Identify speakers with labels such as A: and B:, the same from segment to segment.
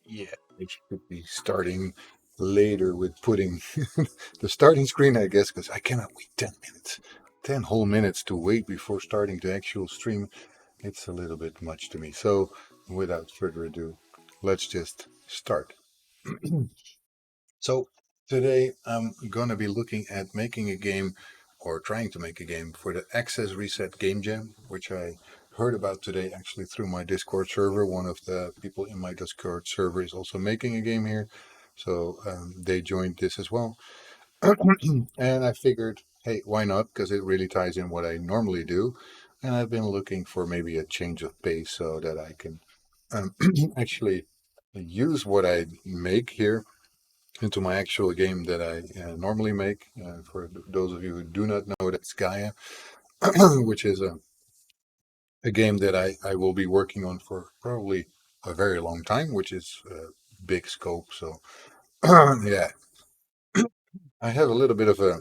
A: Yeah, it should be starting later with putting the starting screen, I guess, because I cannot wait 10 minutes. 10 whole minutes to wait before starting the actual stream. It's a little bit much to me. So, without further ado, let's just start. So, today I'm going to be looking at making a game or trying to make a game for the Access Reset Game Jam, which I heard about today actually through my Discord server. One of the people in my Discord server is also making a game here. So they joined this as well. And I figured, hey, why not? Because it really ties in what I normally do. And I've been looking for maybe a change of pace so that I can um, actually use what I make here into my actual game that I normally make. For those of you who do not know, that's Gaia, which is a game that I will be working on for probably a very long time, which is big scope. So, yeah, I have a little bit of a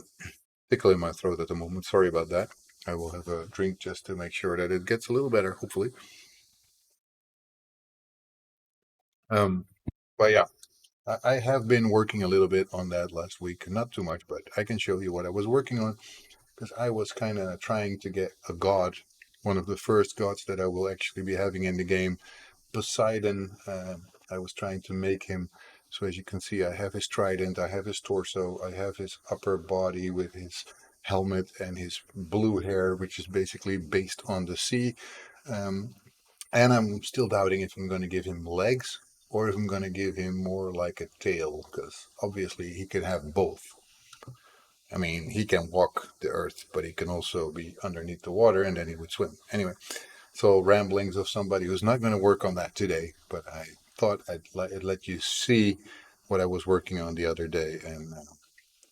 A: tickle in my throat at the moment. Sorry about that. I will have a drink just to make sure that it gets a little better, hopefully. Um, but yeah, I have been working a little bit on that last week. Not too much, but I can show you what I was working on because I was kind of trying to get a god, one of the first gods that I will actually be having in the game, Poseidon. I was trying to make him. So as you can see, I have his trident, I have his torso, I have his upper body with his helmet and his blue hair, which is basically based on the sea. Um, and I'm still doubting if I'm going to give him legs or if I'm going to give him more like a tail, because obviously he can have both. I mean, he can walk the earth, but he can also be underneath the water and then he would swim. Anyway, so ramblings of somebody who's not going to work on that today, but I thought I'd let you see what I was working on the other day and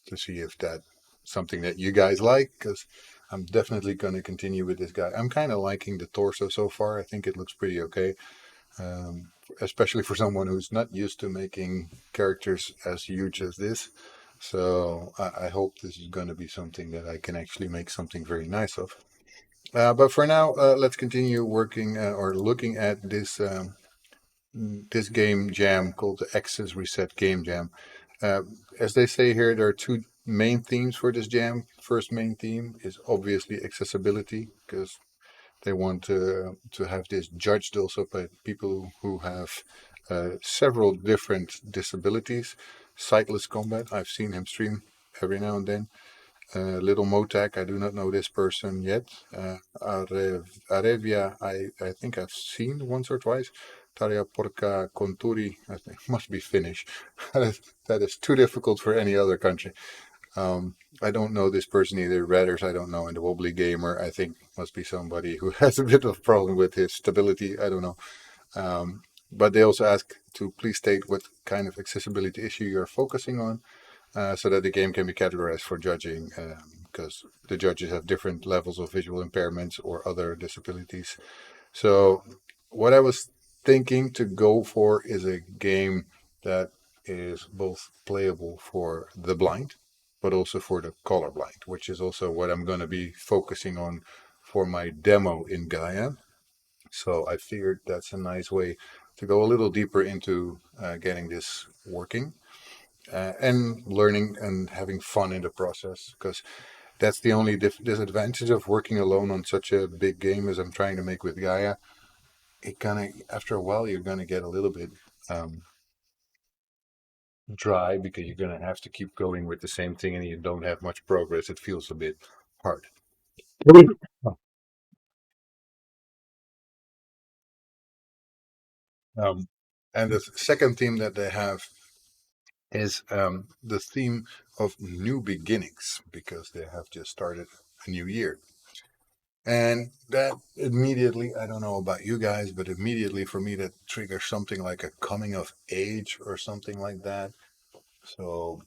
A: to see if that's something that you guys like, because I'm definitely going to continue with this guy. I'm kind of liking the torso so far. I think it looks pretty okay, um, especially for someone who's not used to making characters as huge as this. So I hope this is going to be something that I can actually make something very nice of. But for now, let's continue working or looking at this game jam called the Access Reset Game Jam. Uh, as they say here, there are two main themes for this jam. First main theme is obviously accessibility, because they want to have this judged also by people who have several different disabilities. Sightless Combat, I've seen him stream every now and then. Little Motak, I do not know this person yet. Arevia, I think I've seen once or twice. Taria Porca Conturi, I think must be Finnish. That is too difficult for any other country. I don't know this person either. Redders, I don't know. And the Wobbly Gamer, I think must be somebody who has a bit of problem with his stability. I don't know. But they also ask to please state what kind of accessibility issue you're focusing on, so that the game can be categorized for judging, because the judges have different levels of visual impairments or other disabilities. So, what I was thinking to go for is a game that is both playable for the blind, but also for the colorblind, which is also what I'm going to be focusing on for my demo in Gaia. So, I figured that's a nice way to go a little deeper into getting this working, and learning and having fun in the process, because that's the only disadvantage of working alone on such a big game as I'm trying to make with Gaia. It kind of, after a while, you're going to get a little bit um, dry, because you're going to have to keep going with the same thing and you don't have much progress. It feels a bit hard. Um, and the second theme that they have is the theme of new beginnings, because they have just started a new year. And that immediately, I don't know about you guys, but immediately for me, that triggers something like a coming of age or something like that. So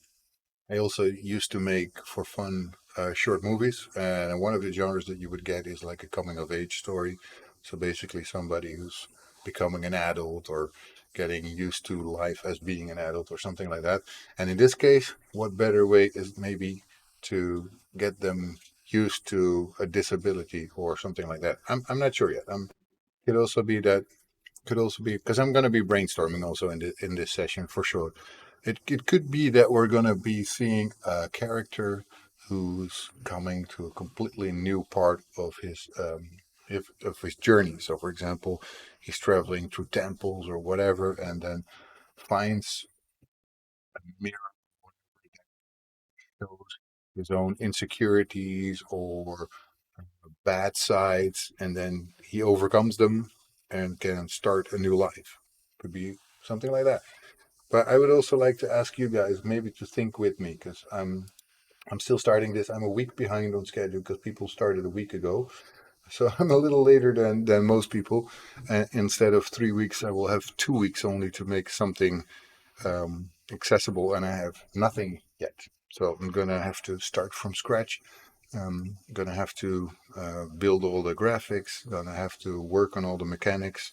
A: I also used to make for fun short movies, and one of the genres that you would get is like a coming of age story. So basically, somebody who's becoming an adult or getting used to life as being an adult or something like that. And in this case, what better way is maybe to get them used to a disability or something like that? I'm not sure yet. Could also be that could also be because I'm going to be brainstorming also in this session for sure. It could be that we're going to be seeing a character who's coming to a completely new part of his of his journey. So, for example, he's traveling through temples or whatever, and then finds a mirror that shows his own insecurities or bad sides, and then he overcomes them and can start a new life. Could be something like that. But I would also like to ask you guys maybe to think with me because I'm still starting this. I'm a week behind on schedule because people started a week ago. So I'm a little later than most people. Instead of 3 weeks, I will have 2 weeks only to make something accessible, and I have nothing yet. So I'm gonna have to start from scratch. Gonna have to build all the graphics. Gonna have to work on all the mechanics,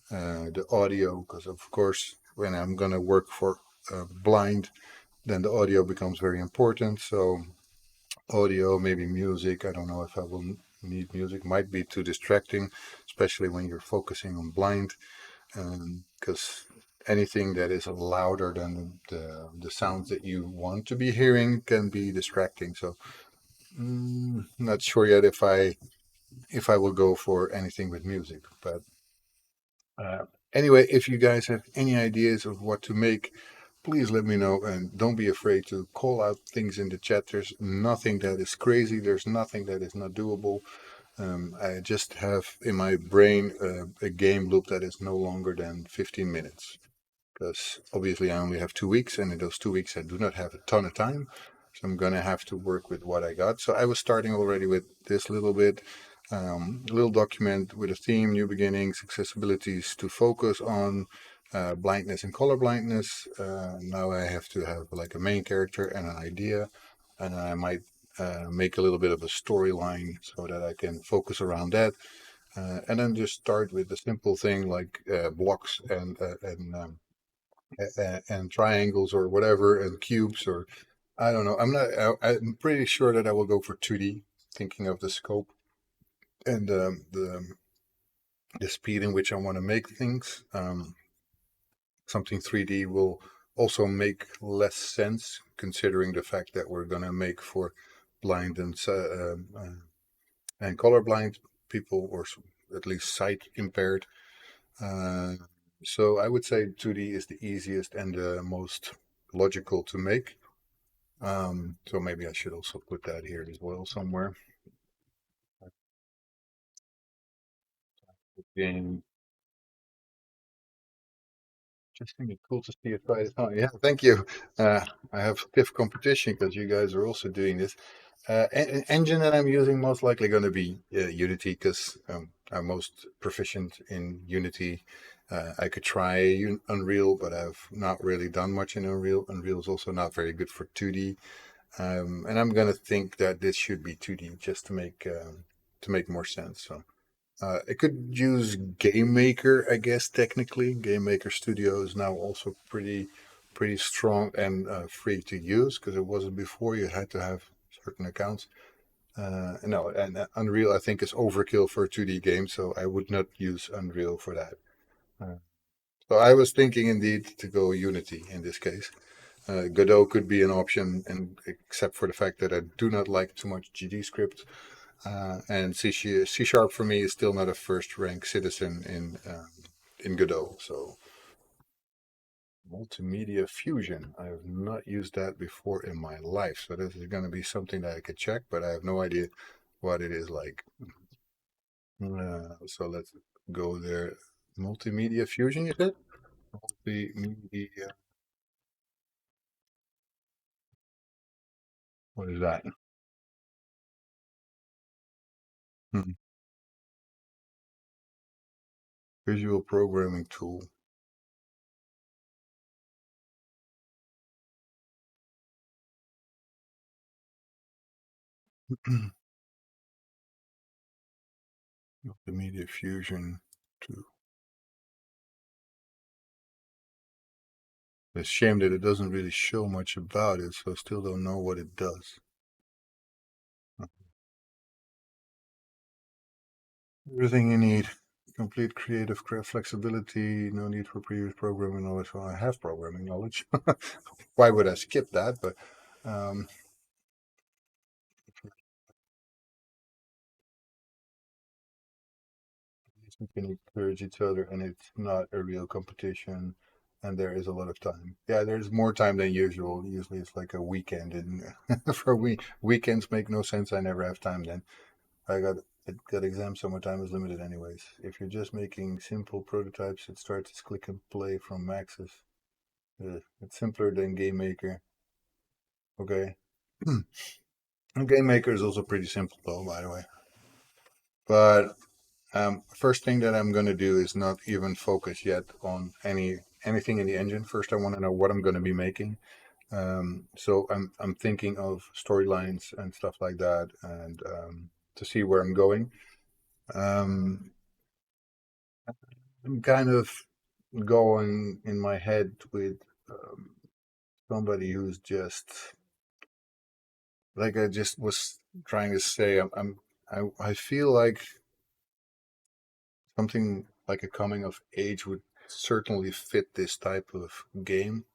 A: the audio, because of course when I'm gonna work for blind, then the audio becomes very important. So audio, maybe music. I don't know if I will need music. Might be too distracting, especially when you're focusing on blind, because anything that is louder than the sounds that you want to be hearing can be distracting. So not sure yet if I will go for anything with music. But uh, anyway, if you guys have any ideas of what to make, please let me know, and don't be afraid to call out things in the chat. There's nothing that is crazy. There's nothing that is not doable. I just have in my brain a game loop that is no longer than 15 minutes because obviously I only have 2 weeks, and in those 2 weeks I do not have a ton of time. So I'm gonna have to work with what I got. So I was starting already with this little bit, little document with a theme, new beginnings, accessibilities to focus on blindness and color blindness. Now I have to have like a main character and an idea, and I might make a little bit of a storyline so that I can focus around that. And then just start with a simple thing like blocks and triangles or whatever and cubes or I don't know. I'm pretty sure that I will go for 2D, thinking of the scope and the speed in which I want to make things. Something 3D will also make less sense considering the fact that we're gonna make for blind and colorblind people, or at least sight impaired. Uh, so I would say 2D is the easiest and the most logical to make. So maybe I should also put that here as well somewhere. Being just gonna be cool to see it right. Oh, yeah, thank you. I have stiff competition because you guys are also doing this. Engine that I'm using most likely going to be Unity because I'm most proficient in Unity. I could try Unreal, but I've not really done much in Unreal. Unreal is also not very good for 2D. And I'm gonna think that this should be 2D just to make more sense. So I could use Game Maker, I guess technically. Game Maker Studio is now also pretty strong and free to use because it wasn't before. You had to have certain accounts. No, and Unreal I think is overkill for a 2D game, so I would not use Unreal for that. Uh, so I was thinking indeed to go Unity in this case. Godot could be an option, and except for the fact that I do not like too much GD script, and C sharp for me is still not a first rank citizen in Godot. So multimedia fusion, I have not used that before in my life. So this is going to be something that I could check, but I have no idea what it is like. So let's go there. Multimedia fusion, you said? Multimedia. What is that? Hmm. Visual programming tool. Multimedia fusion tool. It's a shame that it doesn't really show much about it, so I still don't know what it does. Everything you need. Complete creative flexibility, no need for previous programming knowledge. Well, I have programming knowledge. Why would I skip that? But um, we can encourage each other, and it's not a real competition, and there is a lot of time. Yeah, there's more time than usual. Usually, it's like a weekend, and for weekends make no sense. I never have time then. I got exams, so my time is limited anyways. If you're just making simple prototypes, it starts as click and play from Maxis. It's simpler than Game Maker. Okay. Game Maker is also pretty simple though, by the way. But first thing that I'm going to do is not even focus yet on anything in the engine. First, I want to know what I'm going to be making. So I'm thinking of storylines and stuff like that, and to see where I'm going. Um, I'm kind of going in my head with somebody who's just like I just was trying to say. I feel like something like a coming of age would certainly fit this type of game,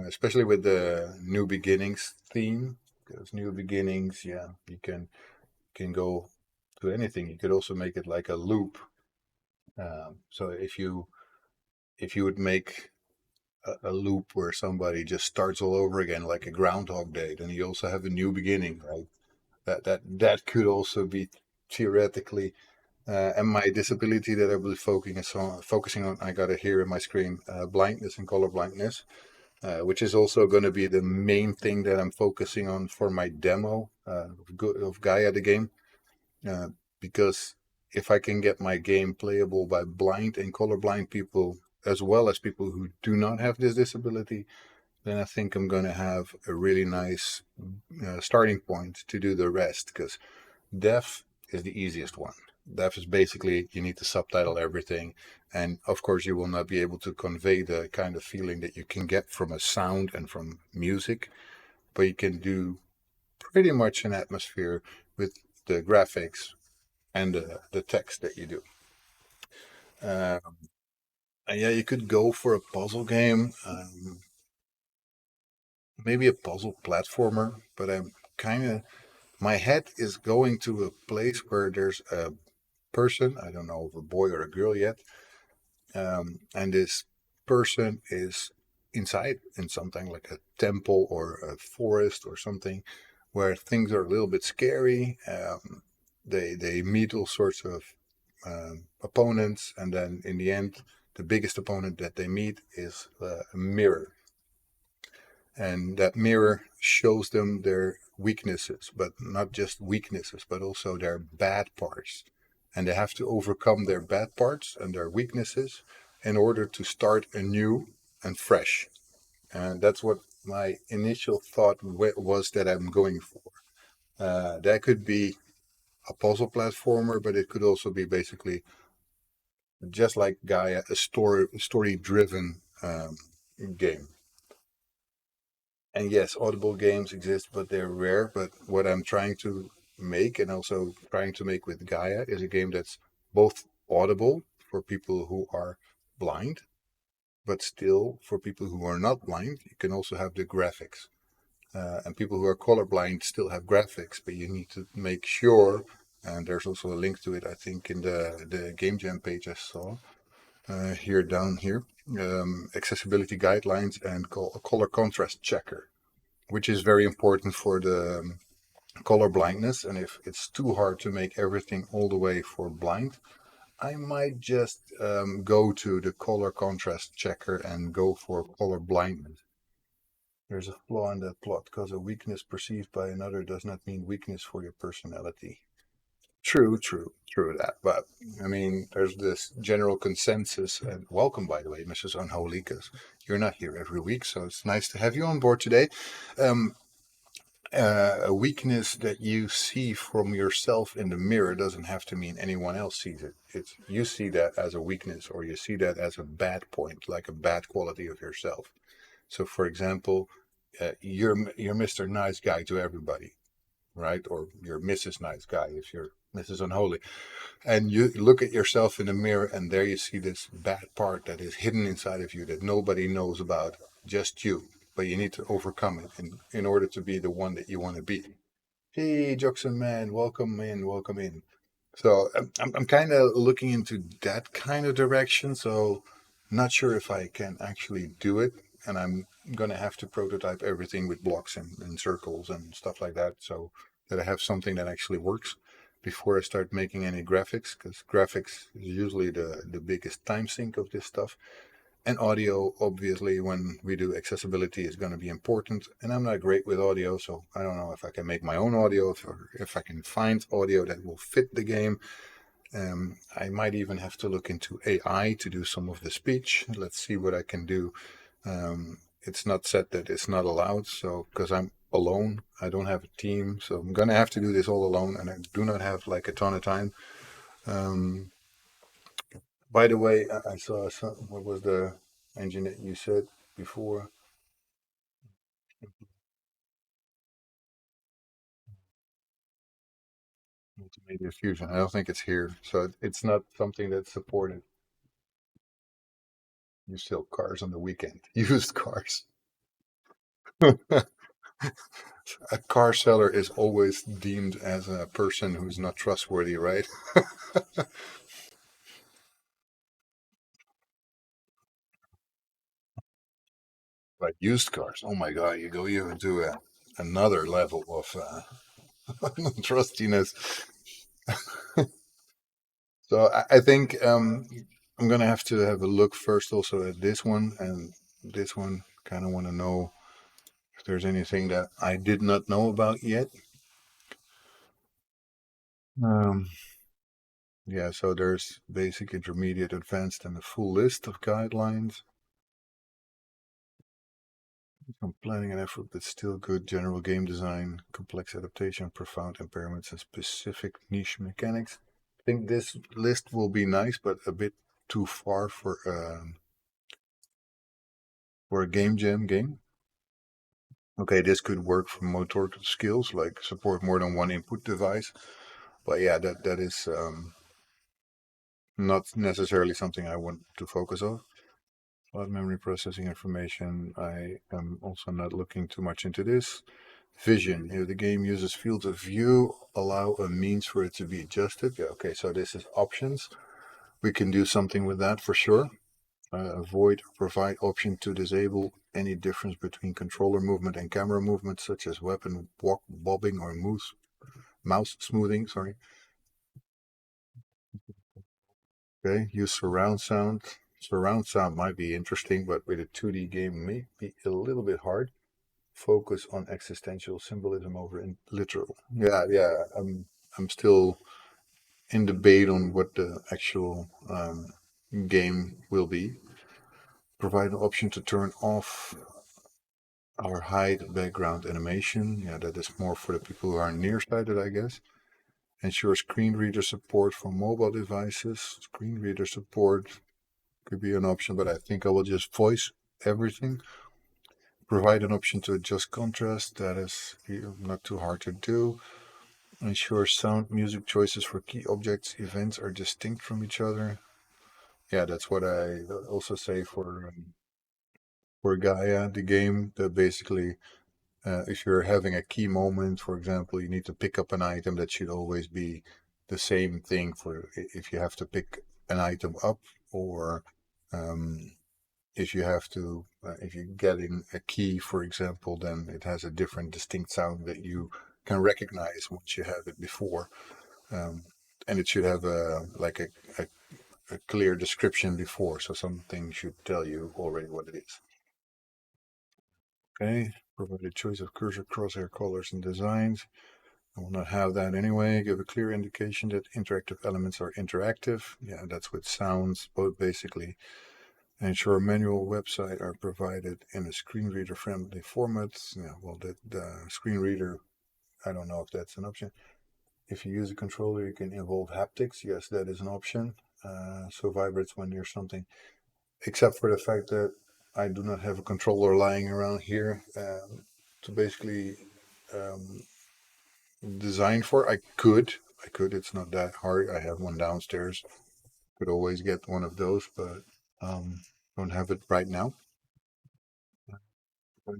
A: especially with the new beginnings theme. Because new beginnings, yeah, you can go to anything. You could also make it like a loop. So if you would make a loop where somebody just starts all over again, like a Groundhog Day, then you also have a new beginning, right? That could also be theoretically. And my disability that I will focusing on, I got it here in my screen, blindness and color blindness, which is also going to be the main thing that I'm focusing on for my demo of Gaia the game, uh, because if I can get my game playable by blind and colorblind people as well as people who do not have this disability, then I think I'm going to have a really nice starting point to do the rest. Because deaf is the easiest one. Deaf is basically you need to subtitle everything, and of course you will not be able to convey the kind of feeling that you can get from a sound and from music, but you can do pretty much an atmosphere with the graphics and the text that you do. Uh, and yeah, you could go for a puzzle game, maybe a puzzle platformer, but I'm kind of my head is going to a place where there's a person. I don't know if a boy or a girl yet. And this person is inside in something like a temple or a forest or something where things are a little bit scary. They meet all sorts of opponents, and then in the end, the biggest opponent that they meet is a mirror, and that mirror shows them their weaknesses, but not just weaknesses, but also their bad parts. And they have to overcome their bad parts and their weaknesses in order to start anew and fresh. And that's what my initial thought was that I'm going for. That could be a puzzle platformer, but it could also be basically just like Gaia, a story driven game. And yes, audible games exist, but they're rare. But what I'm trying to make, and also trying to make with Gaia, is a game that's both audible for people who are blind, but still for people who are not blind, you can also have the graphics. And people who are colorblind still have graphics, but you need to make sure. And there's also a link to it, I think, in the Game Jam page I saw here down here. Accessibility guidelines and color contrast checker, which is very important for the color blindness. And if it's too hard to make everything all the way for blind, I might just go to the color contrast checker and go for color blindness. There's a flaw in that plot because a weakness perceived by another does not mean weakness for your personality. True that. But I mean, there's this general consensus. And welcome, by the way, Mrs. Unholy, because you're not here every week, so it's nice to have you on board today. Um, a weakness that you see from yourself in the mirror doesn't have to mean anyone else sees it. It's you see that as a weakness, or you see that as a bad point, like a bad quality of yourself. So, for example, you're Mr. Nice Guy to everybody. right? Or you're Mrs. Nice Guy if you're Mrs. Unholy. And you look at yourself in the mirror, and there you see this bad part that is hidden inside of you that nobody knows about, just you. But you need to overcome it in order to be the one that you want to be. Hey, Jackson man, welcome in, welcome in. So I'm kind of looking into that kind of direction. So not sure if I can actually do it, and I'm gonna have to prototype everything with blocks and circles and stuff like that, so that I have something that actually works before I start making any graphics, because graphics is usually the biggest time sink of this stuff. And audio, obviously, when we do accessibility, is going to be important. And I'm not great with audio, so I don't know if I can make my own audio, or if I can find audio that will fit the game. I might even have to look into AI to do some of the speech. Let's see what I can do. It's not said that it's not allowed, so because I'm alone, I don't have a team, so I'm gonna have to do this all alone, and I do not have like a ton of time. Um, by the way, I saw some, what was the engine that you said before? Multimedia Fusion. I don't think it's here, so it's not something that's supported. You sell cars on the weekend, used cars. A car seller is always deemed as a person who's not trustworthy, right? But used cars, oh my God, you go even to another level of trustiness. So I think I'm gonna have to have a look first also at this one and this one. Kind of want to know if there's anything that I did not know about yet. Um, yeah, so there's basic, intermediate, advanced, and a full list of guidelines. Some planning and effort, but still good general game design, complex adaptation, profound impairments, and specific niche mechanics. I think this list will be nice, but a bit too far for a game jam game. Okay, this could work for motor skills, like support more than one input device. But yeah, that is not necessarily something I want to focus on. Cloud memory processing information. I am also not looking too much into this. Vision. If the game uses fields of view, allow a means for it to be adjusted. Yeah, okay, so this is options. We can do something with that for sure. Avoid or provide option to disable any difference between controller movement and camera movement, such as weapon walk, bobbing or mouse smoothing. Sorry. Okay, use surround sound. Surround sound might be interesting, but with a 2D game may be a little bit hard. Focus on existential symbolism over in literal. Yeah, yeah. I'm still in debate on what the actual game will be. Provide an option to turn off or hide background animation. Yeah, that is more for the people who are nearsighted, I guess. Ensure screen reader support for mobile devices. Screen reader support could be an option, but I think I will just voice everything. Provide an option to adjust contrast. That is not too hard to do. Ensure sound music choices for key objects, events are distinct from each other. Yeah, that's what I also say for Gaia, the game. That basically, if you're having a key moment, for example, you need to pick up an item. That should always be the same thing for if you have to pick an item up, or um, if you have to, if you're getting a key, for example, then it has a different distinct sound that you can recognize once you have it before. Um, and it should have a, a clear description before, so something should tell you already what it is. Okay, provide a choice of cursor, crosshair colors, and designs. I will not have that anyway. Give a clear indication that interactive elements are interactive. Yeah, that's with sounds, both basically. Ensure manual website are provided in a screen reader friendly format. Yeah, well, the screen reader, I don't know if that's an option. If you use a controller, you can involve haptics. Yes, that is an option. So vibrates when near something, except for the fact that I do not have a controller lying around here to basically um, designed for. I could. It's not that hard. I have one downstairs. Could always get one of those, but um, don't have it right now.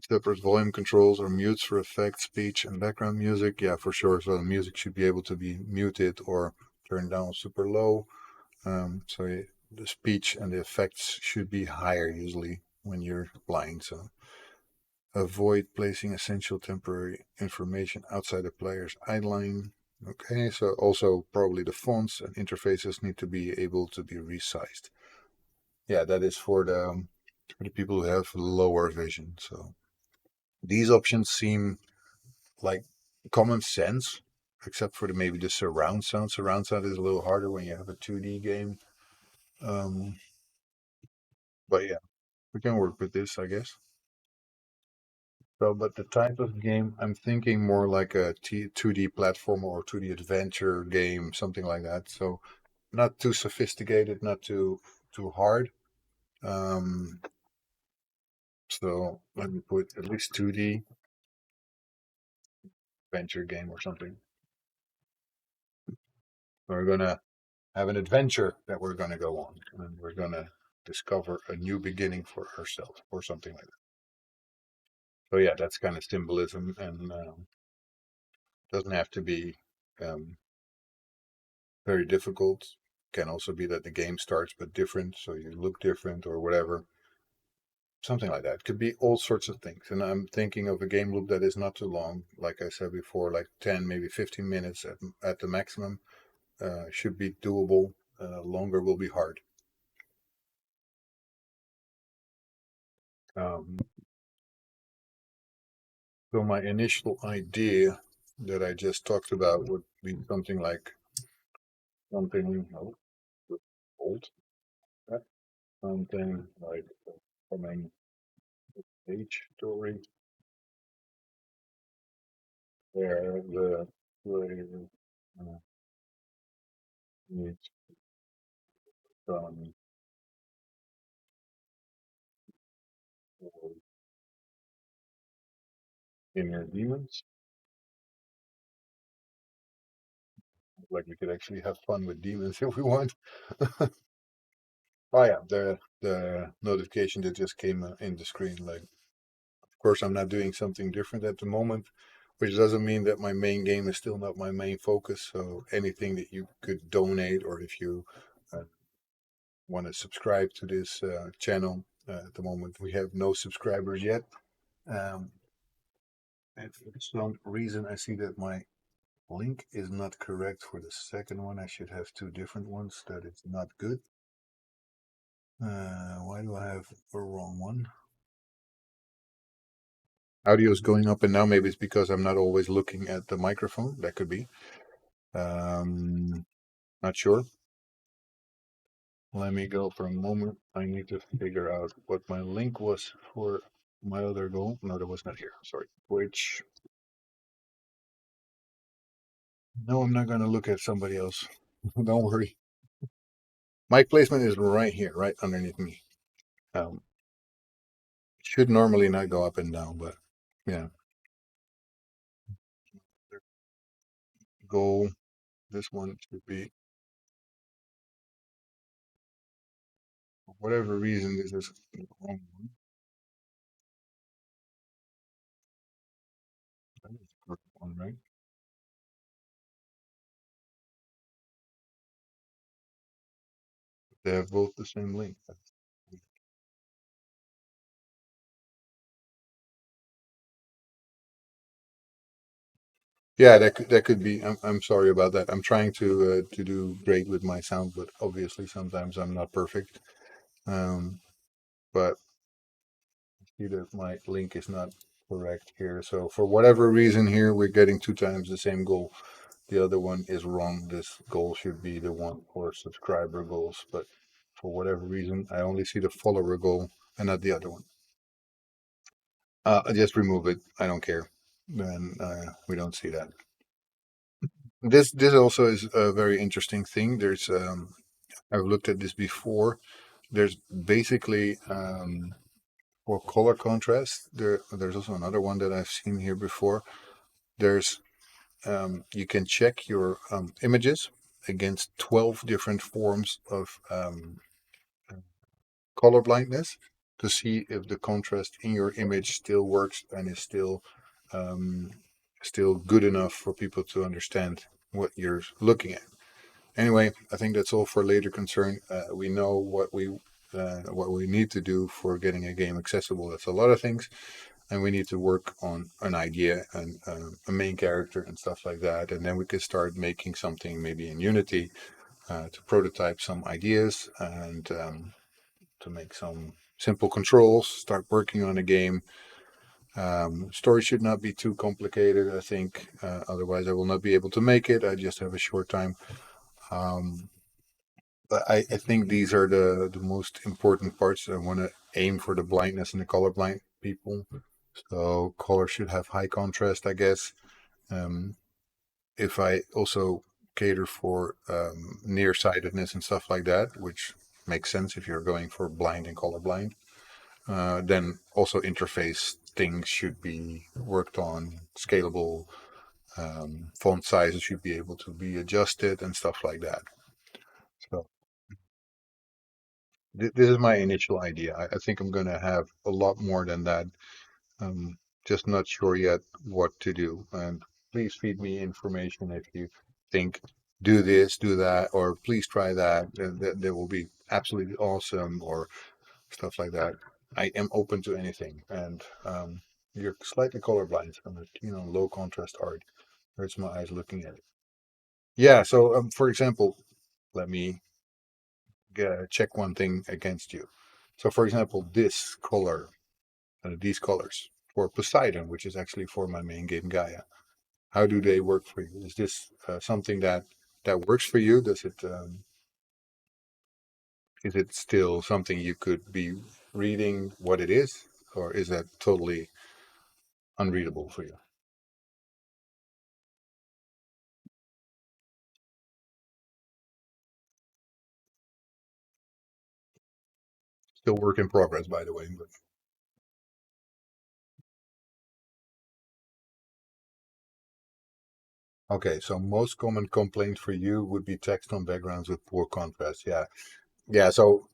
A: Separate volume controls or mutes for effects, speech, and background music. Yeah, for sure. So the music should be able to be muted or turned down super low. The speech and the effects should be higher usually when you're blind. So avoid placing essential temporary information outside the player's eye line. Okay, so also probably the fonts and interfaces need to be able to be resized. Yeah, that is for the people who have lower vision. So these options seem like common sense, except for maybe the surround sound. Surround sound is a little harder when you have a 2D game. Um, but yeah, we can work with this, I guess. So, but the type of game, I'm thinking more like a 2D platformer or 2D adventure game, something like that. So, not too sophisticated, not too hard. Um, so let me put at least 2D adventure game or something. We're gonna have an adventure that we're gonna go on, and we're gonna discover a new beginning for ourselves, or something like that. So yeah, that's kind of symbolism, and doesn't have to be um, very difficult. Can also be that the game starts but different, so you look different or whatever. Something like that. Could be all sorts of things. And I'm thinking of a game loop that is not too long. Like I said before, like 10, maybe 15 minutes at the maximum should be doable. Longer will be hard. Um, so my initial idea that I just talked about would be something like something old, something like coming age story where the player needs some inner demons. Like we could actually have fun with demons if we want. Oh yeah, the notification that just came in the screen. Like, of course, I'm not doing something different at the moment, which doesn't mean that my main game is still not my main focus. So anything that you could donate, or if you uh, want to subscribe to this channel, at the moment we have no subscribers yet. Um, and for some reason, I see that my link is not correct for the second one. I should have two different ones. That is not good. Why do I have a wrong one? Audio is going up and down. Maybe it's because I'm not always looking at the microphone. That could be. Um, Not sure. Let me go for a moment. I need to figure out what my link was for my other goal. No, that was not here. Sorry. Which, no, I'm not going to look at somebody else. Don't worry. Mic placement is right here, right underneath me. Um, should normally not go up and down, but yeah. Goal. This one should be, for whatever reason, this is the wrong one. That is the correct one, right? They have both the same link. Yeah, that could be. I'm sorry about that. I'm trying to do great with my sound, but obviously sometimes I'm not perfect. But I see that my link is not correct here. So for whatever reason here, we're getting two times the same goal. The other one is wrong. This goal should be the one for subscriber goals, but for whatever reason, I only see the follower goal and not the other one. I just remove it. I don't care. Then we don't see that. This also is a very interesting thing. I've looked at this before. There's basically for color contrast. There's also another one that I've seen here before. There's you can check your images against 12 different forms of color blindness to see if the contrast in your image still works and is um, still good enough for people to understand what you're looking at. Anyway, I think that's all for later concern. We know what we need to do for getting a game accessible. That's a lot of things, and we need to work on an idea and a main character and stuff like that. And then we can start making something maybe in Unity to prototype some ideas and to make some simple controls. Start working on a game. Story should not be too complicated, I think. Otherwise, I will not be able to make it. I just have a short time. Um, but I think these are the most important parts. I want to aim for the blindness and the colorblind people. So color should have high contrast, I guess. Um, if I also cater for nearsightedness and stuff like that, which makes sense if you're going for blind and colorblind, then also interface things should be worked on, scalable. Font sizes should be able to be adjusted and stuff like that. So this is my initial idea. I think I'm going to have a lot more than that. Um, just not sure yet what to do. And please feed me information if you think do this, do that, or please try that. That will be absolutely awesome, or stuff like that. I am open to anything. And you're slightly colorblind, and low contrast art hurts my eyes looking at it. Yeah. So, for example, let me check one thing against you. So, for example, this color, these colors for Poseidon, which is actually for my main game Gaia. How do they work for you? Is this something that works for you? Does it is it still something you could be reading what it is, or is that totally unreadable for you? Still work in progress, by the way. But okay, so most common complaint for you would be text on backgrounds with poor contrast. Yeah, yeah. So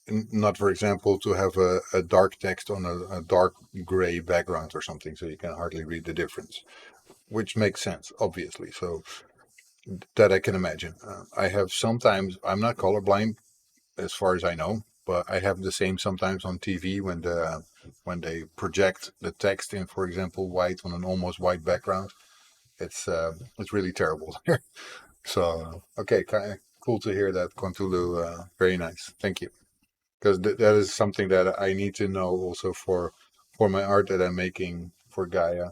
A: not, for example, to have a dark text on a dark gray background or something, so you can hardly read the difference, which makes sense, obviously. So that I can imagine. I have sometimes, I'm not colorblind as far as I know, but I have the same sometimes on TV when they project the text in, for example, white on an almost white background. It's really terrible. So okay, kind of cool to hear that, Contulu. Very nice, thank you. Because that is something that I need to know also for my art that I'm making for Gaia.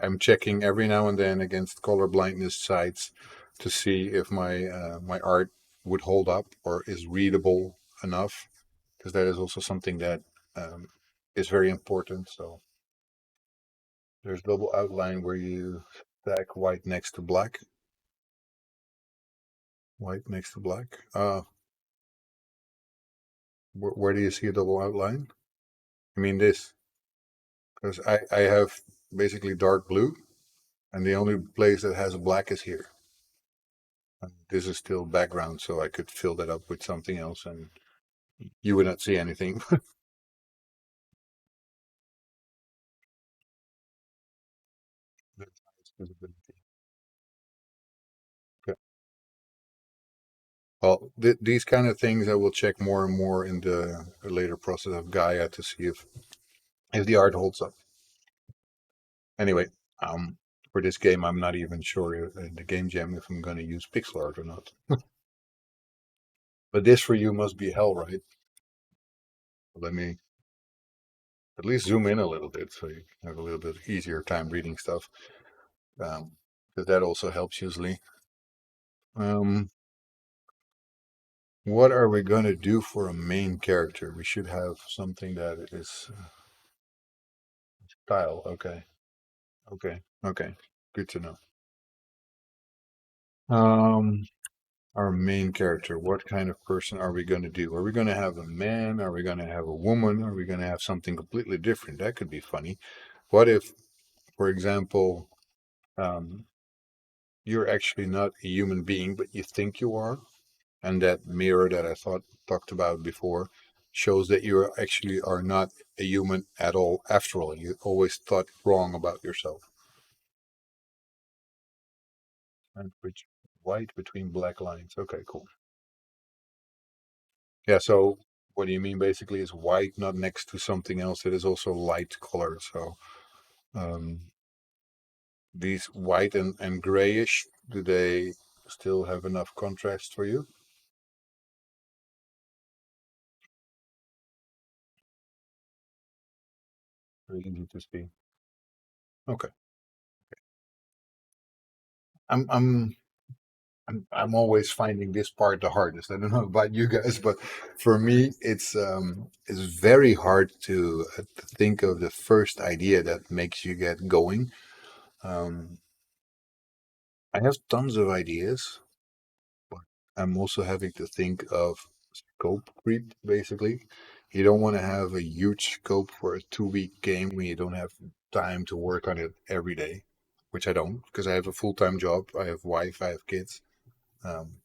A: I'm checking every now and then against color blindness sites to see if my art would hold up or is readable enough, because that is also something that um, is very important. So there's double outline where you stack white next to black, white next to black. Where do you see a double outline? I mean this, because I have basically dark blue, and the only place that has a black is here. And this is still background, so I could fill that up with something else, and you would not see anything. That's nice visibility. Okay. Well, these kind of things I will check more and more in the later process of Gaia to see if the art holds up. Anyway, for this game, I'm not even sure in the game jam if I'm going to use pixel art or not. But this for you must be hell, right? Let me at least zoom in a little bit so you have a little bit easier time reading stuff. Because that also helps usually. Um, what are we going to do for a main character? We should have something that is style. Okay. Okay. Okay. Good to know. Um, our main character, what kind of person are we going to do? Are we going to have a man? Are we going to have a woman? Are we going to have something completely different? That could be funny. What if, for example, you're actually not a human being, but you think you are. And that mirror that I thought talked about before shows that you actually are not a human at all. After all, you always thought wrong about yourself. And which white between black lines. Okay, cool. Yeah. So what do you mean? Basically, is white not next to something else that is also light color. So um, these white and grayish, do they still have enough contrast for you? Very easy to see. Okay. I'm I'm I'm always finding this part the hardest. I don't know about you guys, but for me, it's very hard to think of the first idea that makes you get going. Um, I have tons of ideas, but I'm also having to think of scope creep. Basically, you don't want to have a huge scope for a 2 week game when you don't have time to work on it every day, which I don't because I have a full time job. I have wife, I have kids.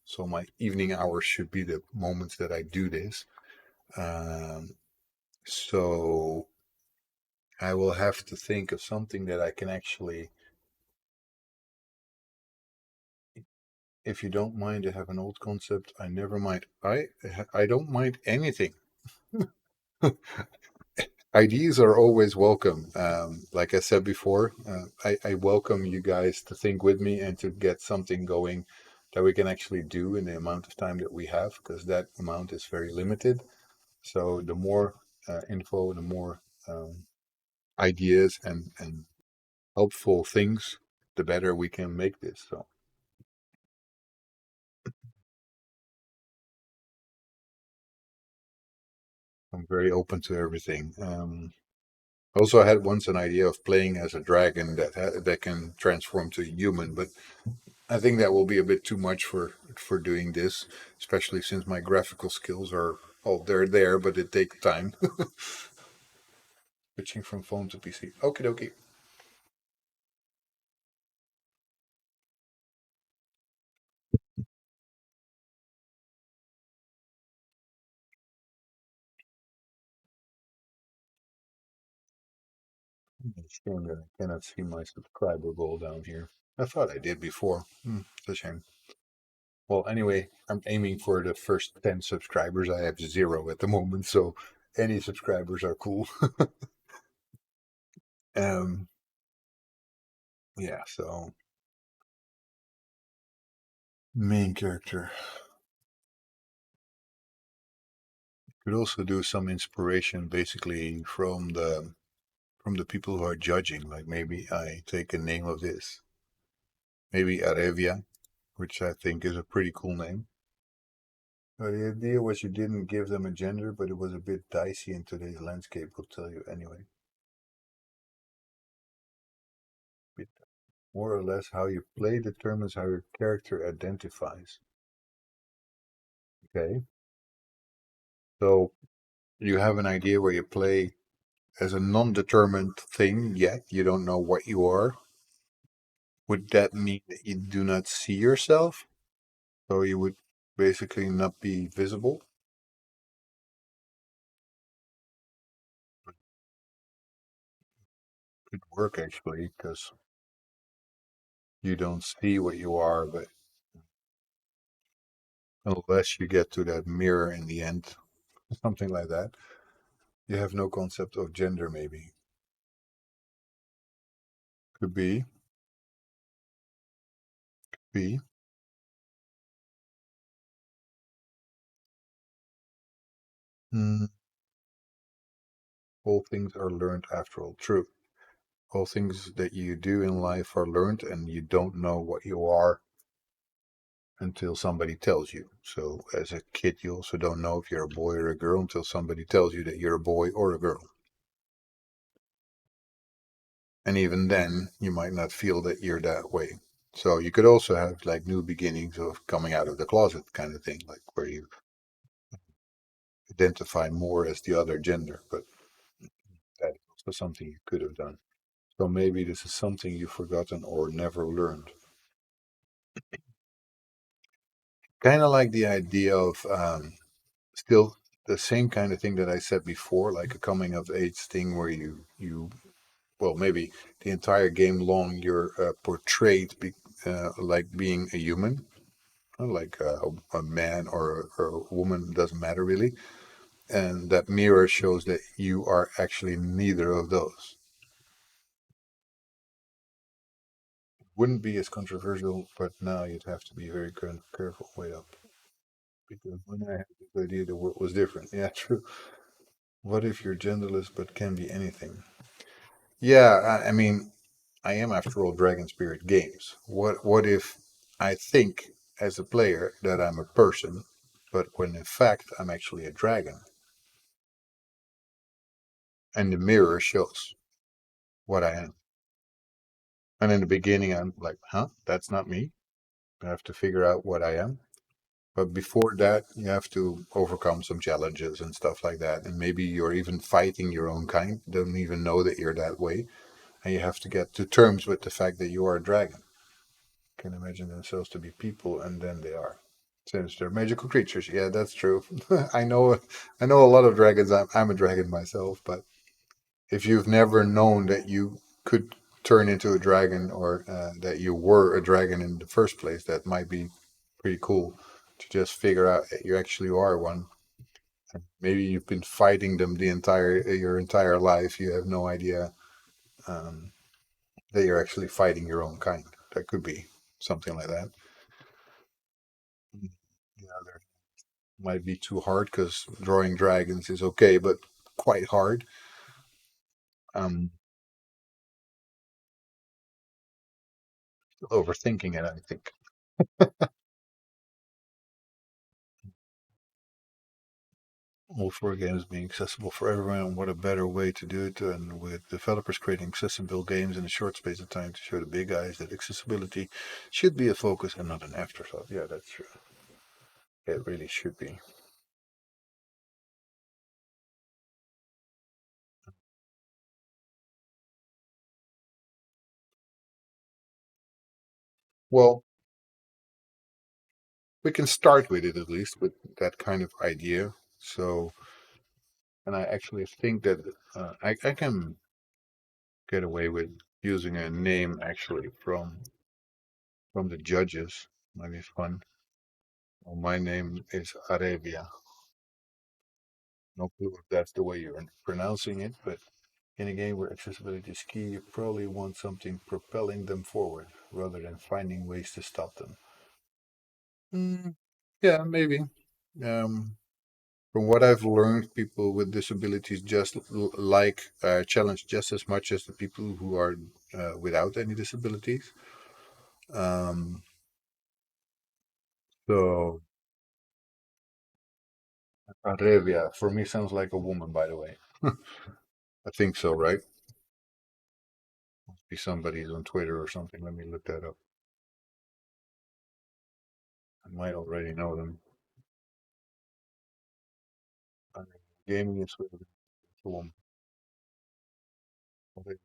A: So my evening hours should be the moments that I do this. Um, so I will have to think of something that I can actually, if you don't mind, I have an old concept. I never mind. I don't mind anything. Ideas are always welcome. Like I said before, I welcome you guys to think with me and to get something going that we can actually do in the amount of time that we have, because that amount is very limited. So the more info, the more ideas and helpful things, the better we can make this. So I'm very open to everything. Also, I had once an idea of playing as a dragon that can transform to a human, but I think that will be a bit too much for doing this, especially since my graphical skills are they're there, but it takes time. Switching from phone to PC. Okie dokie. It's a shame that I cannot see my subscriber goal down here. I thought I did before. It's a shame. Well, anyway, I'm aiming for the first 10 subscribers. I have zero at the moment, so any subscribers are cool. um, yeah, so main character. Could also do some inspiration basically from the people who are judging. Like maybe I take a name of this. Maybe Arevia, which I think is a pretty cool name. The idea was you didn't give them a gender, but it was a bit dicey in today's landscape, I'll tell you anyway. Bit more or less how you play determines how your character identifies. Okay. So you have an idea where you play as a non-determined thing, yet you don't know what you are. Would that mean that you do not see yourself? So you would basically not be visible? Could work actually, because you don't see what you are, but unless you get to that mirror in the end, something like that, you have no concept of gender, maybe. Could be. Hmm. All things are learned after all. True. All things that you do in life are learned, and you don't know what you are until somebody tells you. So, as a kid, you also don't know if you're a boy or a girl until somebody tells you that you're a boy or a girl. And even then, you might not feel that you're that way. So, you could also have like new beginnings of coming out of the closet kind of thing, like where you identify more as the other gender. But that is also something you could have done. So, maybe this is something you've forgotten or never learned. Kind of like the idea of still the same kind of thing that I said before, like a coming of age thing where you well, maybe the entire game long you're portrayed like being a human, like a man or a woman, doesn't matter really. And that mirror shows that you are actually neither of those. Wouldn't be as controversial, but now you'd have to be very careful. Wait up. Because when I had this idea, the world was different. Yeah, true. What if you're genderless but can be anything? Yeah, I mean, I am after all Dragon Spirit Games. What if I think as a player that I'm a person, but when in fact I'm actually a dragon, and the mirror shows what I am. And in the beginning, I'm like, huh, that's not me. I have to figure out what I am. But before that, you have to overcome some challenges and stuff like that. And maybe you're even fighting your own kind, don't even know that you're that way. And you have to get to terms with the fact that you are a dragon. Can imagine themselves to be people, and then they are. Since they're magical creatures. Yeah, that's true. I know a lot of dragons. I'm a dragon myself, but if you've never known that you could turn into a dragon or that you were a dragon in the first place, that might be pretty cool to just figure out that you actually are one. Maybe you've been fighting them your entire life. You have no idea um, that you're actually fighting your own kind. That could be something like that. Yeah, there might be too hard because drawing dragons is okay, but quite hard. Um, Overthinking it, I think. All four games being accessible for everyone. What a better way to do it than with developers creating accessible games in a short space of time to show the big guys that accessibility should be a focus and not an afterthought. Yeah, that's true. It really should be. Well, we can start with it at least with that kind of idea. So, and I actually think that I can get away with using a name actually from the judges. Might be fun. Well, my name is Arabia. No clue if that's the way you're pronouncing it, but in a game where accessibility is key, you probably want something propelling them forward rather than finding ways to stop them. Mm, yeah, maybe. Um, from what I've learned, people with disabilities just like challenge just as much as the people who are without any disabilities. Um, so Arabia for me sounds like a woman, by the way. I think so, right? Be somebody's on Twitter or something. Let me look that up. I might already know them. Gaming is with a woman. Okay.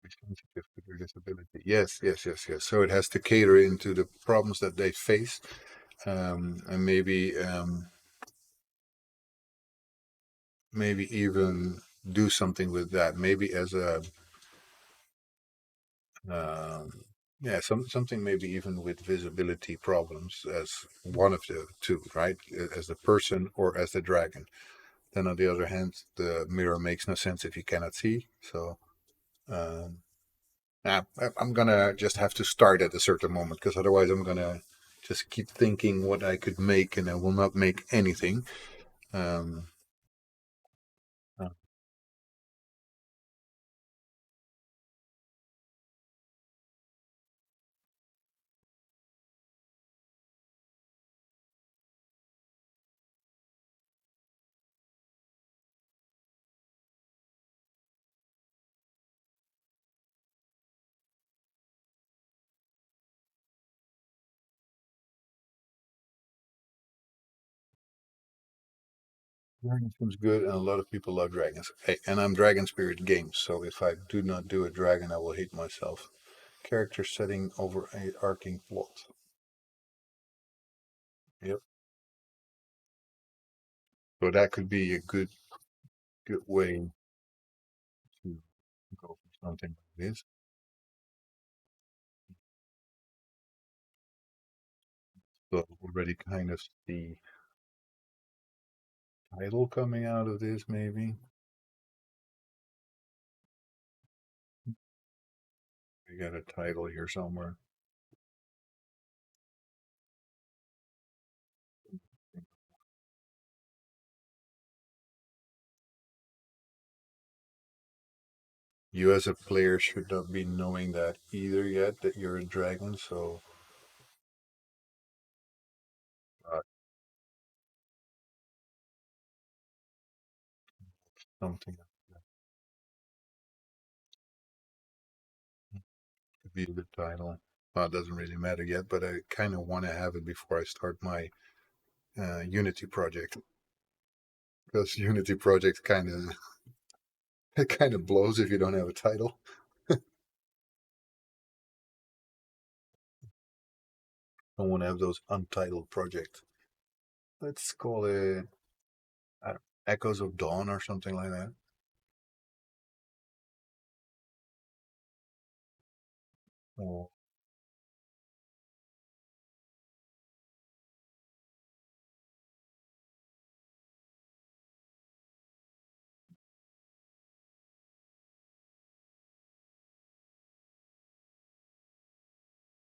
A: Be sensitive to their disability. Yes, yes, yes, yes. So it has to cater into the problems that they face, and maybe even do something with that. Maybe as a um, yeah, something maybe even with visibility problems as one of the two, right? As the person or as the dragon. Then on the other hand, the mirror makes no sense if you cannot see. So um, I'm gonna just have to start at a certain moment because otherwise I'm gonna just keep thinking what I could make and I will not make anything. Um, uh, Dragon seems good, and a lot of people love dragons. Hey, and I'm Dragon Spirit Games, so if I do not do a dragon, I will hate myself. Character setting over a arcing plot. Yep. So that could be a good way to go for something like this. So already kind of see title coming out of this, maybe. We got a title here somewhere. You as a player should not be knowing that either yet that you're a dragon, so uh, something could be a good title. Well, it doesn't really matter yet, but I kind of want to have it before I start my Unity project because Unity project kind of it kind of blows if you don't have a title. I don't want to have those untitled projects. Let's call it I don't, Echoes of Dawn or something like that. Or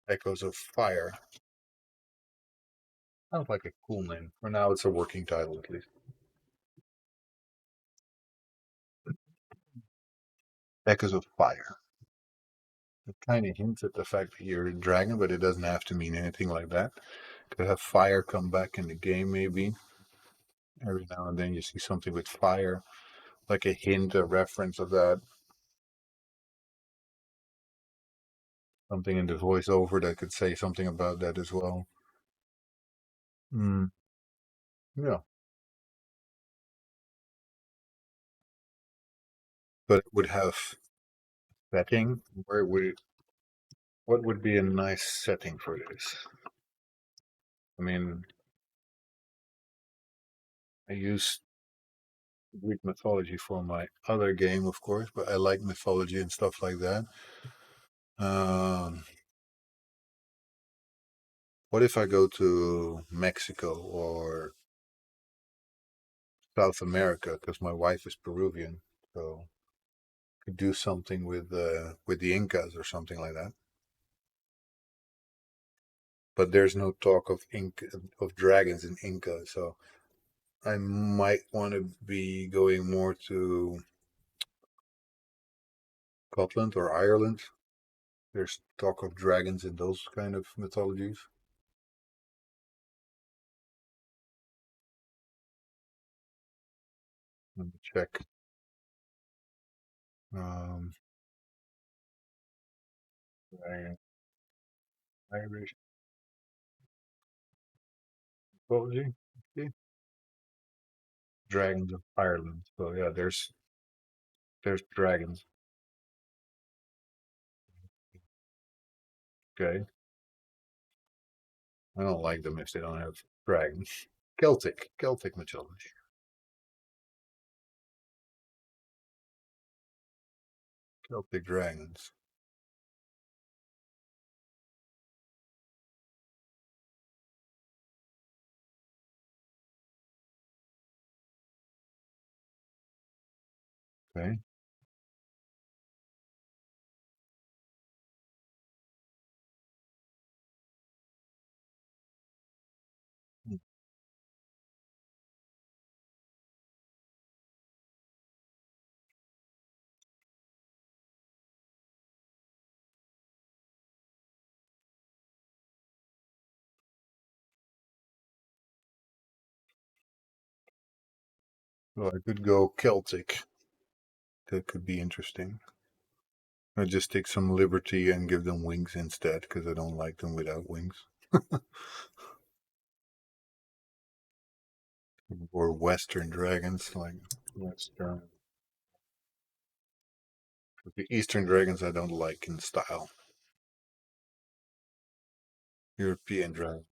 A: Echoes of Fire. Sounds like a cool name. For now, it's a working title at least. Echoes of Fire. It kind of hints at the fact that you're a dragon, but it doesn't have to mean anything like that. Could have fire come back in the game, maybe. Every now and then you see something with fire, like a hint, a reference of that. Something in the voiceover that could say something about that as well. Mm, yeah, but it would have setting. Where would it? What would be a nice setting for this? I mean, I use Greek mythology for my other game, of course, but I like mythology and stuff like that. Um, what if I go to Mexico or South America? Because my wife is Peruvian, so could do something with the Incas or something like that. But there's no talk of dragons in Inca, so I might want to be going more to Scotland or Ireland. There's talk of dragons in those kind of mythologies. Let me check. Um, Dragon, Irish mythology. Okay. Dragons of Ireland. So yeah, there's dragons. Okay. I don't like them if they don't have dragons. Celtic mythology. Celtic dragons. Okay. Well, I could go Celtic. That could be interesting. I just take some liberty and give them wings instead because I don't like them without wings. or Western dragons, like Western. The Eastern dragons I don't like in style. European dragon.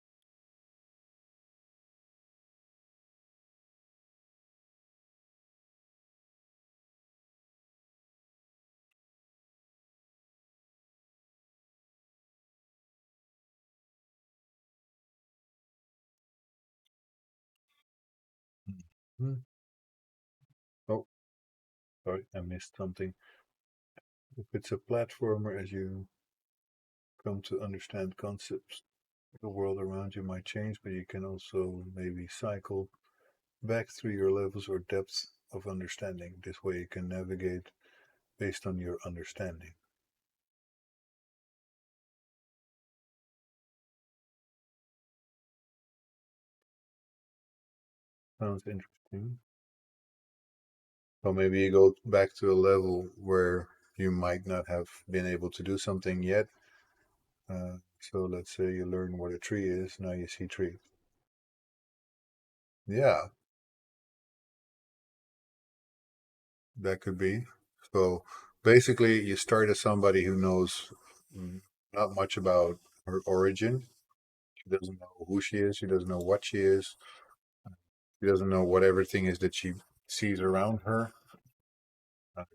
A: Hmm. Oh, sorry, I missed something. If it's a platformer, as you come to understand concepts, the world around you might change, but you can also maybe cycle back through your levels or depths of understanding. This way you can navigate based on your understanding. Sounds interesting. So maybe you go back to a level where you might not have been able to do something yet. So let's say you learn what a tree is, now you see trees. Yeah, that could be. So basically, you start as somebody who knows mm, not much about her origin. She doesn't know who she is. She doesn't know what she is. She doesn't know what everything is that she sees around her,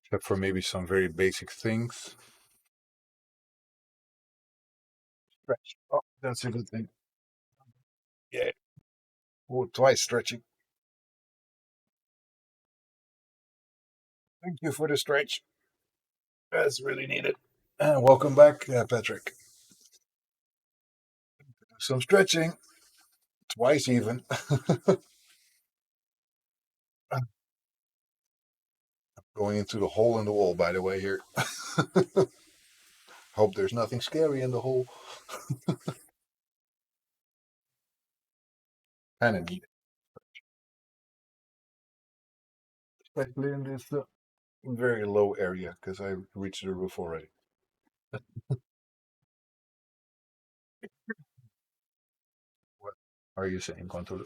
A: except for maybe some very basic things. Stretch. Oh, that's a good thing. Yeah. Oh, twice stretching. Thank you for the stretch. That's really needed. Welcome back, Patrick. Some stretching, twice even. Going into the hole in the wall, by the way, here. Hope there's nothing scary in the hole. Kind of neat, especially in this very low area because I reached the roof already. What are you saying, Control?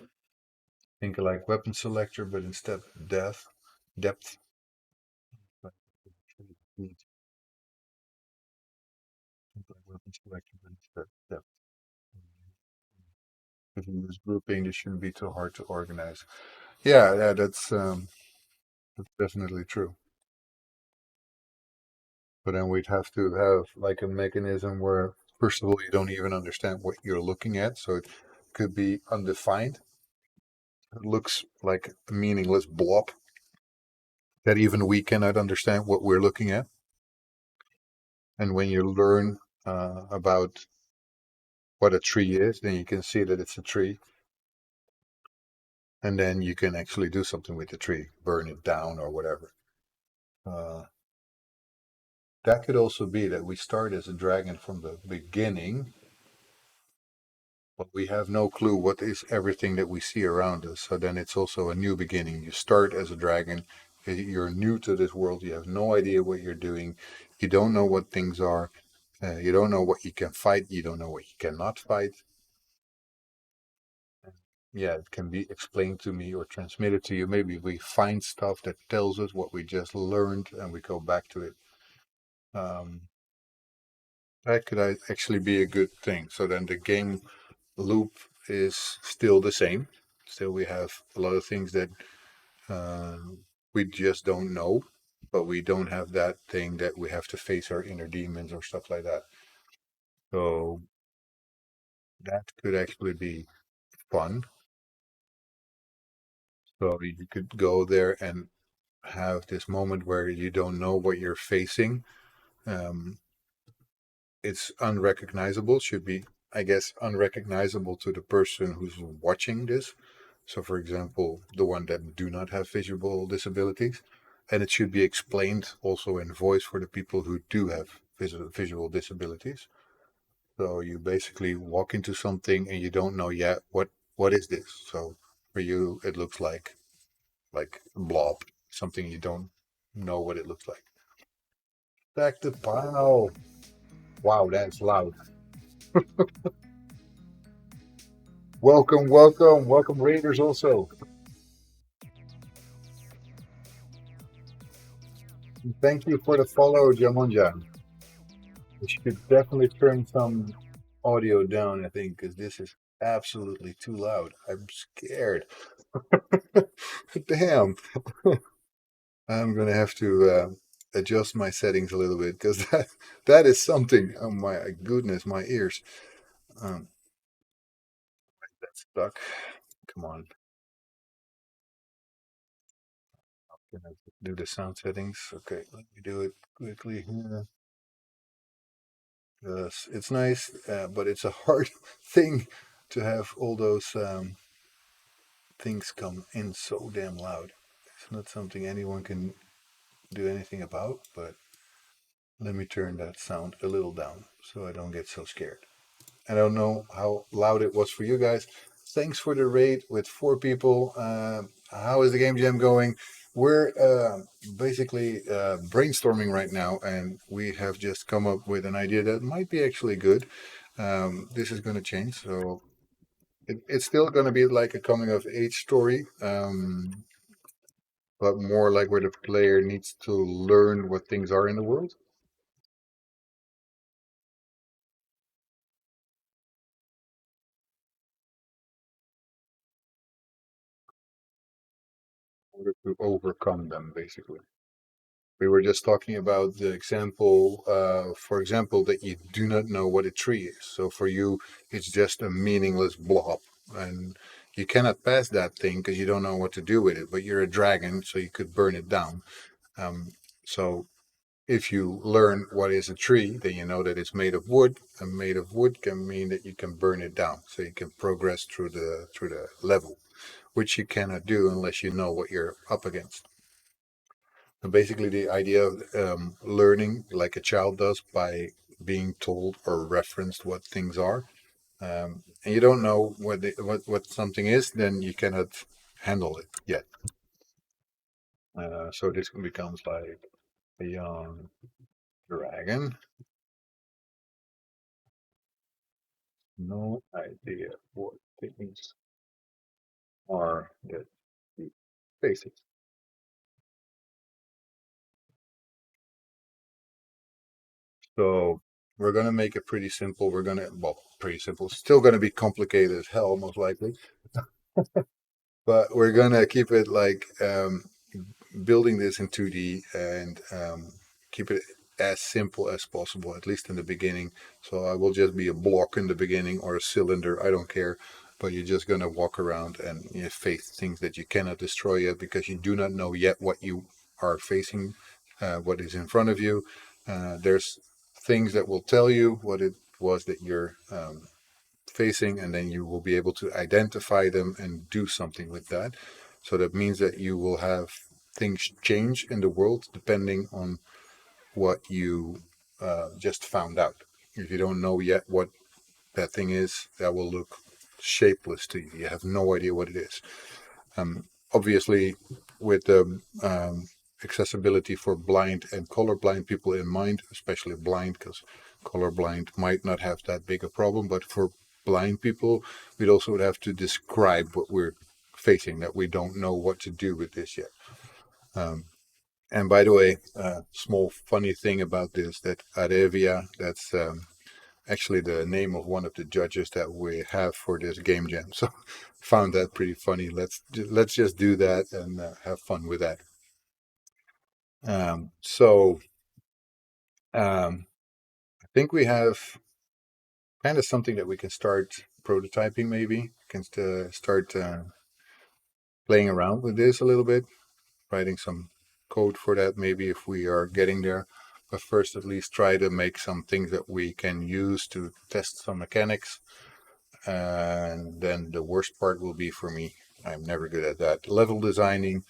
A: Think like weapon selector, but instead depth. Like weapon selector, but instead depth. If you use grouping, this shouldn't be too hard to organize. Yeah, yeah, that's definitely true. But then we'd have to have like a mechanism where, first of all, you don't even understand what you're looking at, so it could be undefined. It looks like a meaningless blob that even we cannot understand what we're looking at. And when you learn about what a tree is, then you can see that it's a tree, and then you can actually do something with the tree, burn it down or whatever. Uh, that could also be that we start as a dragon from the beginning, but we have no clue what is everything that we see around us. So then it's also a new beginning. You start as a dragon, you're new to this world, you have no idea what you're doing, you don't know what things are, you don't know what you can fight, you don't know what you cannot fight. Yeah, it can be explained to me or transmitted to you. Maybe we find stuff that tells us what we just learned and we go back to it. Um, that could actually be a good thing. So then the game loop is still the same. Still, we have a lot of things that uh, we just don't know, but we don't have that thing that we have to face our inner demons or stuff like that. So that could actually be fun. So you could go there and have this moment where you don't know what you're facing. Um, it's unrecognizable, should be, I guess, unrecognizable to the person who's watching this. So, for example, the one that do not have visual disabilities. And it should be explained also in voice for the people who do have visual disabilities. So you basically walk into something and you don't know yet what is this. So for you, it looks like a blob, something you don't know what it looks like. Back to wow, wow, that's loud. Welcome, welcome, welcome, Raiders also. Thank you for the follow, Jamonja. We should definitely turn some audio down, I think, because this is absolutely too loud. I'm scared. Damn. I'm gonna have to adjust my settings a little bit because that is something. Oh my goodness, my ears. Um, that's stuck. Come on. Can I do the sound settings? Okay, let me do it quickly here. Yes, it's nice, but it's a hard thing to have all those things come in so damn loud. It's not something anyone can do anything about, but let me turn that sound a little down so I don't get so scared. I don't know how loud it was for you guys. Thanks for the raid with 4 people. How is the game jam going? We're basically brainstorming right now, and we have just come up with an idea that might be actually good. This is going to change, so it's still going to be like a coming of age story, but more like where the player needs to learn what things are in the world. In order to overcome them, basically. We were just talking about the example, for example, that you do not know what a tree is. So for you, it's just a meaningless blob. And you cannot pass that thing because you don't know what to do with it. But you're a dragon, so you could burn it down. So if you learn what is a tree, then you know that it's made of wood. And made of wood can mean that you can burn it down. So you can progress through the level, which you cannot do unless you know what you're up against. And basically, the idea of learning like a child does by being told or referenced what things are, and you don't know what something is, then you cannot handle it yet. So this becomes like a young dragon. No idea what things are that he faces. So we're gonna make it pretty simple. Well, pretty simple. Still gonna be complicated as hell, most likely. But we're gonna keep it like building this in 2D and keep it as simple as possible, at least in the beginning. So I will just be a block in the beginning or a cylinder, I don't care. But you're just gonna walk around and face things that you cannot destroy yet because you do not know yet what you are facing, what is in front of you. There's things that will tell you what it was that you're facing, and then you will be able to identify them and do something with that. So that means that you will have things change in the world depending on what you just found out. If you don't know yet what that thing is, that will look shapeless to you. You have no idea what it is. Obviously, with the accessibility for blind and colorblind people in mind, especially blind, because colorblind might not have that big a problem, but for blind people, we'd also would have to describe what we're facing, that we don't know what to do with this yet. And by the way, small funny thing about this, that Arevia, that's actually the name of one of the judges that we have for this game jam. So found that pretty funny. Let's just do that and have fun with that. So I think we have kind of something that we can start prototyping. Maybe can start playing around with this a little bit, writing some code for that. Maybe if we are getting there. But first, at least try to make some things that we can use to test some mechanics. And then the worst part will be for me. I'm never good at that. Level designing.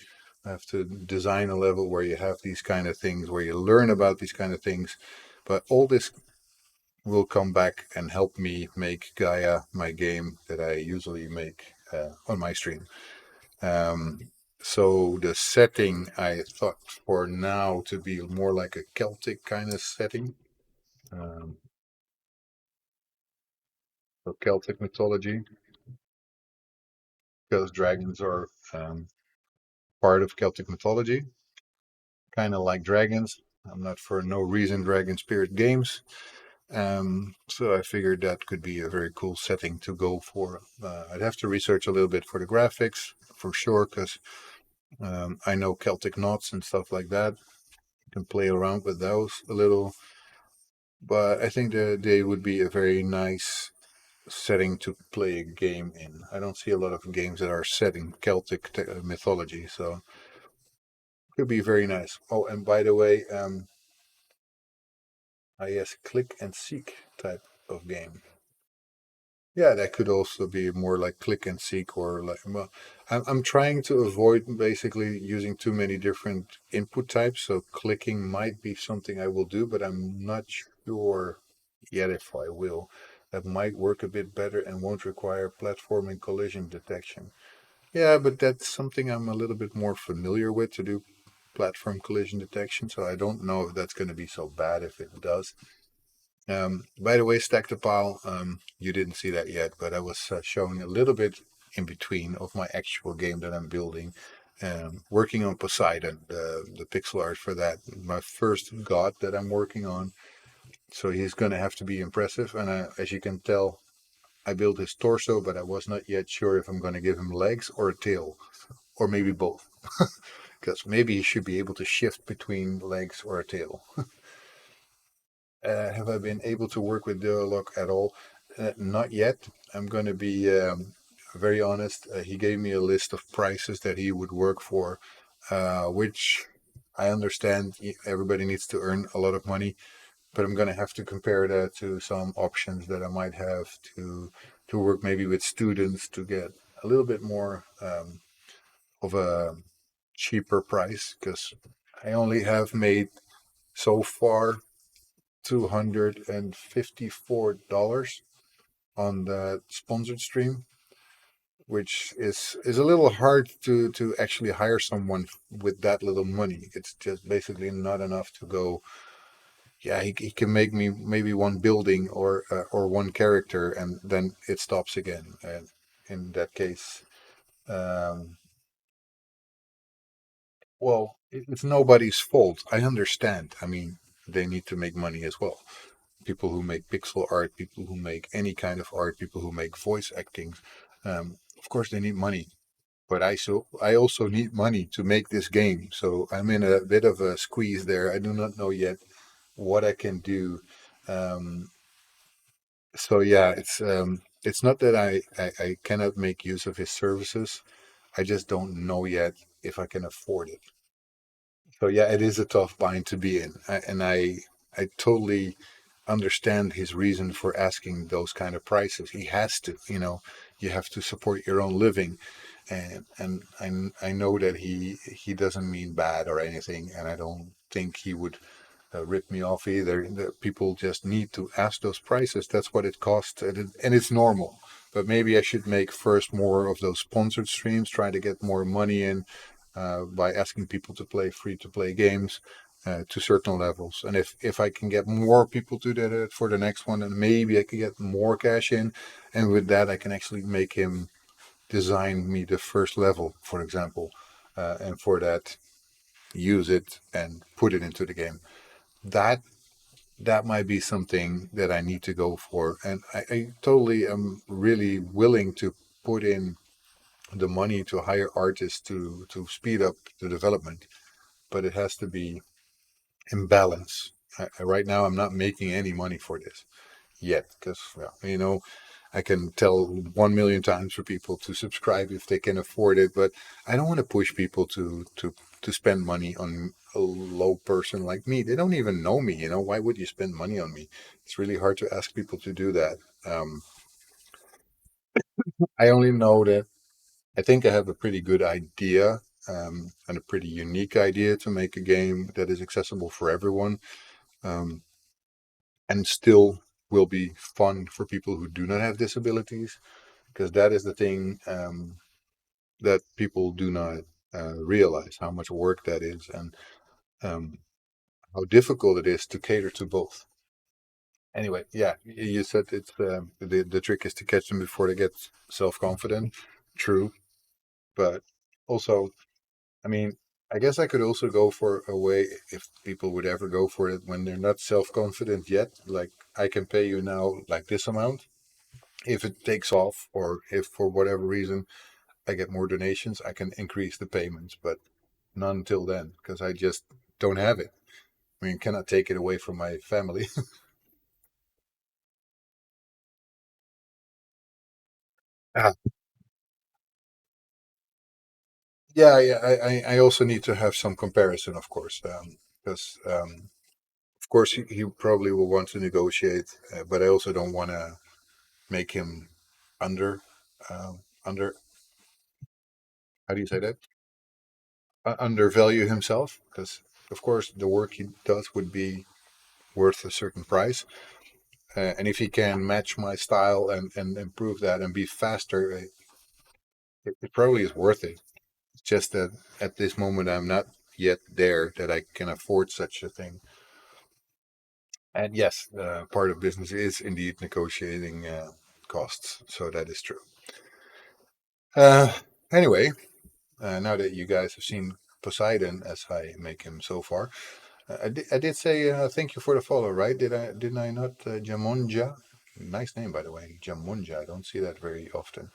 A: I have to design a level where you have these kind of things, where you learn about these kind of things. But all this will come back and help me make Gaia my game that I usually make on my stream. So the setting I thought for now to be more like a Celtic kind of setting. Um, so Celtic mythology, because dragons are part of Celtic mythology. kind of like dragons. I'm not for no reason Dragon Spirit games. So I figured that could be a very cool setting to go for. I'd have to research a little bit for the graphics for sure, because I know Celtic knots and stuff like that. You can play around with those a little, but I think that they would be a very nice setting to play a game in. I don't see a lot of games that are set in Celtic mythology, so it could be very nice. Oh, and by the way, I guess click and seek type of game. Yeah, that could also be more like click and seek, or like, well, I'm trying to avoid basically using too many different input types. So clicking might be something I will do, but I'm not sure yet if I will. That might work a bit better and won't require platform and collision detection. Yeah, but that's something I'm a little bit more familiar with to do platform collision detection. So I don't know if that's going to be so bad if it does. By the way, Stack the Pile, you didn't see that yet, but I was showing a little bit in between of my actual game that I'm building. Working on Poseidon, the pixel art for that, my first god that I'm working on. So he's going to have to be impressive. And as you can tell, I built his torso, but I was not yet sure if I'm going to give him legs or a tail, or maybe both. Because maybe he should be able to shift between legs or a tail. Have I been able to work with Dialog at all? Not yet. I'm going to be very honest. He gave me a list of prices that he would work for, which I understand everybody needs to earn a lot of money, but I'm going to have to compare that to some options that I might have to work maybe with students to get a little bit more of a cheaper price, because I only have made so far $254 on the sponsored stream, which is a little hard to actually hire someone with that little money. It's just basically not enough to go. Yeah, he can make me maybe one building or one character, and then it stops again. And in that case, um, well, it's nobody's fault. I understand. I mean, they need to make money as well. People who make pixel art, people who make any kind of art, people who make voice acting. Of course, they need money, but I also need money to make this game. So I'm in a bit of a squeeze there. I do not know yet what I can do. Um, so yeah, it's not that I cannot make use of his services. I just don't know yet if I can afford it. So yeah, it is a tough bind to be in, and I totally understand his reason for asking those kind of prices. He has to, you have to support your own living, and I know that he doesn't mean bad or anything, and I don't think he would rip me off either. The people just need to ask those prices. That's what it costs, and it's normal. But maybe I should make first more of those sponsored streams, try to get more money in by asking people to play free to play games to certain levels. And if I can get more people to do that for the next one, then maybe I can get more cash in. And with that, I can actually make him design me the first level, for example. And for that, use it and put it into the game. That that might be something that I need to go for. And I totally am really willing to put in the money to hire artists to speed up the development, but it has to be in balance. Right now, I'm not making any money for this yet because, well, I can tell 1 million times for people to subscribe if they can afford it, but I don't want to push people to spend money on a low person like me. They don't even know me. Why would you spend money on me? It's really hard to ask people to do that. I only know that I think I have a pretty good idea and a pretty unique idea to make a game that is accessible for everyone, um, and still will be fun for people who do not have disabilities, because that is the thing that people do not realize how much work that is, and um, how difficult it is to cater to both. Anyway, yeah, you said it's the trick is to catch them before they get self confident. True, but also, I mean, I guess I could also go for a way if people would ever go for it when they're not self-confident yet. Like I can pay you now like this amount. If it takes off, or if for whatever reason I get more donations, I can increase the payments, but not until then because I just don't have it. I mean, cannot take it away from my family. Ah, yeah, yeah. I also need to have some comparison, of course, because of course he probably will want to negotiate, but I also don't want to make him under under how do you say that, undervalue himself, because of course the work he does would be worth a certain price, and if he can match my style and improve that and be faster, it probably is worth it. It's just that at this moment I'm not yet there that I can afford such a thing. And yes, part of business is indeed negotiating costs, so that is true. uh, anyway, now that you guys have seen Poseidon as I make him so far, I did say thank you for the follow, right? Didn't I not? Jamonja, nice name by the way, Jamonja. I don't see that very often.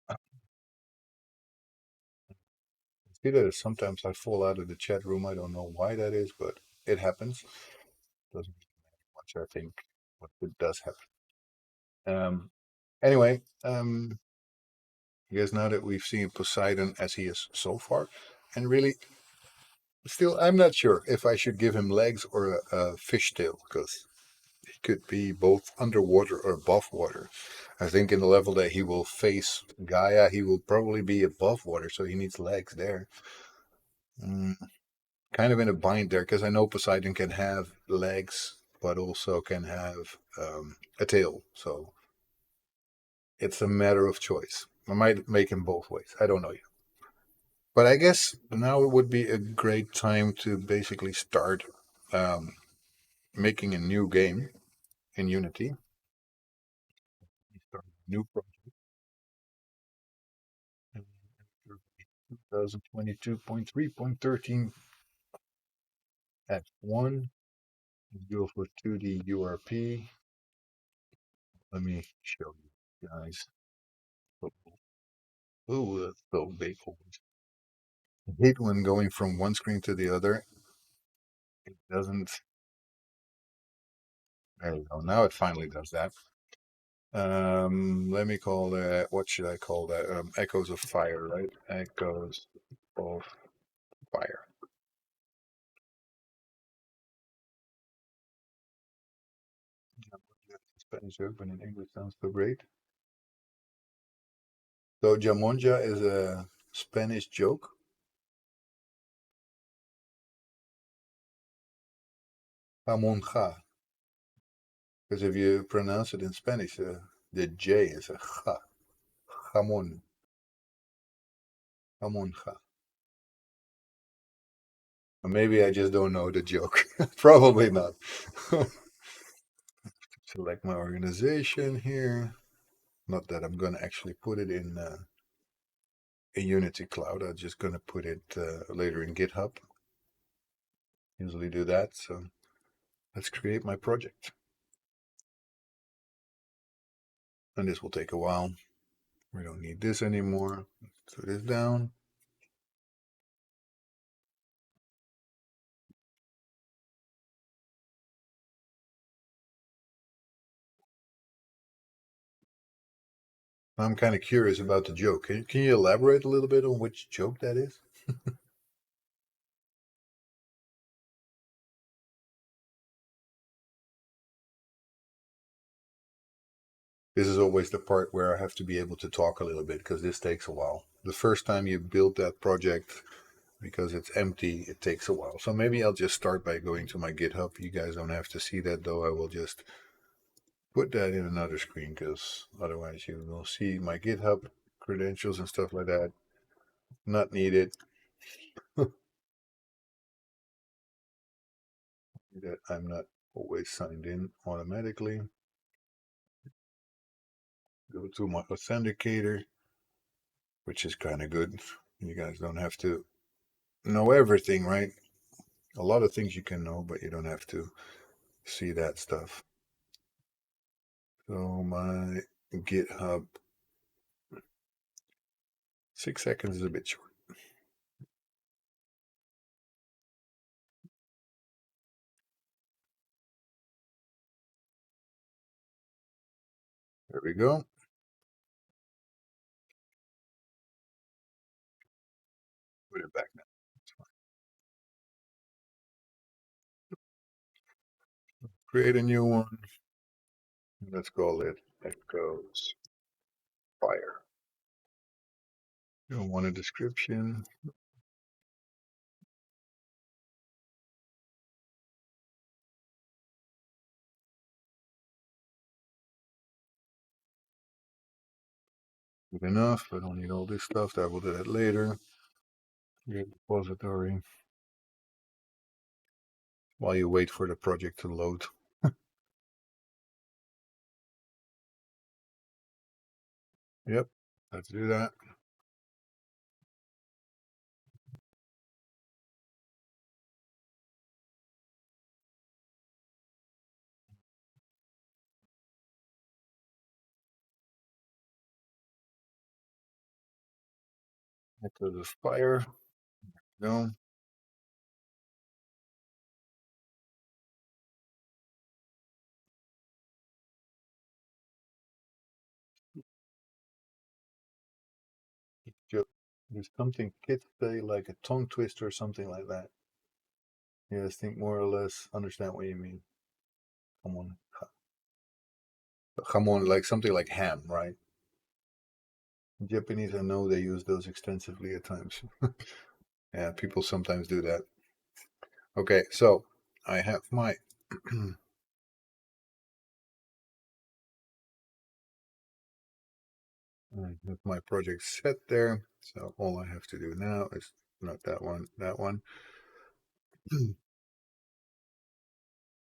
A: I see that sometimes I fall out of the chat room. I don't know why that is, but it happens. Doesn't much, I think, but it does happen. Anyway, I guess now that we've seen Poseidon as he is so far, and really, still, I'm not sure if I should give him legs or a fishtail because could be both underwater or above water. I think in the level that he will face Gaia, he will probably be above water, so he needs legs there. Mm, kind of in a bind there because I know Poseidon can have legs, but also can have a tail. So it's a matter of choice. I might make him both ways. I don't know yet. But I guess now it would be a great time to basically start um, making a new game in Unity. Start a new project. 2022.3.13 at 1. Go for 2D URP. Let me show you guys. Oh, that's so big. I hate when going from one screen to the other. It doesn't. There we go. Now it finally does that. Let me call that. What should I call that? Echoes of Fire, right? Echoes of Fire. Spanish joke, but in English sounds so great. So Jamonja is a Spanish joke. Jamonja. Because if you pronounce it in Spanish, the J is a ja. Jamon. Jamonja. Or maybe I just don't know the joke. Probably not. Select my organization here. Not that I'm going to actually put it in a Unity Cloud. I'm just going to put it later in GitHub. Usually do that. So let's create my project. And this will take a while. We don't need this anymore. Let's put this down. I'm kind of curious about the joke. Can you elaborate a little bit on which joke that is? This is always the part where I have to be able to talk a little bit because this takes a while. The first time you build that project, because it's empty, it takes a while. So maybe I'll just start by going to my GitHub. You guys don't have to see that though. I will just put that in another screen because otherwise you will see my GitHub credentials and stuff like that. Not needed. That I'm not always signed in automatically. Go to my authenticator, which is kind of good. You guys don't have to know everything, right? A lot of things you can know, but you don't have to see that stuff. So my GitHub, 6 seconds is a bit short. There we go. Put it back now. Create a new one. Let's call it Echoes Fire. You don't want a description. Good enough. I don't need all this stuff. I will do that later. Get repository while you wait for the project to load. Yep, let's do that. Echoes of Fire. No. There's something kids say like a tongue twister or something like that. Yeah, I think more or less understand what you mean. Come on. Come on, like something like ham, right? Japanese, I know they use those extensively at times. Yeah, people sometimes do that. Okay, so I have my I have my project set there. So all I have to do now is not that one, that one.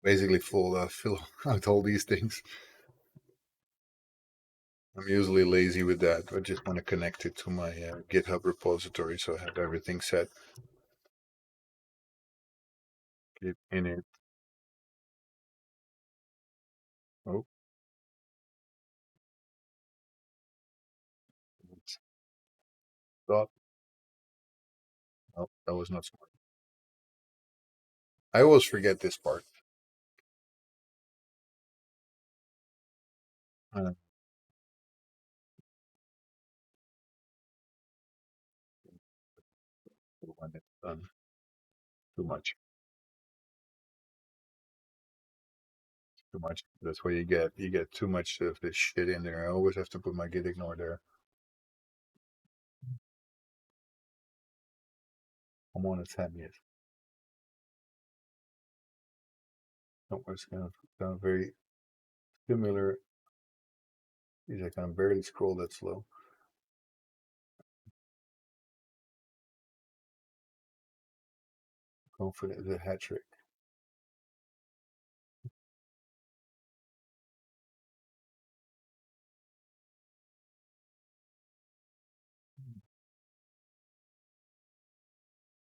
A: Basically fill out all these things. I'm usually lazy with that. I just want to connect it to my GitHub repository so I have everything set. Git init. Oh, dot. Oh, that was not smart. I always forget this part. Uh, when it's done, too much, too much. That's what you get. You get too much of this shit in there. I always have to put my git ignore there. I'm on a 10 years. No, it's kind of very similar. These I can barely scroll that slow. Confident is a hat trick.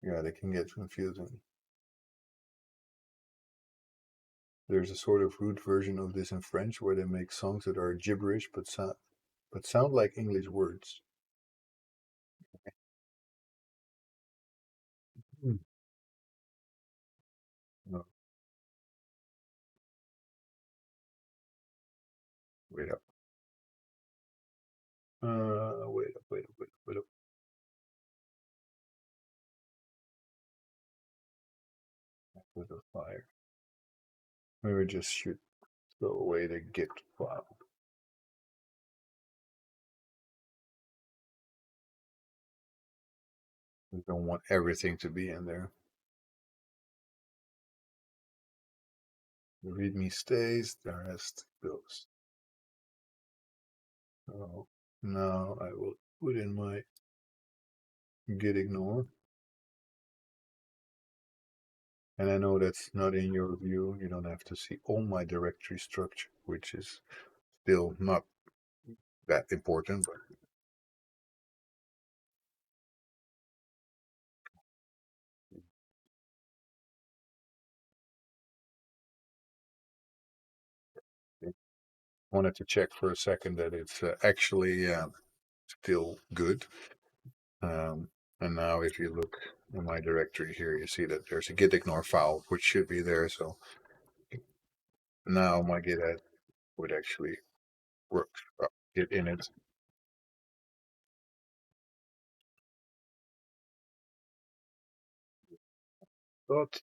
A: Yeah, they can get confusing. There's a sort of root version of this in French where they make songs that are gibberish but sound like English words. Hmm. No, wait up. Wait up, wait up, wait up, wait up. With a fire. Maybe just should throw away the Git file. We don't want everything to be in there. The README stays, the rest goes. So now I will put in my git ignore. And I know that's not in your view. You don't have to see all my directory structure, which is still not that important, but Wanted to check for a second that it's actually still good. Um, and now if you look in my directory here, you see that there's a git ignore file, which should be there. So now my git add would actually work. Git init. But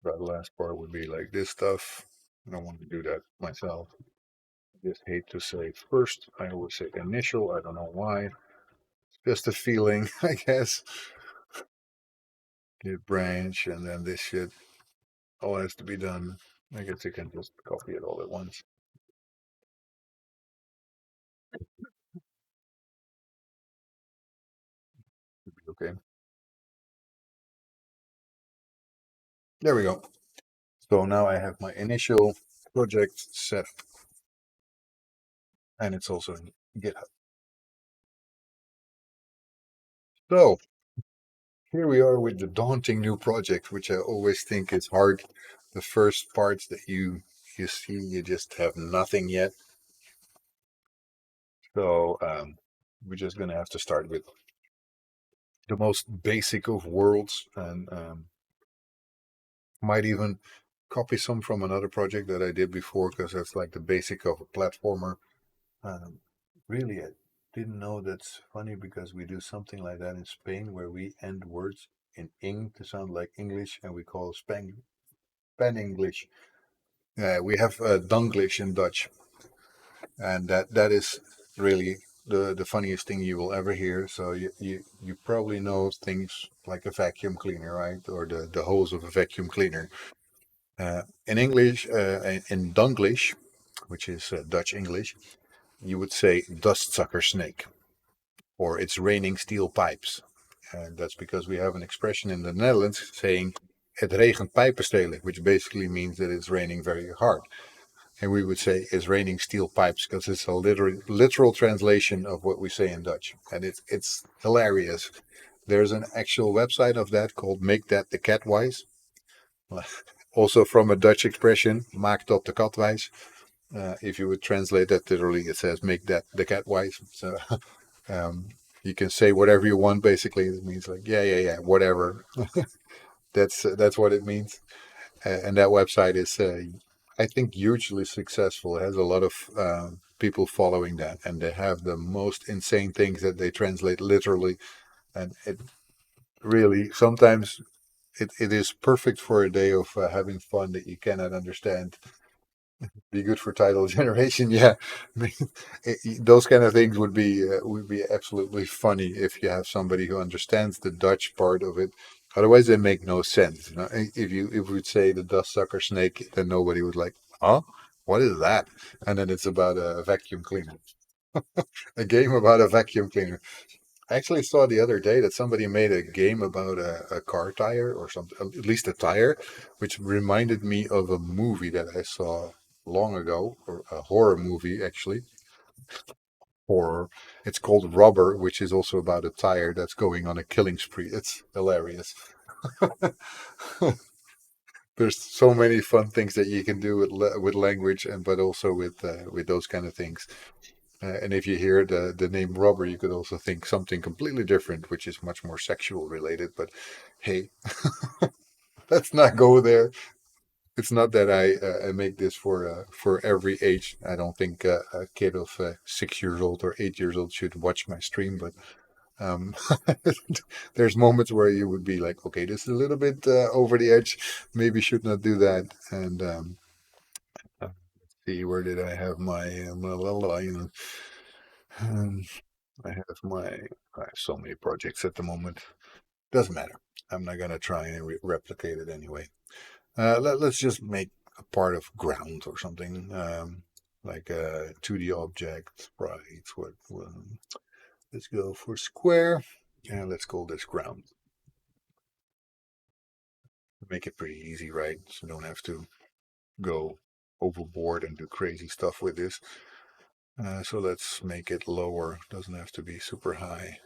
A: that last part would be like this stuff. I don't want to do that myself. I just hate to say first. I always say initial. I don't know why. Just a feeling, I guess. Git branch, and then this shit all has to be done. I guess you can just copy it all at once. Okay. There we go. So now I have my initial project set up, and it's also in GitHub. So here we are with the daunting new project, which I always think is hard. The first parts that you see, you just have nothing yet. So we're just gonna have to start with the most basic of worlds, and might even copy some from another project that I did before because that's like the basic of a platformer. Um, really, I didn't know. That's funny because we do something like that in Spain where we end words in ing to sound like English, and we call Span English. We have Dunglish in Dutch, and that is really the funniest thing you will ever hear. So you probably know things like a vacuum cleaner, right, or the hose of a vacuum cleaner. In English, in Dunglish, which is Dutch English, you would say dust sucker snake, or it's raining steel pipes. And that's because we have an expression in the Netherlands saying het regent pijpenstelen, which basically means that it's raining very hard. And we would say it's raining steel pipes because it's a literal translation of what we say in Dutch. And it's hilarious. There's an actual website of that called Make That the Catwise. Also from a Dutch expression, maak dat de katwijs. If you would translate that literally, it says make that the catwise. So um, you can say whatever you want. Basically, it means like yeah, whatever. That's what it means. And that website is, I think, hugely successful. It has a lot of people following that, and they have the most insane things that they translate literally. And it really sometimes it is perfect for a day of having fun that you cannot understand. Be good for title generation. Yeah, I mean, those kind of things would be absolutely funny if you have somebody who understands the Dutch part of it. Otherwise, they make no sense. You know? If you'd say the dust sucker snake, then nobody would like, huh? What is that? And then it's about a vacuum cleaner, a game about a vacuum cleaner. I actually saw the other day that somebody made a game about a car tire or something, at least a tire, which reminded me of a movie that I saw long ago, or a horror movie actually. Horror. It's called Rubber, which is also about a tire that's going on a killing spree. It's hilarious. There's so many fun things that you can do with language, and but also with those kind of things. And if you hear the name Rubber, you could also think something completely different, which is much more sexual related. But hey, let's not go there. It's not that I make this for every age. I don't think a kid of 6 years old or 8 years old should watch my stream. But um, there's moments where you would be like, okay, this is a little bit over the edge. Maybe should not do that. And let's see, where did I have my you know, um, I have I have so many projects at the moment. Doesn't matter. I'm not gonna try and replicate it anyway. Let's just make a part of ground or something, like a 2D object, right? Let's go for square, and let's call this ground. Make it pretty easy, right? So you don't have to go overboard and do crazy stuff with this. So let's make it lower. Doesn't have to be super high.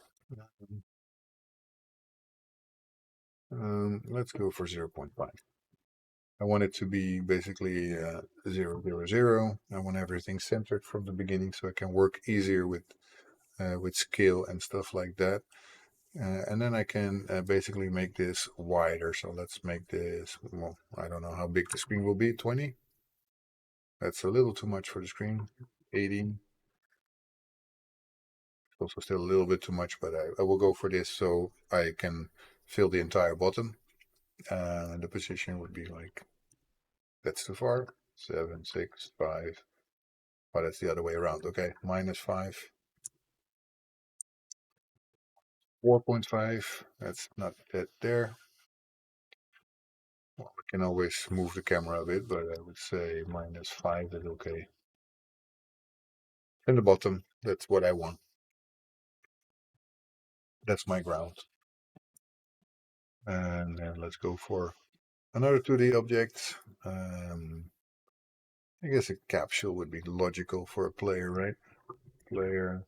A: Let's go for 0.5. I want it to be basically 0, 0, 0. I want everything centered from the beginning so I can work easier with scale and stuff like that. And then I can basically make this wider. So let's make this, well, I don't know how big the screen will be, 20. That's a little too much for the screen. 18. Also still a little bit too much, but I will go for this so I can fill the entire bottom. The position would be like, that's too far. 7, 6, 5. Oh, that's the other way around. Okay, -5. 4.5. That's not that there. Well, we can always move the camera a bit, but I would say -5 is okay. And the bottom, that's what I want. That's my ground. And then let's go for another 2D object. I guess a capsule would be logical for a player, right? Player.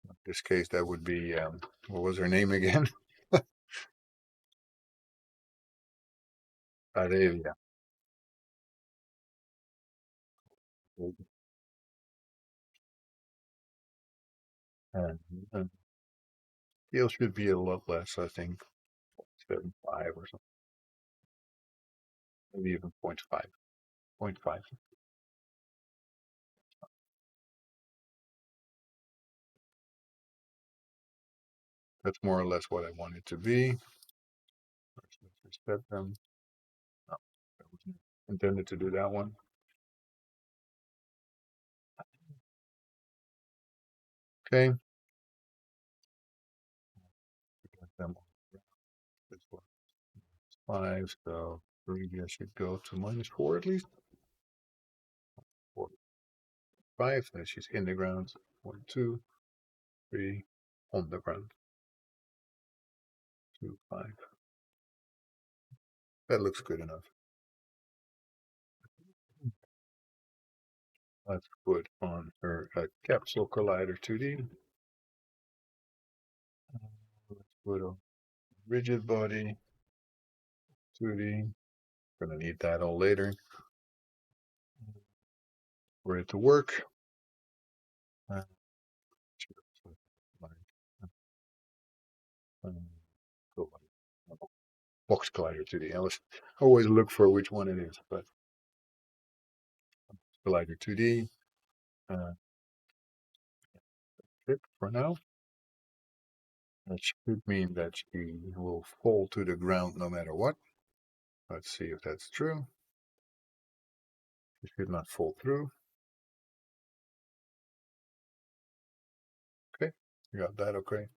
A: In this case, that would be, what was her name again? Arevia. And, and scale should be a lot less, I think. 7.5 or something. Maybe even 0.5. 0.5. That's more or less what I want it to be. Let's reset them. No, I wasn't intended to do that one. Okay. Get them on. This one is 5, so previous should go to -4 at least. 4, 5, then she's in the ground. 1, 2, 3, on the ground. 2, 5. That looks good enough. Let's put on her a capsule collider 2D. Let's put a rigid body 2D. Gonna need that all later for it to work. Uh, go box collider 2D. I was always look for which one it is, but collider 2D. It for now. That should mean that she will fall to the ground no matter what. Let's see if that's true. She should not fall through. Okay, you got that okay.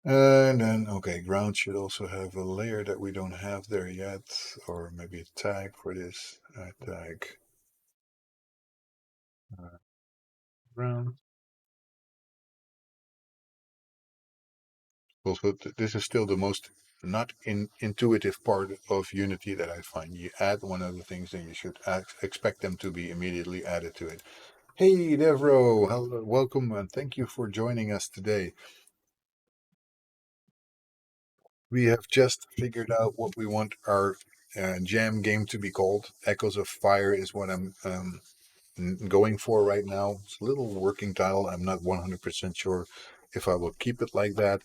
A: And then, okay, ground should also have a layer that we don't have there yet, or maybe a tag for this. Tag ground. Also, this is still the most not intuitive part of Unity that I find. You add one of the things, and you should expect them to be immediately added to it. Hey, Devro, hello, welcome, and thank you for joining us today. We have just figured out what we want our jam game to be called. Echoes of Fire is what I'm going for right now. It's a little working title. I'm not 100% sure if I will keep it like that.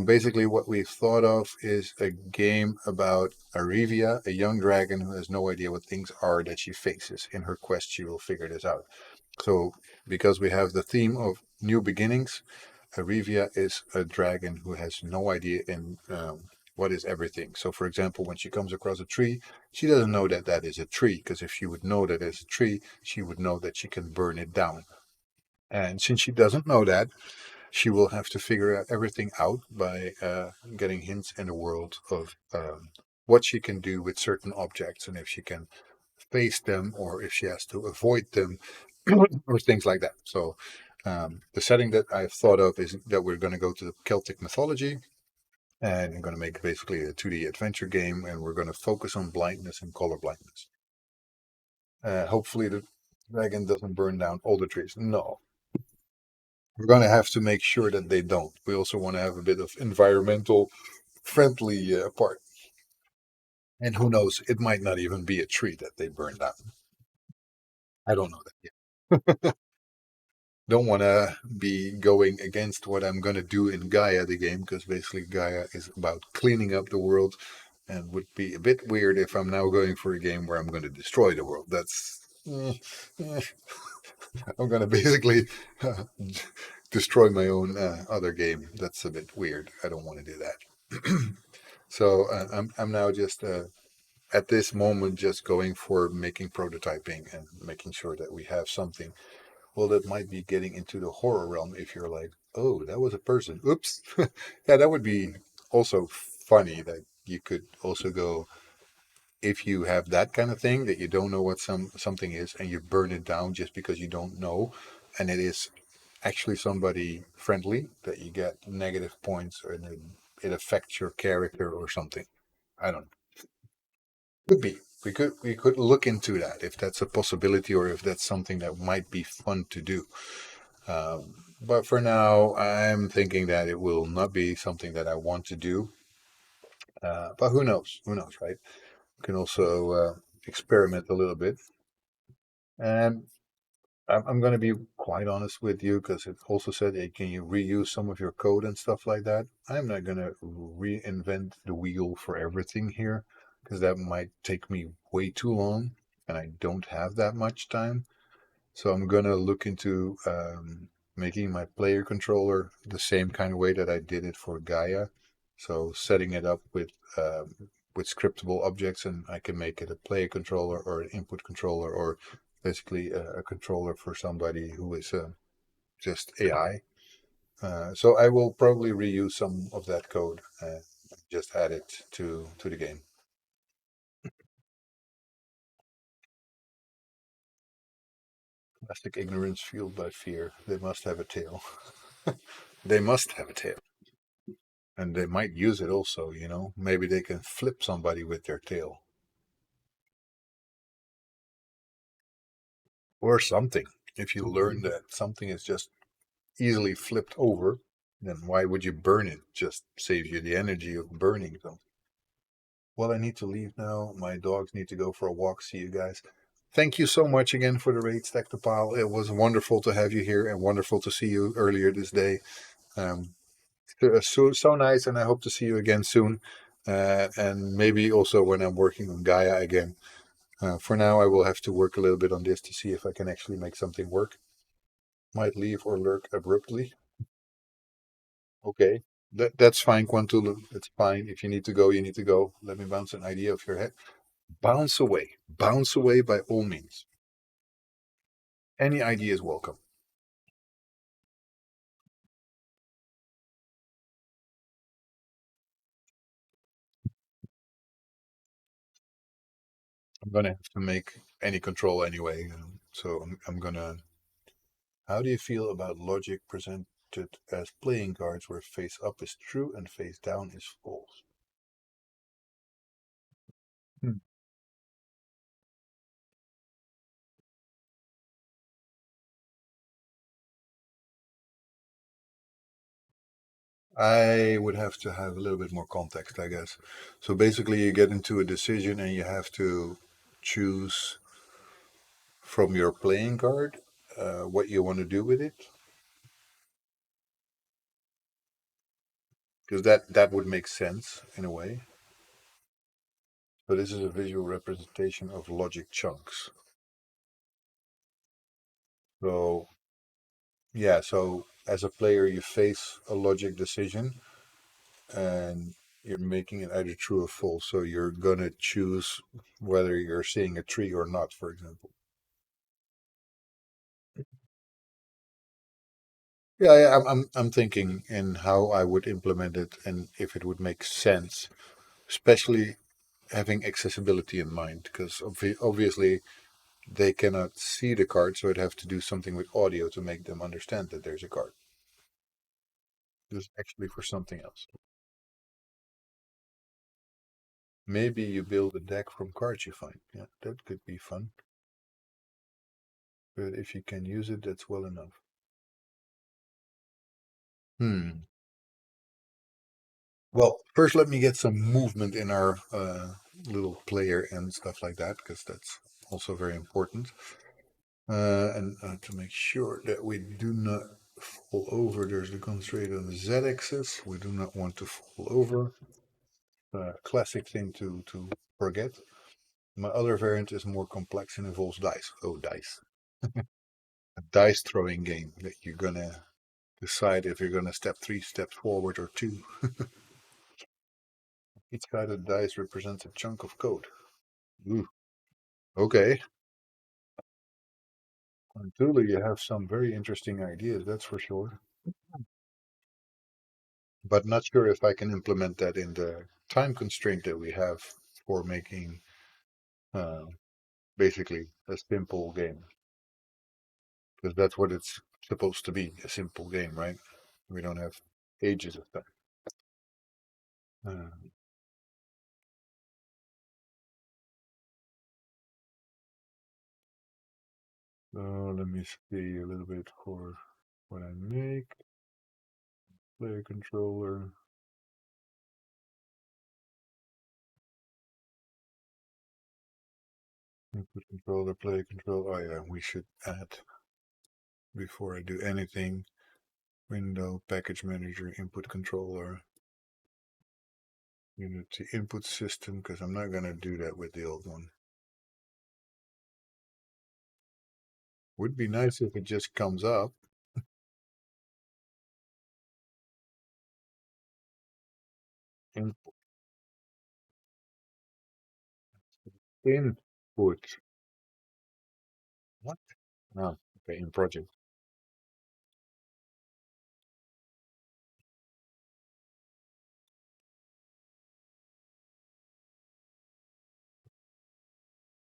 A: Basically, what we've thought of is a game about Arevia, a young dragon who has no idea what things are that she faces. In her quest, she will figure this out. So, because we have the theme of new beginnings, Arevia is a dragon who has no idea in what is everything. So, for example, when she comes across a tree, she doesn't know that that is a tree, because if she would know that it's a tree, she would know that she can burn it down. And since she doesn't know that, she will have to figure everything out by getting hints in the world of what she can do with certain objects and if she can face them or if she has to avoid them or things like that. So the setting that I've thought of is that we're going to go to the Celtic mythology and we're going to make basically a 2D adventure game and we're going to focus on blindness and color blindness. Hopefully the dragon doesn't burn down all the trees. No, We're going to have to make sure that they don't. We also want to have a bit of environmental friendly part. And who knows, it might not even be a tree that they burned down. I don't know that yet. Don't want to be going against what I'm going to do in Gaia, the game, because basically Gaia is about cleaning up the world and would be a bit weird if I'm now going for a game where I'm going to destroy the world. Eh. I'm going to basically uh, destroy my own other game. That's a bit weird. I don't want to do that. So I'm now just at this moment just going for making prototyping and making sure that we have something. Well, that might be getting into the horror realm if you're like, oh, that was a person. Oops. Yeah, that would be also funny that you could also go if you have that kind of thing that you don't know what something is and you burn it down just because you don't know and it is actually somebody friendly that you get negative points or it affects your character or something. I don't know. Could be. We could look into that if that's a possibility or if that's something that might be fun to do. But for now, I'm thinking that it will not be something that I want to do. But who knows? Who knows, right? You can also experiment a little bit. And I'm going to be quite honest with you because it also said, hey, can you reuse some of your code and stuff like that? I'm not going to reinvent the wheel for everything here because that might take me way too long and I don't have that much time. So I'm gonna look into making my player controller the same kind of way that I did it for Gaia. So setting it up with scriptable objects, and I can make it a player controller or an input controller, or basically a controller for somebody who is just AI. So I will probably reuse some of that code and just add it to the game. Plastic ignorance fueled by fear. They must have a tail. They must have a tail. And they might use it also, you know. Maybe they can flip somebody with their tail or something. If you learn that something is just easily flipped over, then why would you burn it? Just saves you the energy of burning them. Well, I need to leave now. My dogs need to go for a walk. See you guys. Thank you so much again for the raid stack to pile. It was wonderful to have you here and wonderful to see you earlier this day. Um, so nice, and I hope to see you again soon. And maybe also when I'm working on Gaia again. For now, I will have to work a little bit on this to see if I can actually make something work. Might leave or lurk abruptly. Okay, that's fine, Quantulu. It's fine. If you need to go, you need to go. Let me bounce an idea off your head. Bounce away. Bounce away by all means. Any idea is welcome. I'm gonna have to make any control anyway. So I'm gonna. How do you feel about logic presented as playing cards where face up is true and face down is false? Hmm. I would have to have a little bit more context, I guess. So basically, you get into a decision and you have to choose from your playing card what you want to do with it, because that would make sense in a way. So this is a visual representation of logic chunks. So yeah, so as a player, you face a logic decision and you're making it either true or false. So you're gonna choose whether you're seeing a tree or not, for example. Yeah, I'm thinking in how I would implement it and if it would make sense, especially having accessibility in mind, because obviously they cannot see the card, so I'd have to do something with audio to make them understand that there's a card. This is actually for something else. Maybe you build a deck from cards you find. Yeah, that could be fun. But if you can use it, that's well enough. Hmm. Well, first let me get some movement in our little player and stuff like that, because that's also very important. And to make sure that we do not fall over, there's the constraint on the z-axis. We do not want to fall over. Classic thing to forget. My other variant is more complex and involves dice. Oh, dice. A dice throwing game that you're gonna decide if you're gonna step 3 steps forward or 2. Each sided dice represents a chunk of code. Ooh, okay. Clearly, you have some very interesting ideas, that's for sure. But not sure if I can implement that in the time constraint that we have for making uh, basically a simple game. Because that's what it's supposed to be, a simple game, right? We don't have ages of time. Uh, so let me see a little bit for what I make. Player controller. Input controller, player control. Oh yeah, we should add before I do anything. Window, package manager, input controller, Unity input system, because I'm not going to do that with the old one. Would be nice if it just comes up. Input. Input. What? No, okay, in project.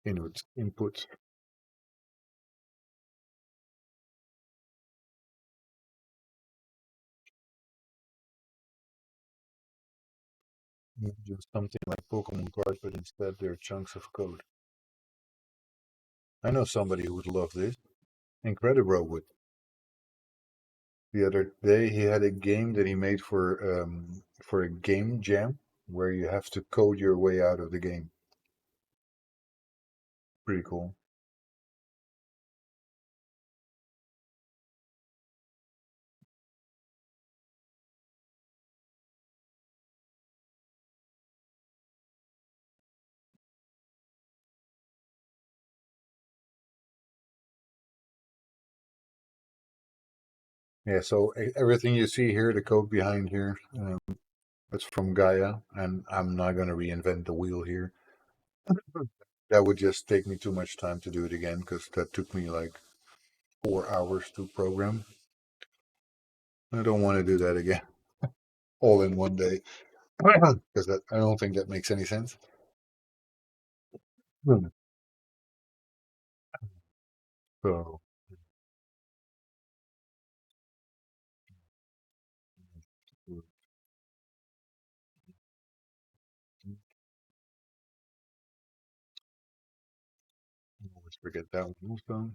A: Input. Just something like Pokemon cards, but instead they're chunks of code. I know somebody who would love this. Incredible would. The other day he had a game that he made for a game jam where you have to code your way out of the game. Pretty cool. Yeah, so everything you see here, the code behind here, it's from Gaia, and I'm not going to reinvent the wheel here. That would just take me too much time to do it again because that took me like 4 hours to program. I don't want to do that again all in one day because I don't think that makes any sense. Hmm. So I always forget that one also.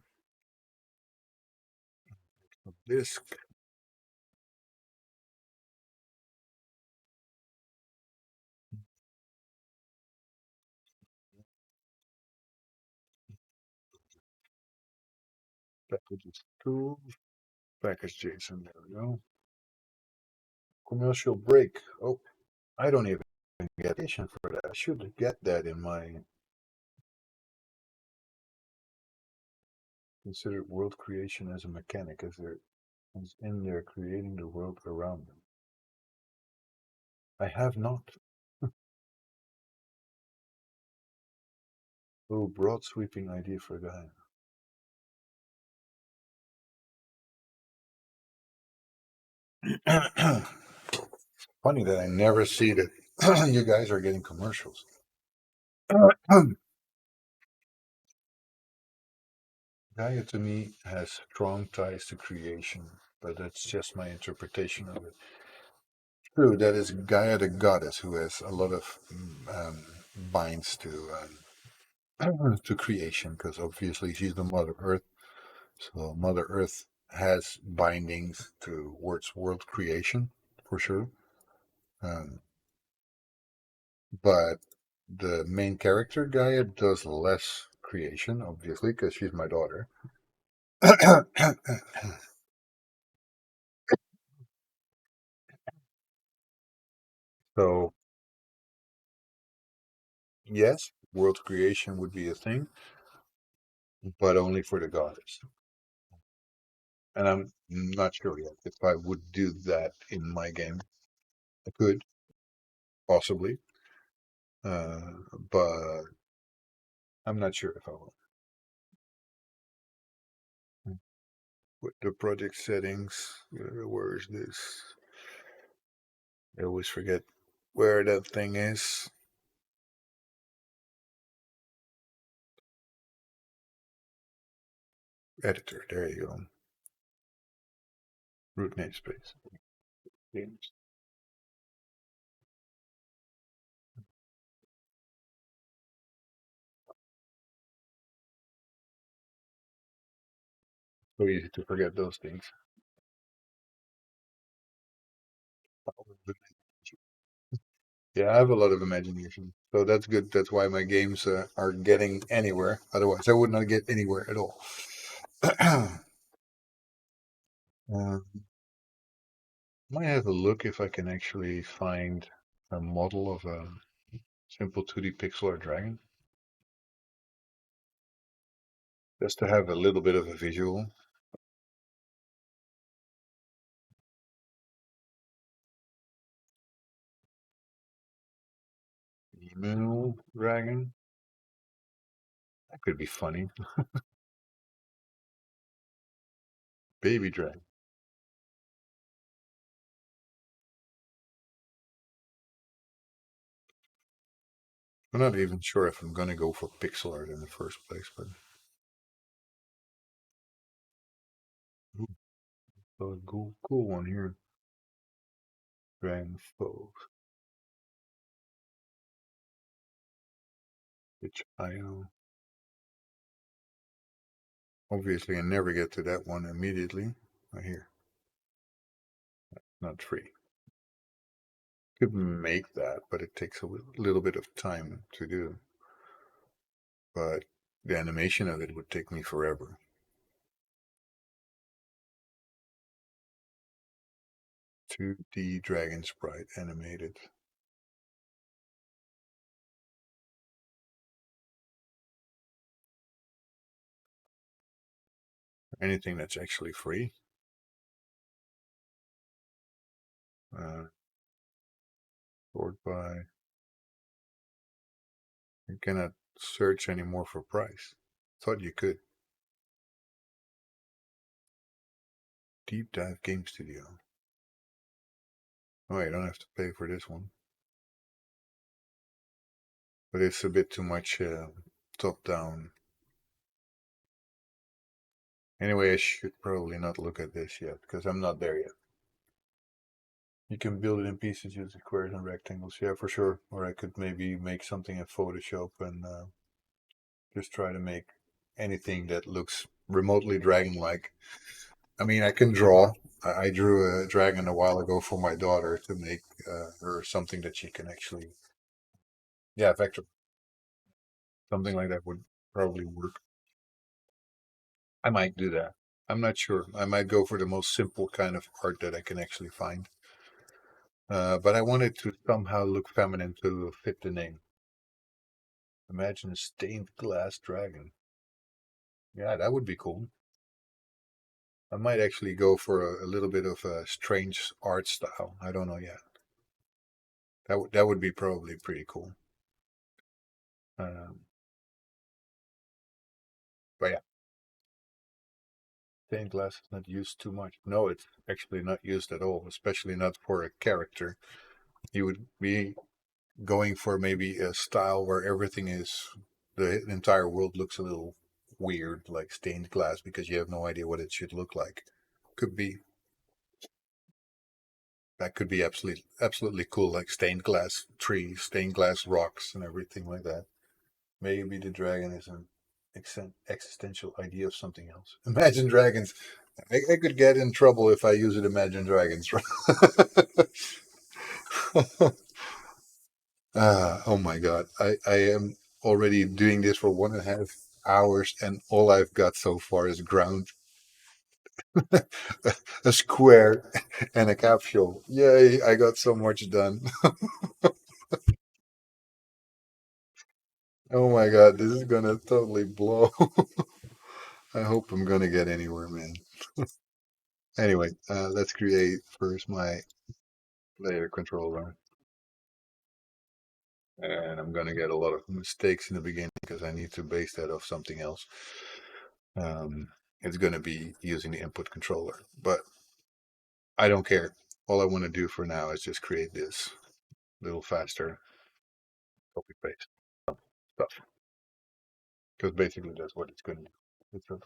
A: Disk packages tools, package JSON. There we go. Commercial break. Oh, I don't even get patient for that. I should get that in my considered world creation as a mechanic, as there is in there creating the world around them. I have not. Oh, broad sweeping idea for a guy. Funny that I never see that you guys are getting commercials. Gaia to me has strong ties to creation, but that's just my interpretation of it. True, that is Gaia the goddess who has a lot of binds to creation because obviously she's the Mother Earth. So Mother Earth has bindings towards world creation for sure. Um, but the main character Gaia does less creation, obviously, because she's my daughter. So yes, world creation would be a thing, but only for the goddess. And I'm not sure yet if I would do that in my game. I could possibly, uh, but I'm not sure if I will. With the project settings, where is this? I always forget where that thing is. Editor, there you go. Root namespace. Games. So easy to forget those things. Yeah, I have a lot of imagination, so that's good. That's why my games are getting anywhere. Otherwise, I would not get anywhere at all. uh, might have a look if I can actually find a model of a simple 2D pixel art dragon, just to have a little bit of a visual. Email dragon. That could be funny. Baby dragon. I'm not even sure if I'm gonna go for pixel art in the first place, but ooh, a cool one here. Dragon foe, which I obviously I never get to that one immediately. Right here, not free. Could make that, but it takes a little bit of time to do. But the animation of it would take me forever. 2D dragon sprite animated. Anything that's actually free. Uh, Sort by. You cannot search anymore for price. Thought you could. Deep Dive Game Studio. Oh, I don't have to pay for this one. But it's a bit too much top down. Anyway, I should probably not look at this yet because I'm not there yet. You can build it in pieces using squares and rectangles. Yeah, for sure. Or I could maybe make something in Photoshop and just try to make anything that looks remotely dragon-like. I mean, I can draw. I drew a dragon a while ago for my daughter to make her something that she can actually, yeah, vector. Something like that would probably work. I might do that. I'm not sure. I might go for the most simple kind of art that I can actually find. But I wanted to somehow look feminine to fit the name. Imagine a stained glass dragon. Yeah, that would be cool. I might actually go for a little bit of a strange art style. I don't know yet. That would be probably pretty cool. Um, but yeah, stained glass is not used too much. No, it's actually not used at all, especially not for a character. You would be going for maybe a style where everything is the entire world looks a little weird, like stained glass, because you have no idea what it should look like. Could be that could be absolutely cool, like stained glass trees, stained glass rocks, and everything like that. Maybe the dragon is an existential idea of something else. Imagine dragons I could get in trouble if I use it Imagine Dragons. Oh my God. I am already doing this for 1.5 hours, and all I've got so far is ground, a square, and a capsule. Yay, I got so much done. Oh my God, this is gonna totally blow. I hope I'm gonna get anywhere, man. Anyway, let's create first my player controller. And I'm gonna get a lot of mistakes in the beginning because I need to base that off something else. Um, it's gonna be using the input controller, but I don't care. All I want to do for now is just create this a little faster copy paste stuff, because basically that's what it's gonna do. It's what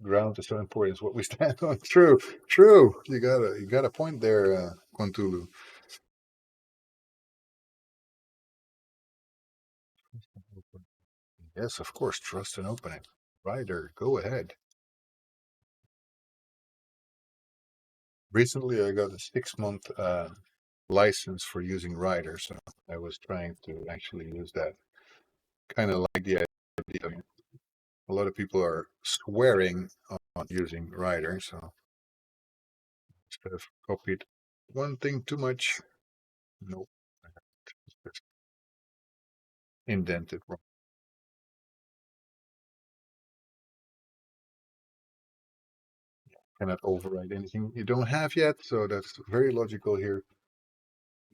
A: ground is so important. It's what we stand on. True, true. You got a point there, Quantulu. Yes, of course. Trust and opening. Ryder, go ahead. Recently, I got a 6 month license for using Ryder, so I was trying to actually use that. Kind of like the idea. A lot of people are swearing on using Ryder, so instead of copied one thing too much, nope, it's just indented wrong. Cannot override anything you don't have yet, so that's very logical here.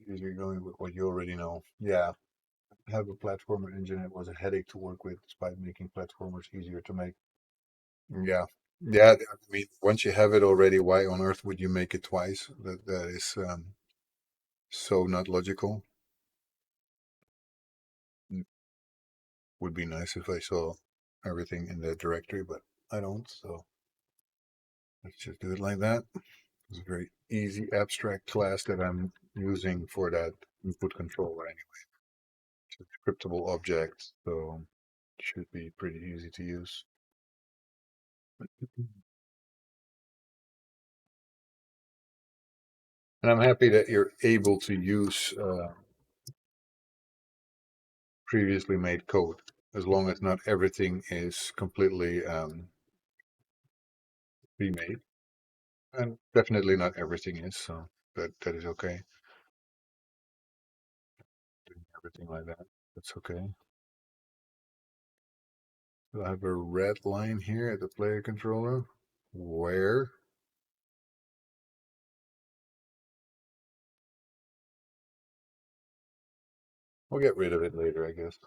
A: You're going with what you already know. Yeah, have a platformer engine. It was a headache to work with, despite making platformers easier to make. Yeah. Yeah, I mean, once you have it already, why on earth would you make it twice? That is so not logical. Mm, would be nice if I saw everything in that directory, but I don't. So let's just do it like that. It's a very easy abstract class that I'm using for that input controller anyway. It's a scriptable object, so it should be pretty easy to use. And I'm happy that you're able to use previously made code, as long as not everything is completely remade. And definitely not everything is, so that is okay. Doing everything like that, that's okay. So I have a red line here at the player controller. Where? We'll get rid of it later, I guess.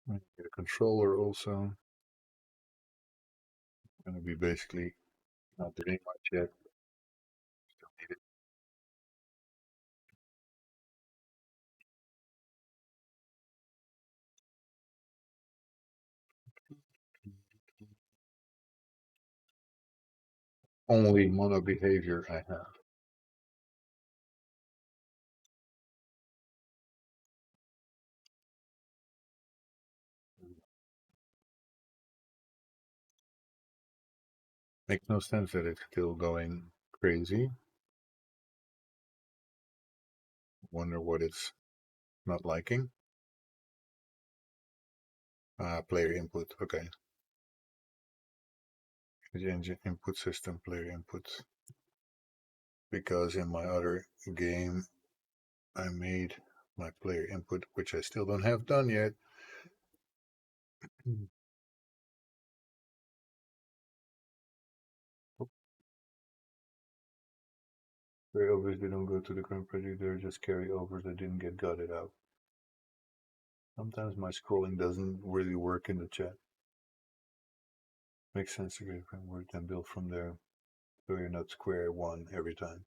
A: Get a controller also. Gonna be basically not doing much yet. Still need it. Only mono behavior I have. Makes no sense that it's still going crazy. Wonder what it's not liking. Player input. Okay. The engine input system player inputs. Because in my other game, I made my player input, which I still don't have done yet. Carryovers, they don't go to the current project, they're just carryovers that didn't get gutted out. Sometimes my scrolling doesn't really work in the chat. Makes sense to get a framework and build from there, so you're not square one every time.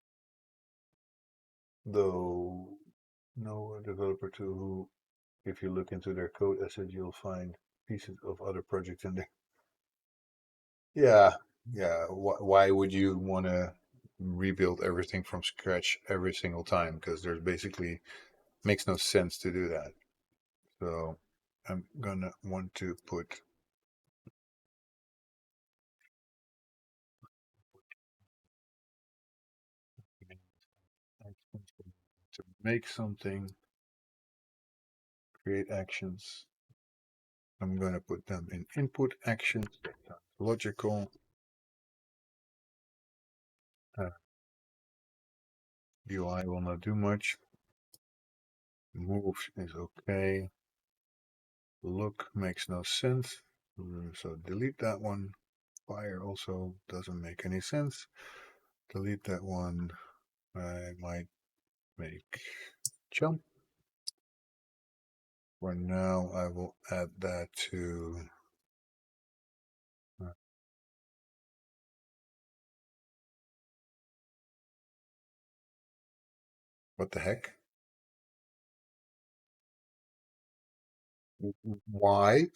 A: Though, know a developer too who, if you look into their code asset, you'll find pieces of other projects in there. Yeah, yeah. Why would you want to rebuild everything from scratch every single time? Because there's basically makes no sense to do that. So I'm gonna want to put make something, create actions. I'm going to put them in input actions. Logical. UI will not do much. Move is okay. Look makes no sense. So delete that one. Fire also doesn't make any sense. Delete that one. I might make jump. For now, I will add that to what the heck? Why?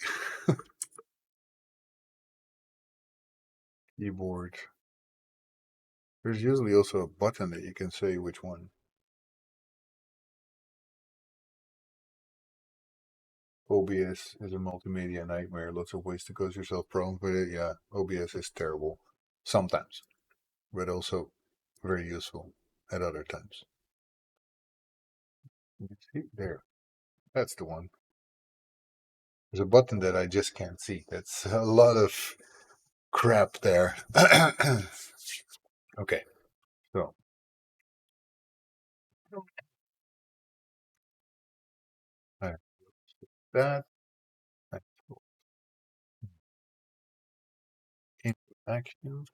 A: Keyboard. There's usually also a button that you can say which one. OBS is a multimedia nightmare. Lots of ways to cause yourself problems with it. Yeah, OBS is terrible sometimes, but also very useful at other times. You see there, that's the one. There's a button that I just can't see. That's a lot of crap there. Okay, so I that I input action,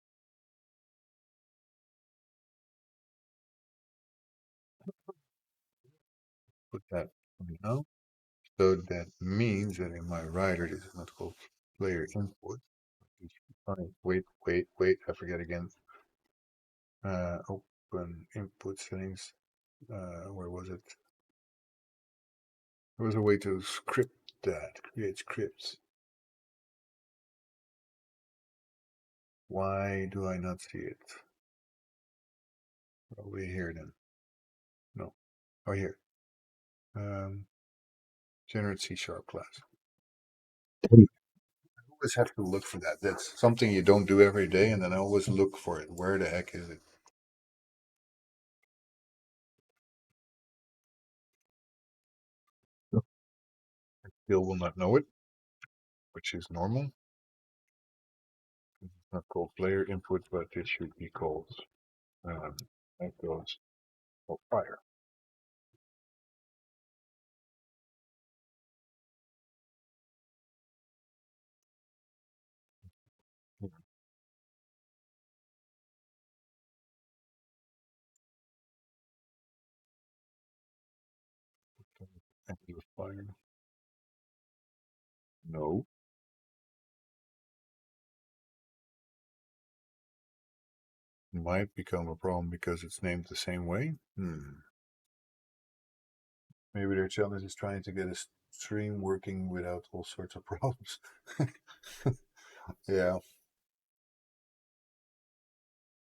A: put that now. So that means that in my writer, this is not called player input. Wait, I forget again. Open input settings. Where was it? There was a way to script that, create scripts. Why do I not see it? Probably here then. No. Oh, here. Um, generate C# class. I always have to look for that. That's something you don't do every day, and then I always look for it. Where the heck is it? Still will not know it, which is normal. It's not called player input, but it should be called um, that goes for fire. And use fire. No, might become a problem because it's named the same way. Maybe their challenge is trying to get a stream working without all sorts of problems. Yeah,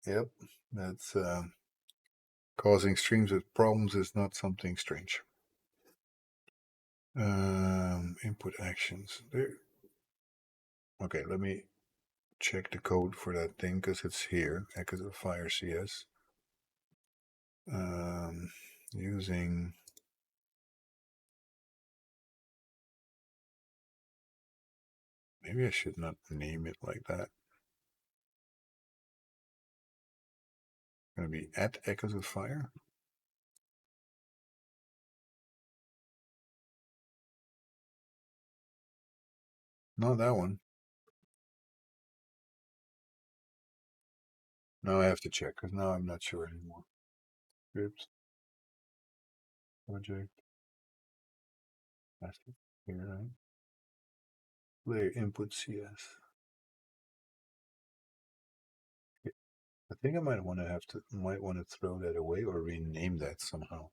A: yep. That's causing streams with problems is not something strange. Input actions. There. Okay, let me check the code for that thing because it's here. Echoes of Fire CS. Using maybe I should not name it like that. Gonna be at Echoes of Fire. Not that one. Now I have to check because now I'm not sure anymore. Scripts, project, master, here, right? Player input CS. I think I might want to throw that away or rename that somehow.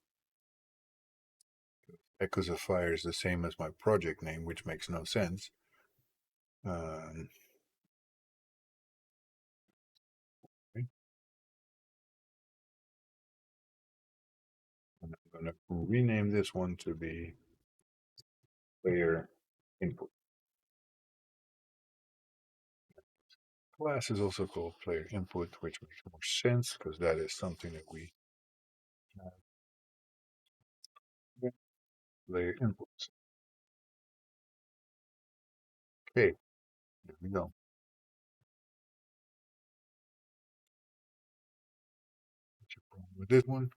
A: Echoes of Fire is the same as my project name, which makes no sense. Okay. And I'm going to rename this one to be player input. Class is also called player input, which makes more sense because that is something that we Player inputs. Okay, there we go. What's your problem with this one?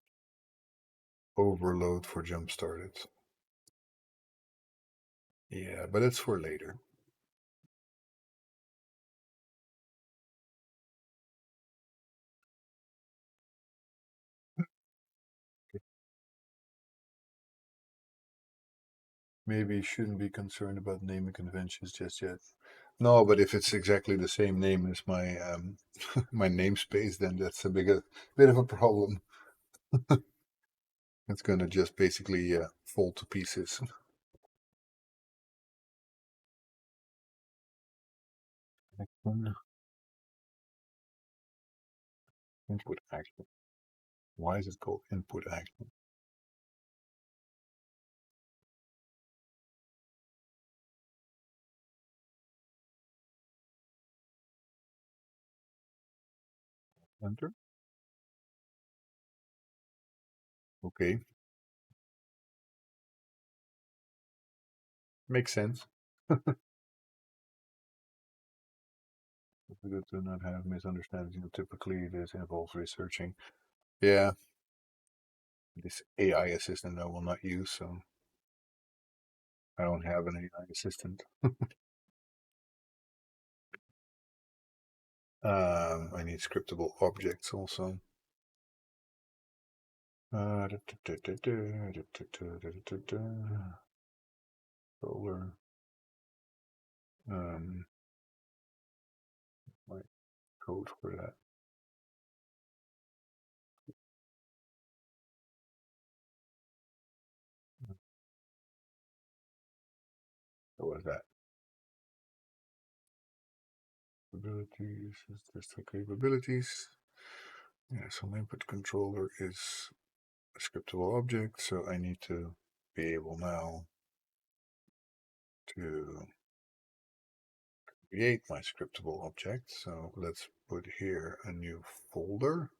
A: Overload for jump started. Yeah, but it's for later. Maybe you shouldn't be concerned about naming conventions just yet. No, but if it's exactly the same name as my my namespace, then that's a bit of a problem. It's gonna just basically fall to pieces. Next one, input action. Why is it called input action? Enter. Okay, makes sense. It's good to not have misunderstandings. Typically, this involves researching. Yeah, this AI assistant I will not use, so I don't have an AI assistant. I need scriptable objects also. Roller. Um, my code for that. What was that? Capabilities. Is this the capabilities? Yeah, so my input controller is a scriptable object, so I need to be able now to create my scriptable object. So let's put here a new folder.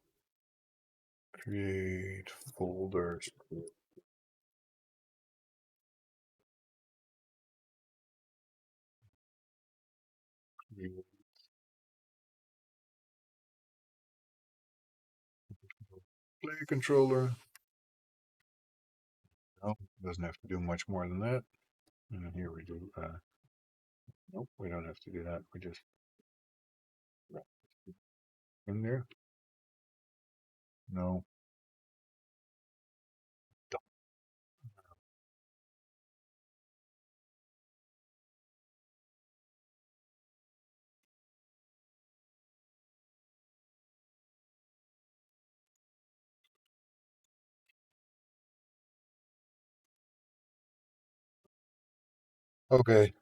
A: Create folders. Create player controller. No, doesn't have to do much more than that. And then here we do, nope, we don't have to do that. We just wrap it in there. No. Okay.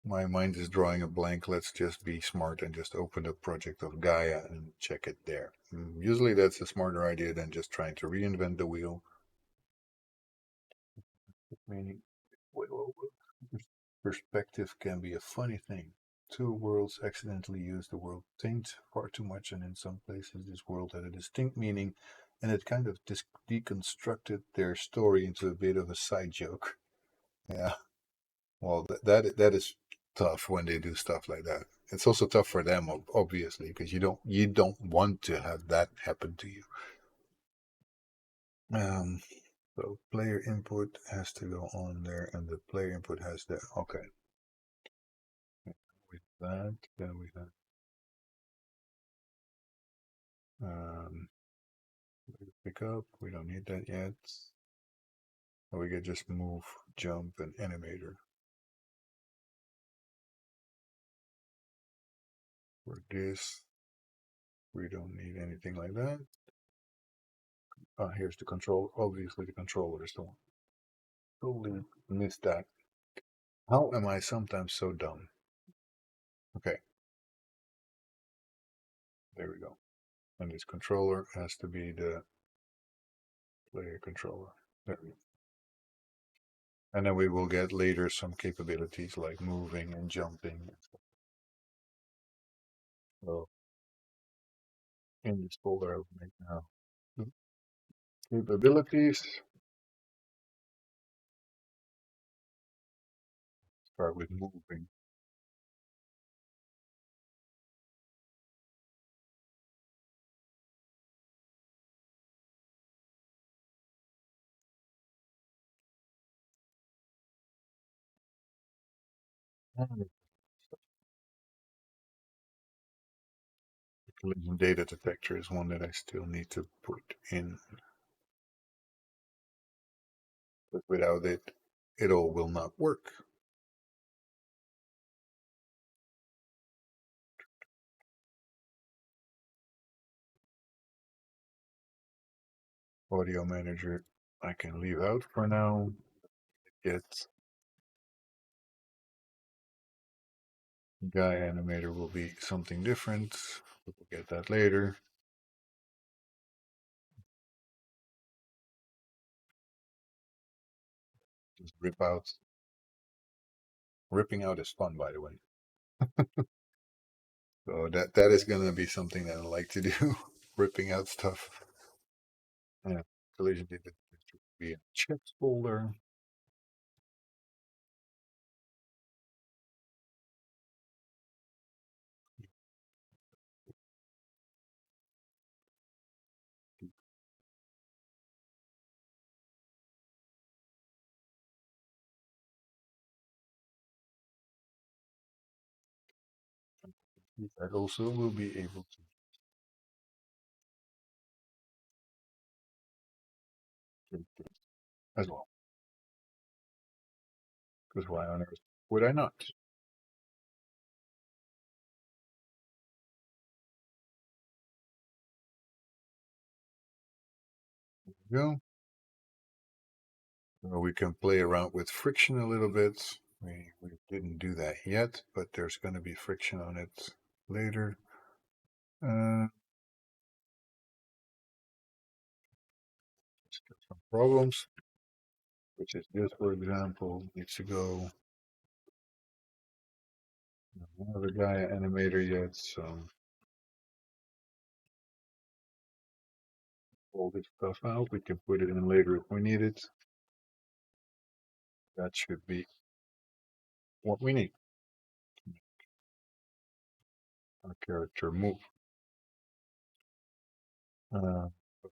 A: My mind is drawing a blank. Let's just be smart and just open the project of Gaia and check it there. Usually that's a smarter idea than just trying to reinvent the wheel. Meaning, perspective can be a funny thing. Two worlds accidentally use the word taint far too much, and in some places, this world had a distinct meaning, and it kind of deconstructed their story into a bit of a side joke. Yeah, well, that is tough when they do stuff like that. It's also tough for them, obviously, because you don't want to have that happen to you. Um, so player input has to go on there, and the player input has the okay. With that, then we have um, pick up. We don't need that yet. Or we could just move, jump, and animator. For this, we don't need anything like that. Here's the control. Obviously, the controller is the one. Totally missed that. How am I sometimes so dumb? Okay, there we go. And this controller has to be the player controller. There we go. And then we will get later some capabilities like moving and jumping. So in this folder, I will make now capabilities. start with moving. The collision data detector is one that I still need to put in, but without it, it all will not work. Audio manager, I can leave out for now. Get guy animator will be something different. We'll get that later. Just rip out. Ripping out is fun, by the way. So that is gonna be something that I like to do. Ripping out stuff. Yeah. Collision data detector will be a checks folder. That also will be able to take this as well. Because why on earth would I not? There we go. We can play around with friction a little bit. We didn't do that yet, but there's going to be friction on it later. Uh, some problems, which is this, for example, needs to go. I don't have a Gaia animator yet, so all this stuff out. We can put it in later if we need it. That should be what we need. Our character move. But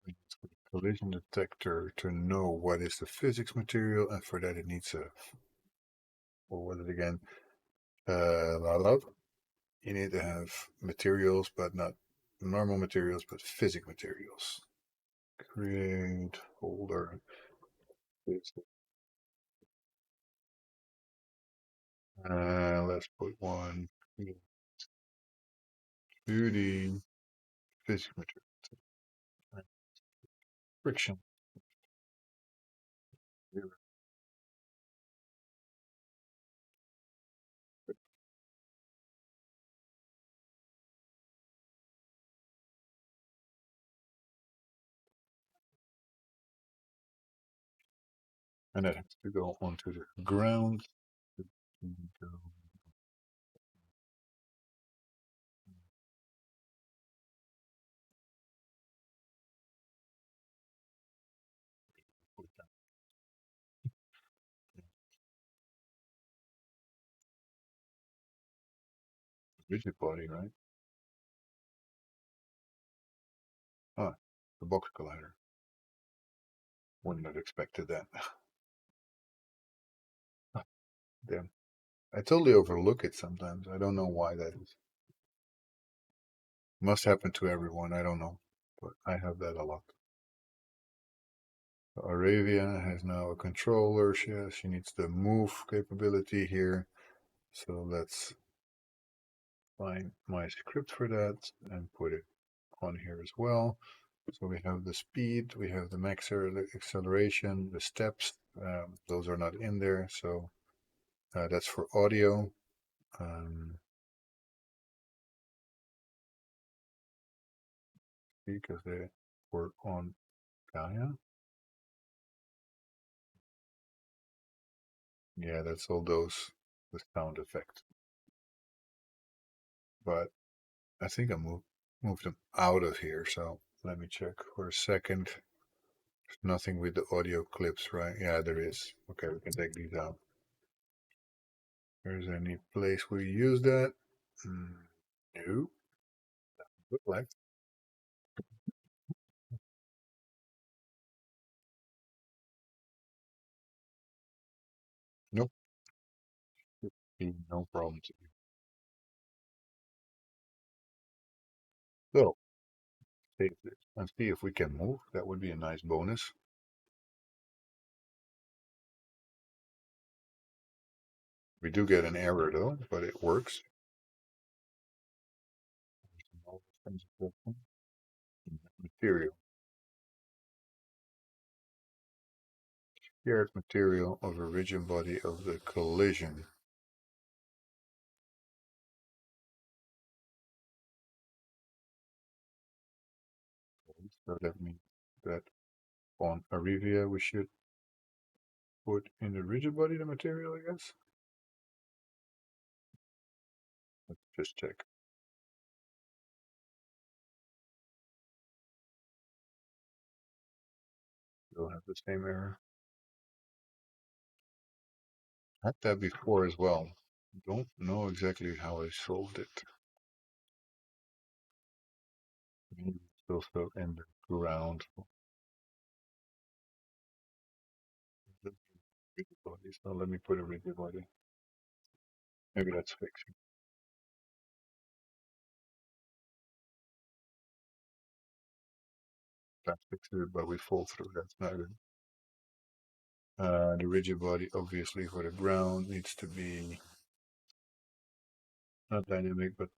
A: we need the collision detector to know what is the physics material, and for that it needs a, what was it again? You need to have materials, but not normal materials, but physics materials. Create folder. Let's put one 2D physics material. Friction. And that has to go onto the ground. Rigid body, right? Ah, the box collider. Wouldn't have expected that. Damn. I totally overlook it sometimes. I don't know why that is. Must happen to everyone. I don't know. But I have that a lot. So Aravia has now a controller. She needs the move capability here. So let's find my script for that and put it on here as well. So we have the speed, we have the max acceleration, the steps. Those are not in there. So that's for audio. Because they were on Gaia. Yeah, that's all those with sound effect. But I think I moved them out of here. So let me check for a second. There's nothing with the audio clips, right? Yeah, there is. Okay, we can take these out. There's any place we use that? Mm, no. Look like. Nope. No problem to you. So, save this and see if we can move. That would be a nice bonus. We do get an error though, but it works. Material. Shared material of a rigid body of the collision. So that means that on Arivia we should put in the rigid body the material, I guess. Let's just check. We'll have the same error. Had that before as well. Don't know exactly how I solved it. Maybe it's also in the ground. Rigid body. So let me put a rigid body. Maybe that's fixing. That fixes it, but we fall through. That's not good. The rigid body, obviously, for the ground needs to be not dynamic, but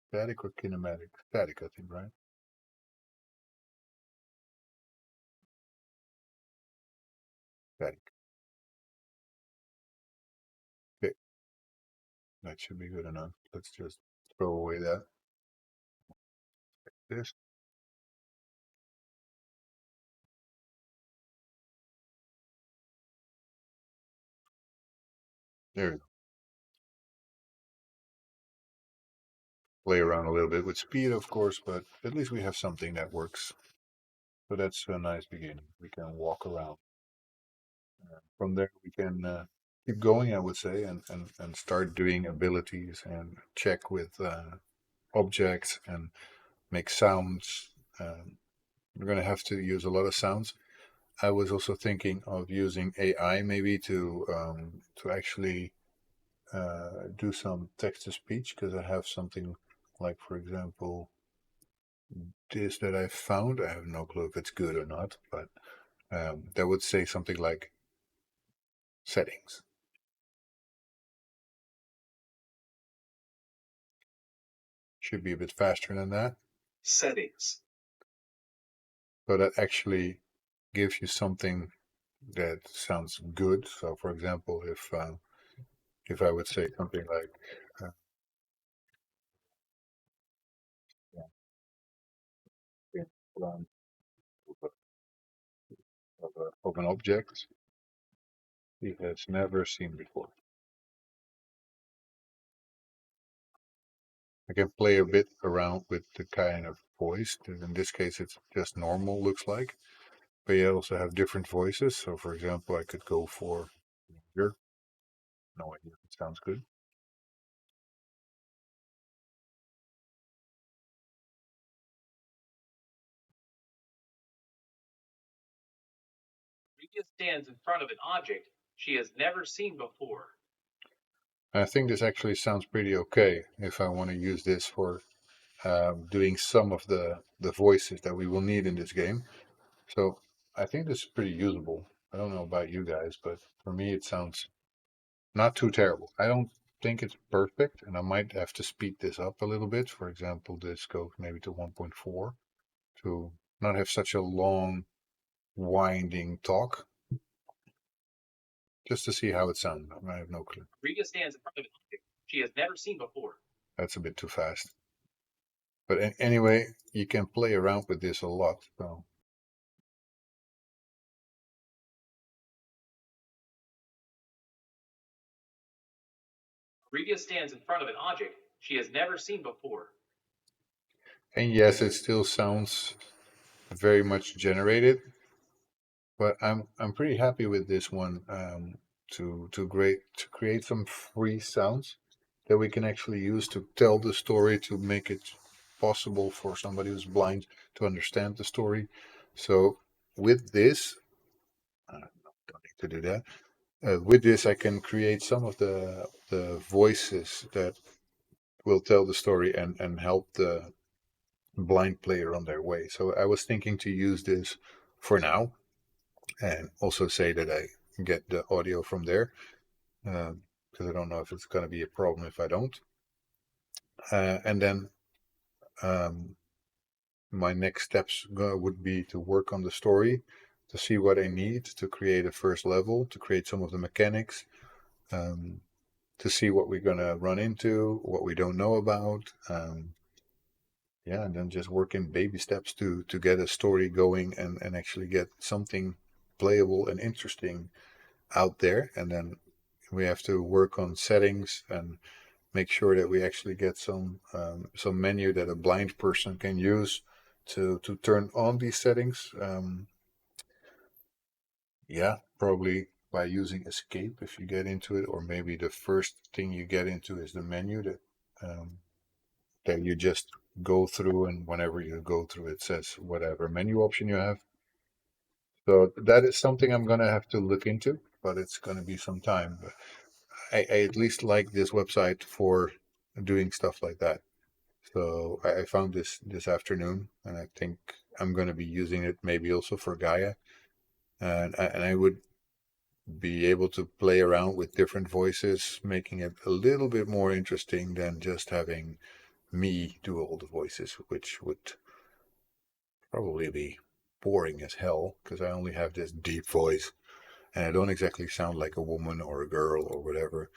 A: static or kinematic. Static, I think, right? Static. Okay, that should be good enough. Let's just throw away that. This. There we go. Play around a little bit with speed, of course, but at least we have something that works. So that's a nice beginning. We can walk around. From there, we can keep going, I would say, and start doing abilities and check with objects and make sounds. We're going to have to use a lot of sounds. I was also thinking of using AI maybe to actually do some text to speech because I have something like, for example, this that I found. I have no clue if it's good or not, but that would say something like settings. Should be a bit faster than that. Settings. So that actually gives you something that sounds good. So, for example, if I would say something like yeah, yeah, around of an object he has never seen before. I can play a bit around with the kind of voice. In this case, it's just normal, looks like. But you also have different voices. So, for example, I could go for here. No idea if it sounds good. Rita stands in front of an object she has never seen before. I think this actually sounds pretty okay if I want to use this for doing some of the voices that we will need in this game. So I think this is pretty usable. I don't know about you guys, but for me it sounds not too terrible. I don't think it's perfect, and I might have to speed this up a little bit. For example, this goes maybe to 1.4 to not have such a long, winding talk, just to see how it sounds. I have no clue. Rita stands in front of an object she has never seen before. That's a bit too fast. But anyway, you can play around with this a lot. So Rita stands in front of an object she has never seen before. And yes, it still sounds very much generated, but I'm pretty happy with this one to create some free sounds that we can actually use to tell the story, to make it possible for somebody who's blind to understand the story. So with this, don't need to do that. With this, I can create some of the voices that will tell the story and help the blind player on their way. So I was thinking to use this for now, and also say that I get the audio from there, because I don't know if it's going to be a problem if I don't. And then um, my next steps would be to work on the story, to see what I need to create a first level, to create some of the mechanics, um, to see what we're going to run into, what we don't know about. Yeah, and then just work in baby steps to get a story going and actually get something playable and interesting out there. And then we have to work on settings and make sure that we actually get some menu that a blind person can use to turn on these settings. Yeah, probably by using escape if you get into it, or maybe the first thing you get into is the menu um, that you just go through, and whenever you go through, it says whatever menu option you have. So that is something I'm gonna have to look into, but it's gonna be some time. But I at least like this website for doing stuff like that. So I found this afternoon, and I think I'm going to be using it maybe also for Gaia, and I would be able to play around with different voices, making it a little bit more interesting than just having me do all the voices, which would probably be boring as hell because I only have this deep voice and I don't exactly sound like a woman or a girl or whatever.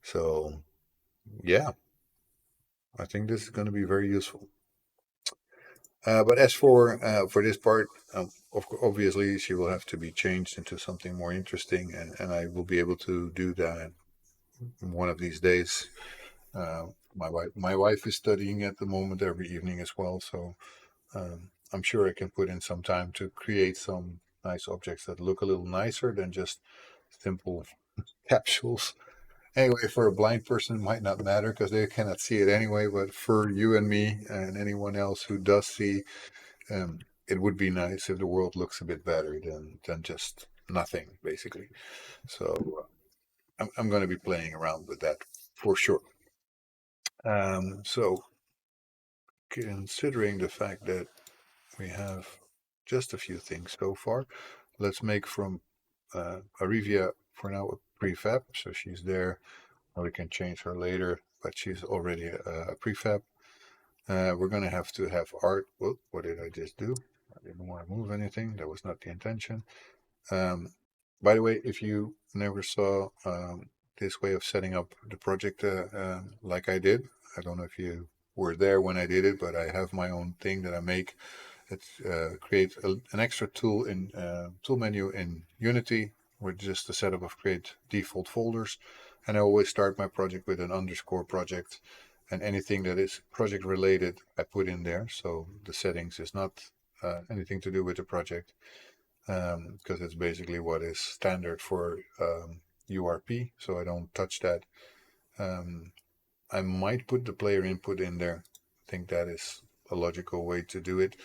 A: So yeah, I think this is going to be very useful. But as for this part, obviously she will have to be changed into something more interesting, and I will be able to do that one of these days. My wife is studying at the moment every evening as well, so I'm sure I can put in some time to create some nice objects that look a little nicer than just simple capsules. Anyway, for a blind person, it might not matter because they cannot see it anyway. But for you and me and anyone else who does see, um, it would be nice if the world looks a bit better than just nothing, basically. So I'm going to be playing around with that for sure. So considering the fact that we have just a few things so far, let's make from Arivia for now a prefab. So she's there. We can change her later, but she's already a prefab. We're going to have art. Whoop, what did I just do? I didn't want to move anything. That was not the intention. Um, by the way, if you never saw this way of setting up the project like I did, I don't know if you were there when I did it, but I have my own thing that I make. It creates an extra tool in tool menu in Unity with just the setup of create default folders. And I always start my project with an underscore project, and anything that is project related, I put in there. So the settings is not anything to do with the project, because it's basically what is standard for URP. So I don't touch that. Um, I might put the player input in there. I think that is a logical way to do it.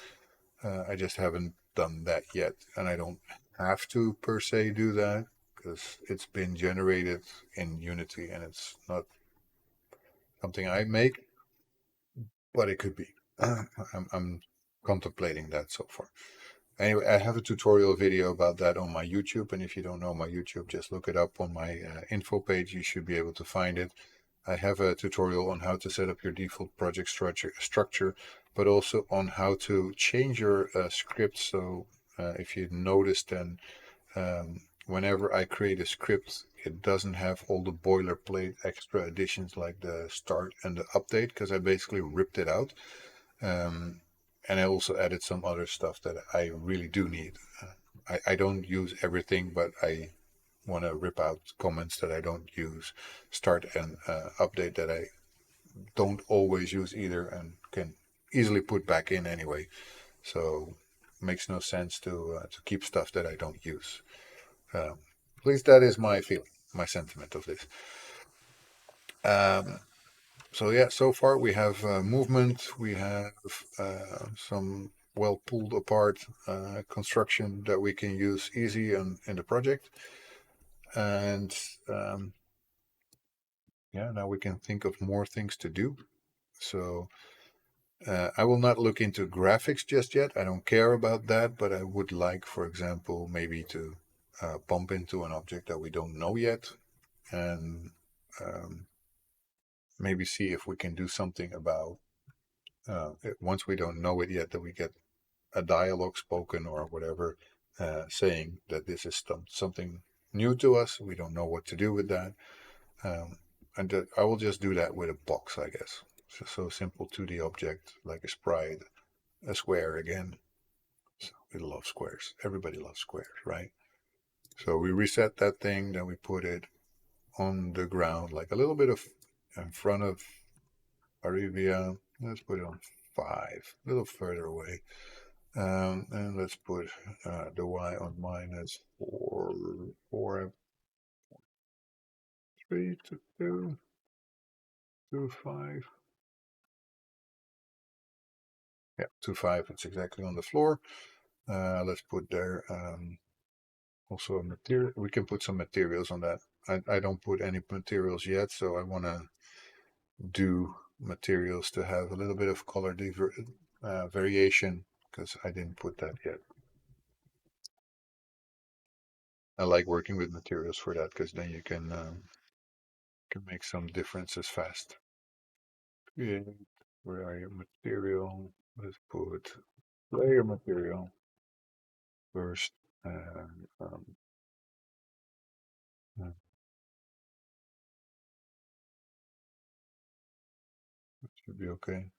A: I just haven't done that yet, and I don't have to per se do that because it's been generated in Unity and it's not something I make, but it could be. I'm contemplating that so far. Anyway, I have a tutorial video about that on my YouTube, and if you don't know my YouTube, just look it up on my info page. You should be able to find it. I have a tutorial on how to set up your default project structure, but also on how to change your script. So if you notice, then whenever I create a script, it doesn't have all the boilerplate extra additions like the start and the update, because I basically ripped it out. Um, and I also added some other stuff that I really do need. I don't use everything, but I want to rip out comments that I don't use, start and update that I don't always use either, and can easily put back in anyway. So makes no sense to keep stuff that I don't use. At least that is my feeling. my sentiment of this. Um, so yeah, so far we have movement, we have some well pulled apart construction that we can use easy in the project, and um, yeah, now we can think of more things to do. So I will not look into graphics just yet. I don't care about that, but I would like, for example, maybe to bump into an object that we don't know yet, and um, maybe see if we can do something about once we don't know it yet, that we get a dialogue spoken or whatever, saying that this is something new to us. We don't know what to do with that. Um, and I will just do that with a box, I guess. So simple 2D object like a sprite, a square again. So we love squares. Everybody loves squares, right? So we reset that thing, then we put it on the ground, like a little bit of in front of Arabia. Let's put it on 5, a little further away. And let's put the y on -4, 4, 3 to 2, 2, 5. Yeah, 2, 5. It's exactly on the floor. Let's put there also a material. We can put some materials on that. I don't put any materials yet, so I want to do materials to have a little bit of color variation because I didn't put that yet. I like working with materials for that because then you can make some differences fast. Create, where are your material? Let's put layer material first. And that should be okay.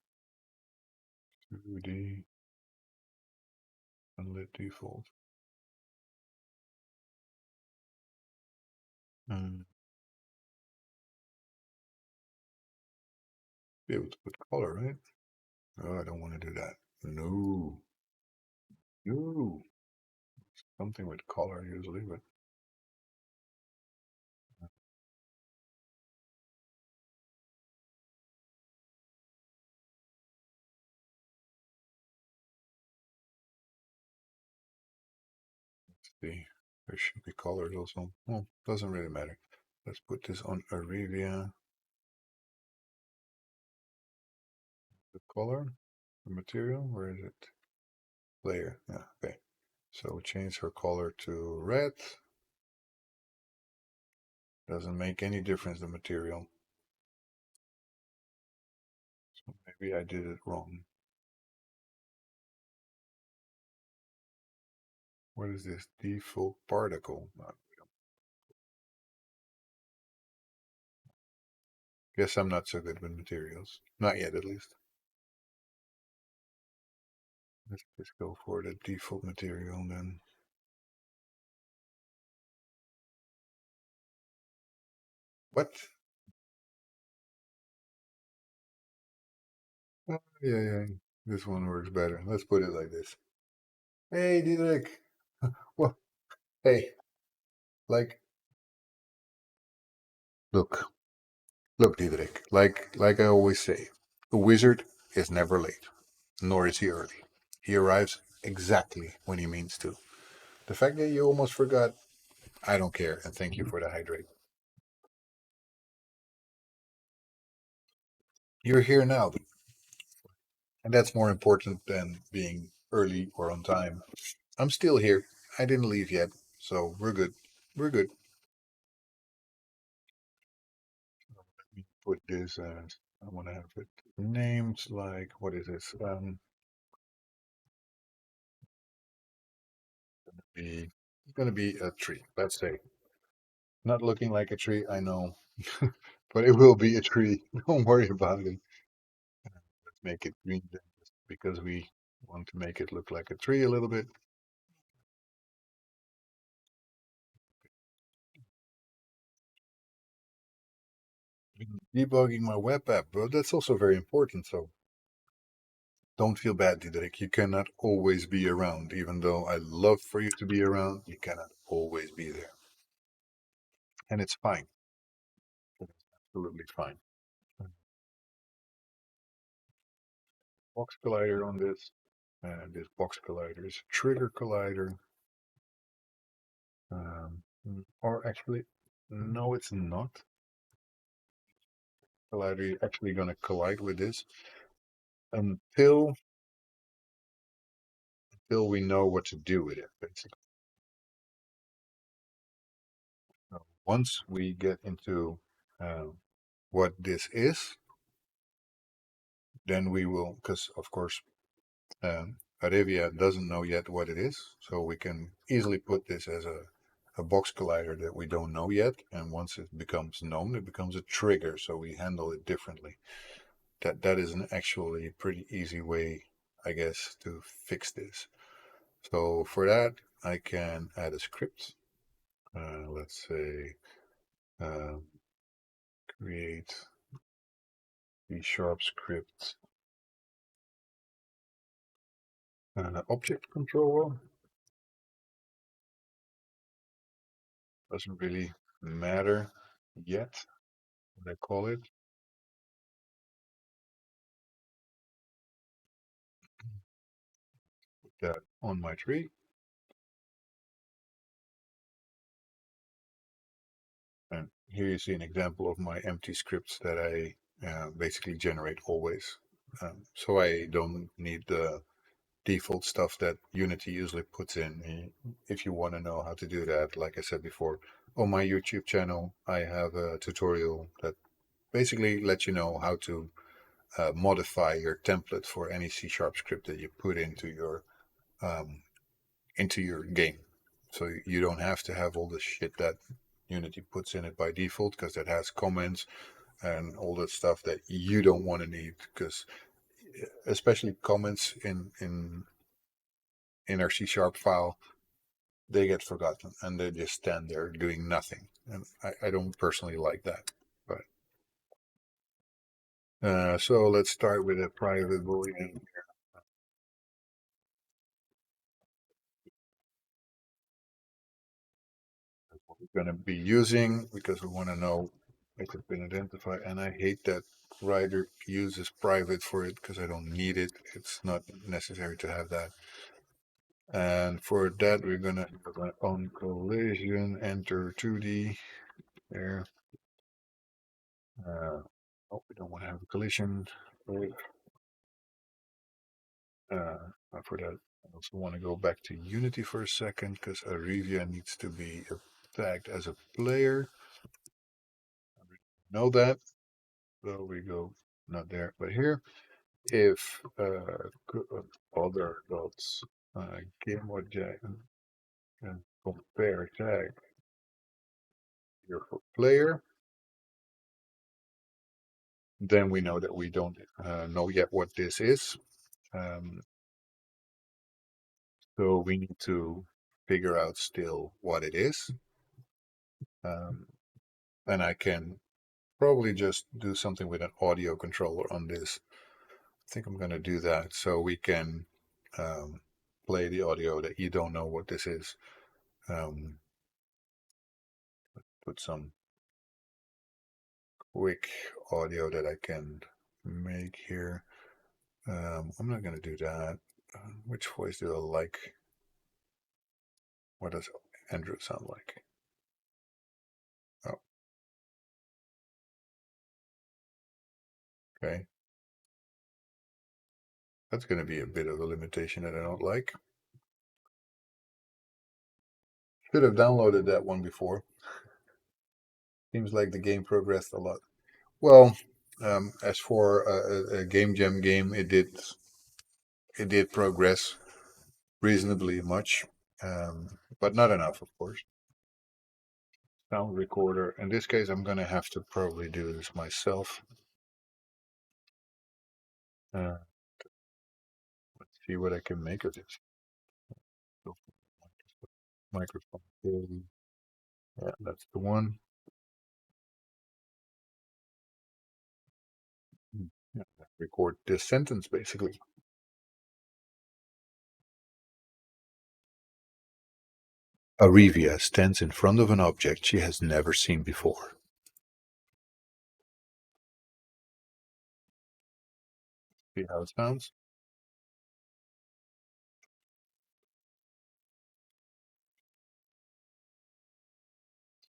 A: 2D unlit default. And be able to put color, right? Oh, I don't want to do that. No, no. Something with color usually, but let's see. There should be colors also. Well, doesn't really matter. Let's put this on Arabia. The color, the material, where is it? Layer. Yeah, okay. So we change her color to red. Doesn't make any difference, the material. So maybe I did it wrong. What is this? Default particle. Guess I'm not so good with materials. Not yet, at least. Let's just go for the default material then. What? Oh, yeah, yeah. This one works better. Let's put it like this. Hey, Diederik. Well, hey, like, look, look, Diederik. Like I always say, a wizard is never late, nor is he early. He arrives exactly when he means to. The fact that you almost forgot, I don't care, and thank you for the hydrate. You're here now, and that's more important than being early or on time. I'm still here. I didn't leave yet, so we're good. We're good. Let me put this as I want to have it named like what is this? Be it's gonna be a tree. Let's say not looking like a tree. I know, but it will be a tree. Don't worry about it. Let's make it green then, just because we want to make it look like a tree a little bit. Debugging my web app, bro. That's also very important. So don't feel bad, Diederik. You cannot always be around. Even though I love for you to be around, you cannot always be there. and it's fine. It's absolutely fine. Box collider on this, and this box collider is a trigger collider. Or actually, no, it's not. Collider is actually going to collide with this until we know what to do with it, basically. Once we get into what this is, then we will, because of course, Arivia doesn't know yet what it is, so we can easily put this as a box collider that we don't know yet. And once it becomes known, it becomes a trigger, so we handle it differently. That is an actually pretty easy way, I guess, to fix this. So for that, I can add a script. Let's say uh, create C# script object controller. Doesn't really matter yet what I call it. Put that on my tree. And here you see an example of my empty scripts that I basically generate always. So I don't need the default stuff that Unity usually puts in. If you want to know how to do that, like I said before, on my YouTube channel, I have a tutorial that basically lets you know how to modify your template for any C# script that you put um, into your game. So you don't have to have all the shit that Unity puts in it by default, because it has comments and all that stuff that you don't want to need, because especially comments in our C# file, they get forgotten and they just stand there doing nothing. And I don't personally like that. But so let's start with a private boolean. What we're going to be using, because we want to know if it's been identified. And I hate that writer uses private for it, because I don't need it. It's not necessary to have that. And for that, we're going to on collision, enter 2D there. Oh, we don't want to have a collision. For that, I also want to go back to Unity for a second, because Arivia needs to be tagged as a player. Know that. So we go not there, but here. If other dots game object and compare tag here for player, then we know that we don't know yet what this is. Um, so we need to figure out still what it is. And I can probably just do something with an audio controller on this. I think I'm going to do that so we can um, play the audio that you don't know what this is. Um, put some quick audio that I can make here. I'm not going to do that. Which voice do I like? What does Andrew sound like? Oh, okay. That's going to be a bit of a limitation that I don't like. Should have downloaded that one before. Seems like the game progressed a lot. Well, as for a game jam game, it did progress reasonably much, but not enough, of course. Sound recorder. In this case, I'm going to have to probably do this myself. Uh, let's see what I can make of this. Microphone. Yeah, that's the one. Yeah, record this sentence basically. Arivia stands in front of an object she has never seen before. See how it sounds?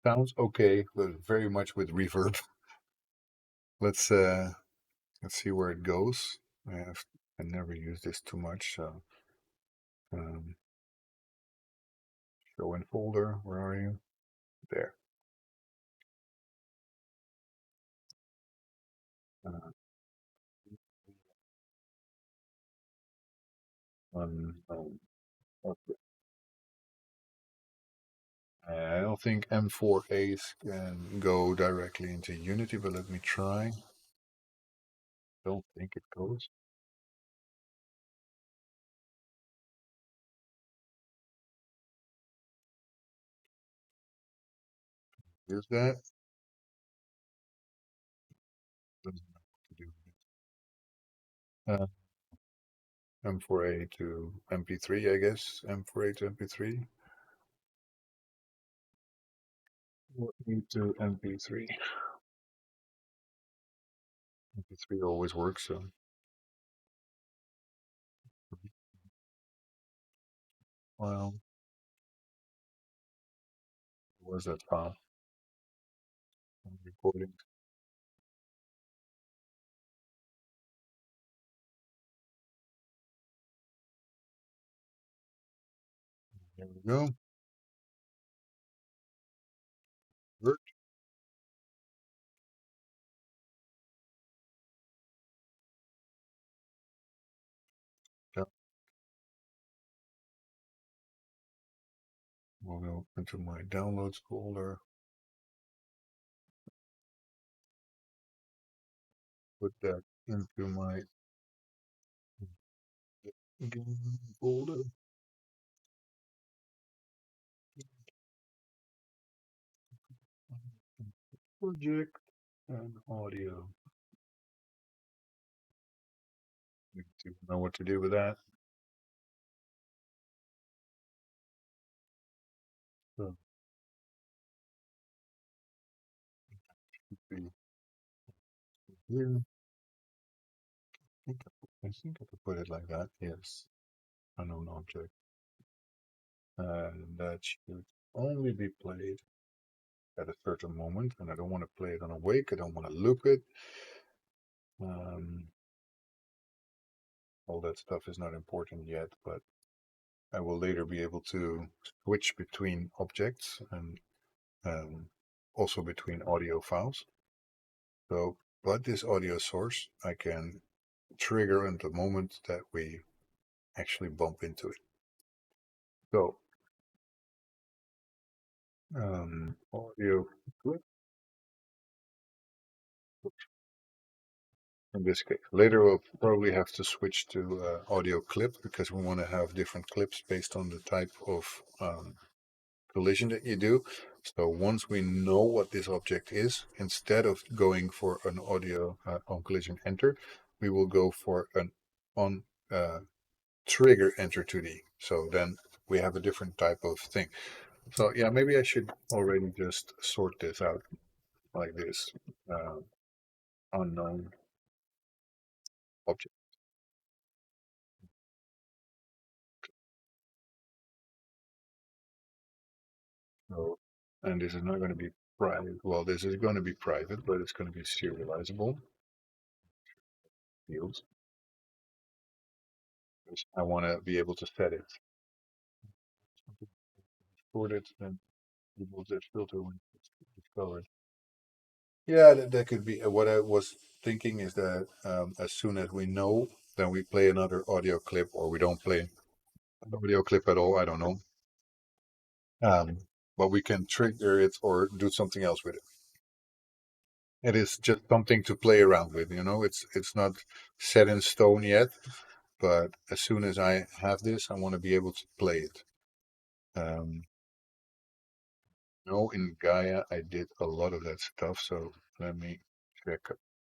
A: Sounds okay, but very much with reverb. Let's uh let's see where it goes. I never use this too much, so um, show in folder. Where are you? There. Uh, okay. I don't think M4As can go directly into Unity, but let me try. Don't think it goes. Use that. Doesn't know what to do with it. M4A to MP3, I guess. M4A to MP3. Or E to MP3. MP3 always works, so. Well, was that file? I'm recording. There we go. Work. Yeah. We'll go into my downloads folder. Put that into my game folder. Project and audio. You know what to do with that. So be here. I think I could put it like that. Yes. Unknown object. And that should only be played at a certain moment. And I don't want to play it on awake. I don't want to loop it. Um, all that stuff is not important yet, but I will later be able to switch between objects and also between audio files. So, but this audio source I can trigger at the moment that we actually bump into it. So, audio clip in this case. Later we'll probably have to switch to audio clip because we want to have different clips based on the type of collision that you do. So once we know what this object is, instead of going for an audio on collision enter, we will go for an on trigger enter 2D. So then we have a different type of thing. So yeah, maybe I should already just sort this out like this. Uh, Unknown object. So, and this is not going to be private. Well, this is going to be private, but it's going to be serializable fields. I want to be able to set it. Sort it and remove that filter when it's discovered. Yeah, that could be. What I was thinking is that as soon as we know, then we play another audio clip, or we don't play an audio clip at all. I don't know. Um, but we can trigger it or do something else with it. It is just something to play around with. It's not set in stone yet. But as soon as I have this, I want to be able to play it. Um, in Gaia, I did a lot of that stuff. So let me check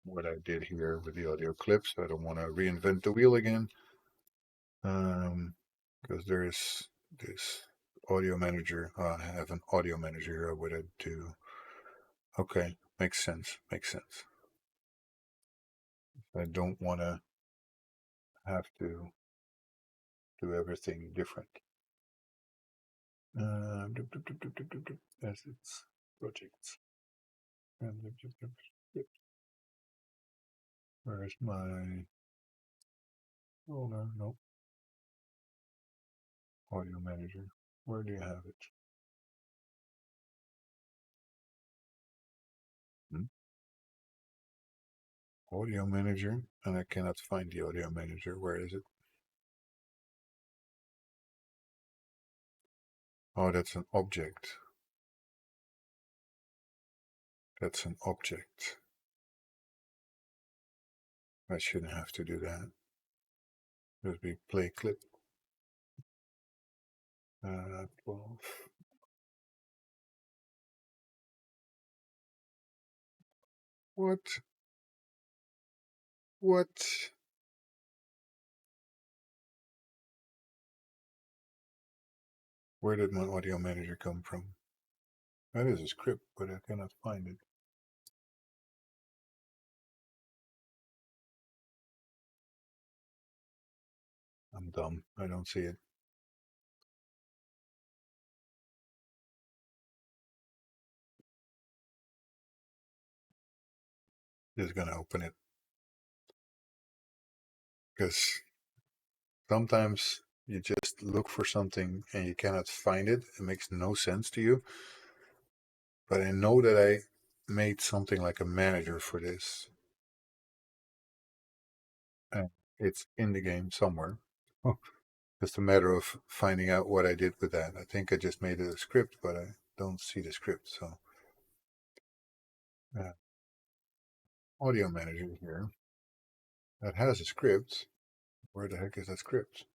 A: what I did here with the audio clips. I don't want to reinvent the wheel again. Because there is this. Audio manager. I have an audio manager here. What I do. Okay, makes sense. Makes sense. I don't want to have to do everything different. Assets, projects. Where's my folder? No, audio manager. Where do you have it? Hmm? Audio manager, and I cannot find the audio manager. Where is it? Oh, that's an object. That's an object. I shouldn't have to do that. Just be play clip. 12. What? What? Where did my audio manager come from? That is a script, but I cannot find it. I'm dumb. I don't see it. Just gonna open it because sometimes you just look for something and you cannot find it. It makes no sense to you. But I know that I made something like a manager for this. And it's in the game somewhere. Just a matter of finding out what I did with that. I think I just made it a script, but I don't see the script. So, uh, audio manager here that has a script. Where the heck is that script?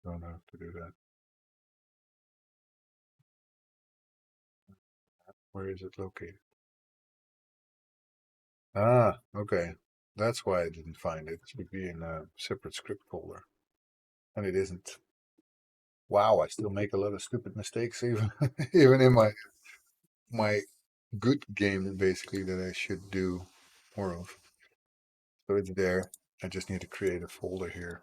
A: Don't have to do that. Where is it located? Ah, okay. That's why I didn't find it. It should be in a separate script folder. And it isn't. Wow, I still make a lot of stupid mistakes even even in my good game basically that I should do more of. So it's there. I just need to create a folder here.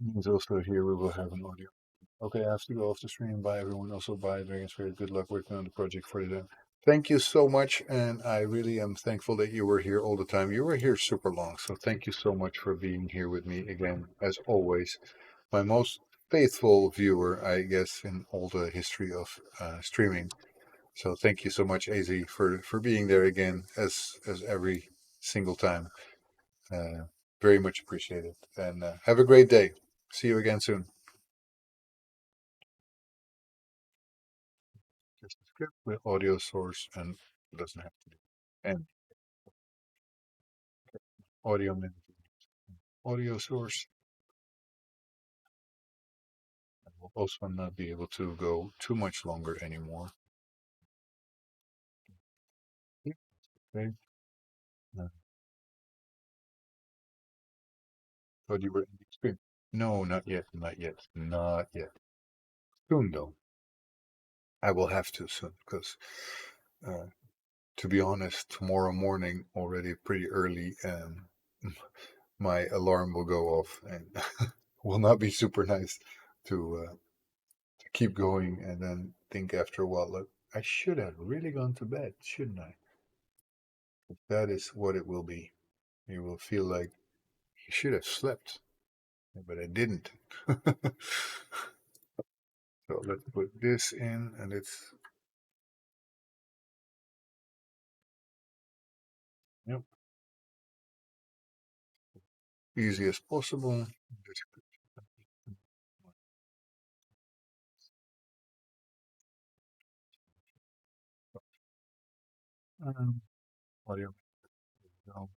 A: Means also here we will have an audio. Okay, I have to go off the stream. Bye everyone. Also bye Dragon Spirit. Good luck working on the project for today. Thank you so much, and I really am thankful that you were here all the time. You were here super long, so thank you so much for being here with me again, as always. My most faithful viewer, I guess, in all the history of streaming. So thank you so much, Az, for being there again, as every single time. Very much appreciated, and have a great day. See you again soon. Just a script with audio source, and it doesn't have to do and audio audio source. I will also not be able to go too much longer anymore. Okay. Uh, but you were in the experience. No, not yet, not yet, not yet. Soon though. I will have to soon because, uh, to be honest, tomorrow morning already pretty early, my alarm will go off and will not be super nice to keep going and then think after a while, look, I should have really gone to bed, shouldn't I? That is what it will be. You will feel like you should have slept, but I didn't. So let's put this in and it's, yep, easy as possible. Um, audio. No.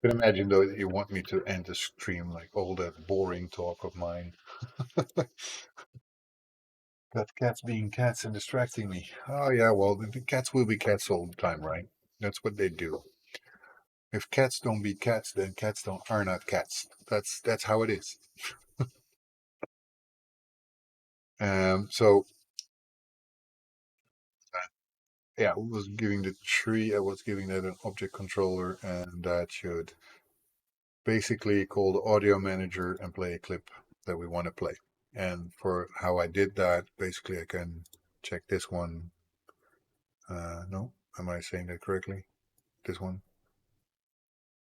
A: Can imagine though that you want me to end the stream like all that boring talk of mine. Got cats being cats and distracting me. Oh yeah, well the cats will be cats all the time, right? That's what they do. If cats don't be cats, then cats don't are not cats. That's how it is. So yeah, I was giving the tree. I was giving that an object controller, and that should basically call the audio manager and play a clip that we want to play. And for how I did that, basically I can check this one. No, am I saying that correctly? This one,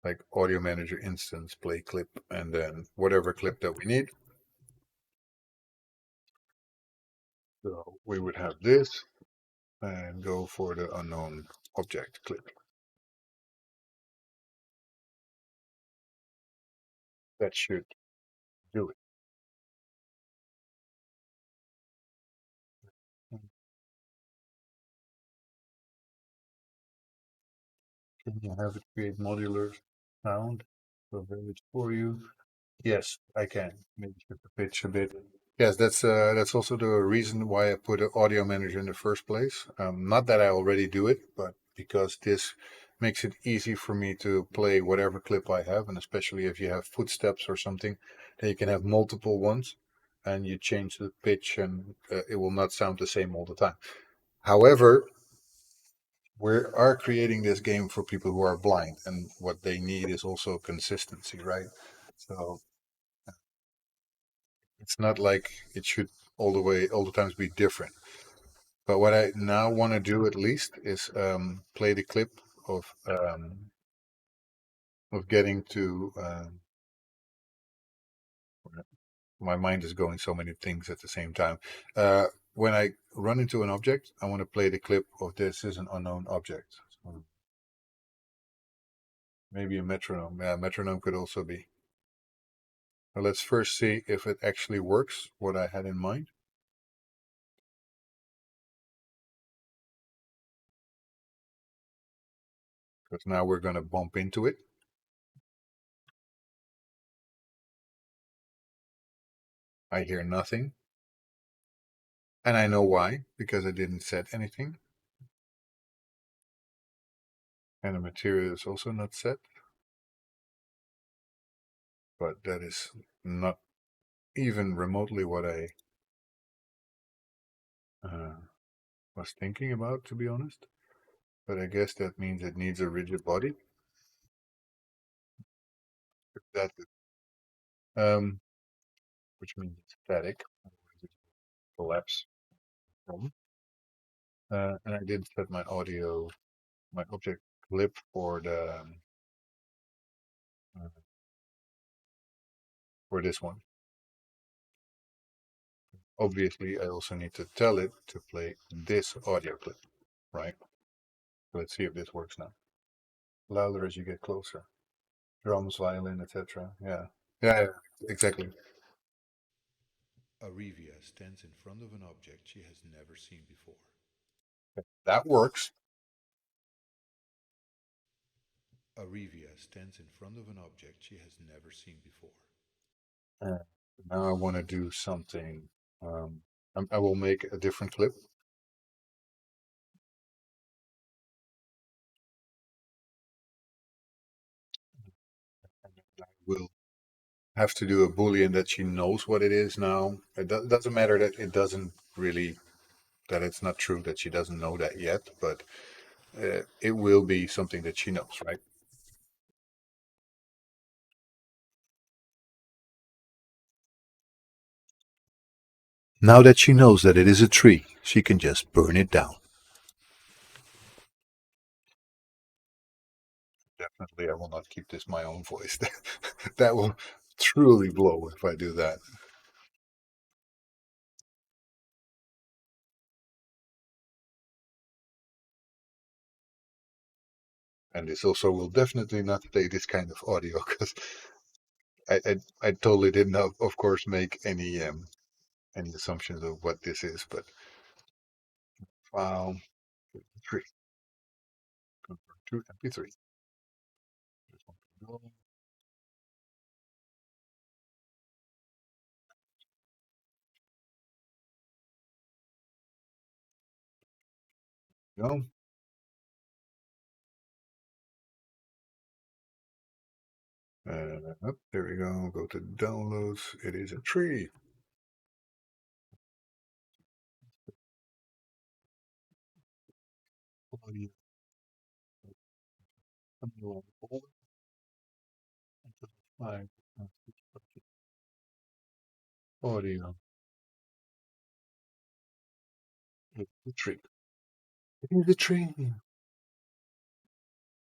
A: like audio manager instance, play clip, and then whatever clip that we need. So we would have this and go for the unknown object clip. That should do it. Can you have it create modular sound? Program it for you. Yes, I can. Maybe shift the pitch a bit. Yes, that's also the reason why I put an audio manager in the first place. Not that I already do it, but because this makes it easy for me to play whatever clip I have, and especially if you have footsteps or something, then you can have multiple ones, and you change the pitch, and it will not sound the same all the time. However, we are creating this game for people who are blind, and what they need is also consistency, right? So it's not like it should all the times be different. But what I now want to do at least is play the clip of getting to. My mind is going so many things at the same time. When I run into an object, I want to play the clip of this is an unknown object. So maybe a metronome. Yeah, metronome could also be. But let's first see if it actually works. What I had in mind. Because now we're going to bump into it. I hear nothing. And I know why, because I didn't set anything. And the material is also not set. But that is not even remotely what I uh, was thinking about, to be honest. But I guess that means it needs a rigid body. That which means it's static, otherwise it will collapse. From. And I did set my object clip uh, for this one. Obviously, I also need to tell it to play this audio clip, right? Let's see if this works now. Louder as you get closer. Drums, violin, etc. Yeah. Yeah, exactly.
B: Arivia stands in front of an object she has never seen before.
A: That works.
B: Arivia stands in front of an object she has never seen before.
A: Uh, Now I want to do something. Um, I will make a different clip. I will have to do a boolean that she knows what it is now. Doesn't matter that it doesn't really that it's not true that she doesn't know that yet, but it will be something that she knows, right? Now that she knows that it is a tree, she can just burn it down. Definitely, I will not keep this my own voice. That will truly blow if I do that. And this also will definitely not play this kind of audio because I totally didn't, of course, make any assumptions of what this is. But file 3 convert to MP3. Go. Up there we go. Go to downloads. It is a tree. Audio. Audio. It's a tree. It is a tree.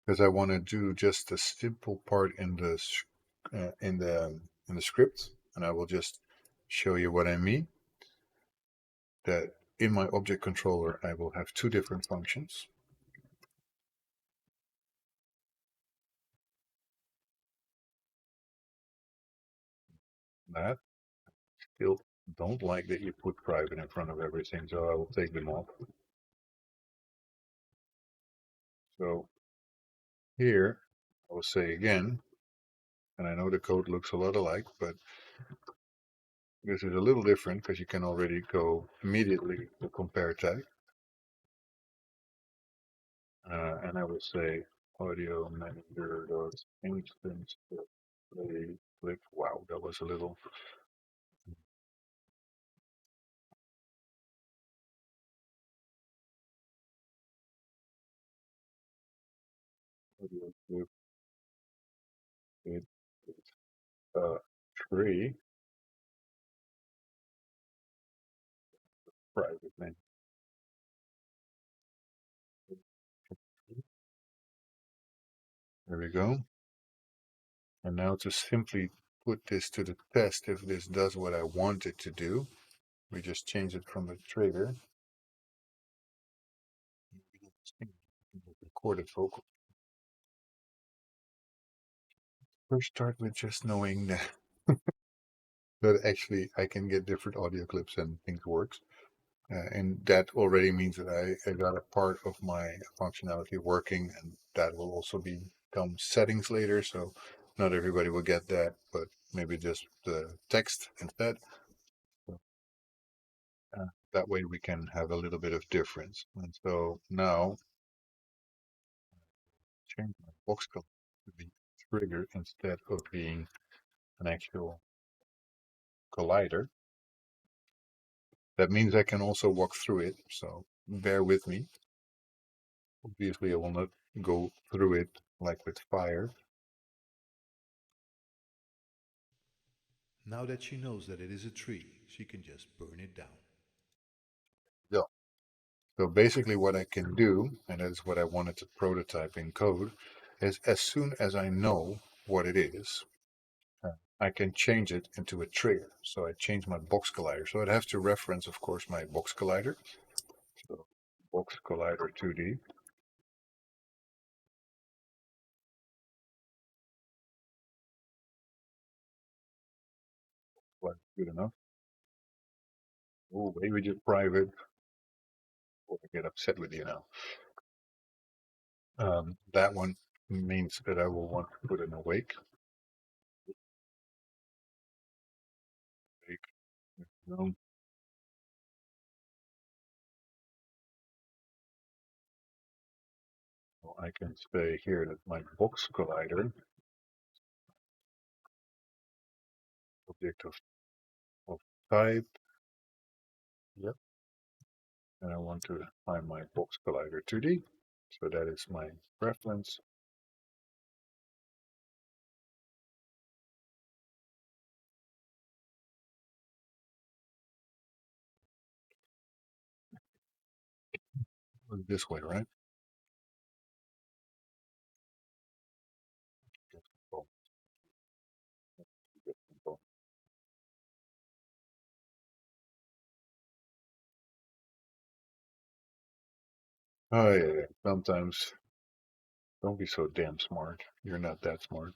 A: Because I want to do just a simple part in the in the script, and I will just show you what I mean. That in my object controller, I will have two different functions. That still don't like that you put private in front of everything, so I will take them off. So here, I will say again, and I know the code looks a lot alike, but this is a little different because you can already go immediately to compare tag. And I will say audio manager dot instance play click. Wow, that was a little. Audio clip. It is a tree private name. There we go. And now to simply put this to the test, if this does what I want it to do, we just change it from the trigger. Recorded vocal. First start with just knowing that, that actually I can get different audio clips and things works. And that already means that I got a part of my functionality working, and that will also become settings later. So not everybody will get that, but maybe just the text instead. So, that way we can have a little bit of difference. And so now change my box color to be trigger instead of being an actual collider. That means I can also walk through it. So bear with me. Obviously, I will not go through it like with fire.
B: Now that she knows that it is a tree, she can just burn it down.
A: Yeah. So basically what I can do, and that's what I wanted to prototype in code, is as soon as I know what it is, I can change it into a trigger. So I change my box collider. So I'd have to reference, of course, my box collider. So box collider 2D. Well, good enough. Oh, maybe just private, or I get upset with you now. That one means that I will want to put an awake. Awake. No. So I can say here that my box collider, object of type, yep, and I want to find my box collider 2D. So that is my reference. This way, right? Oh, oh yeah, yeah. Sometimes don't be so damn smart. You're not that smart.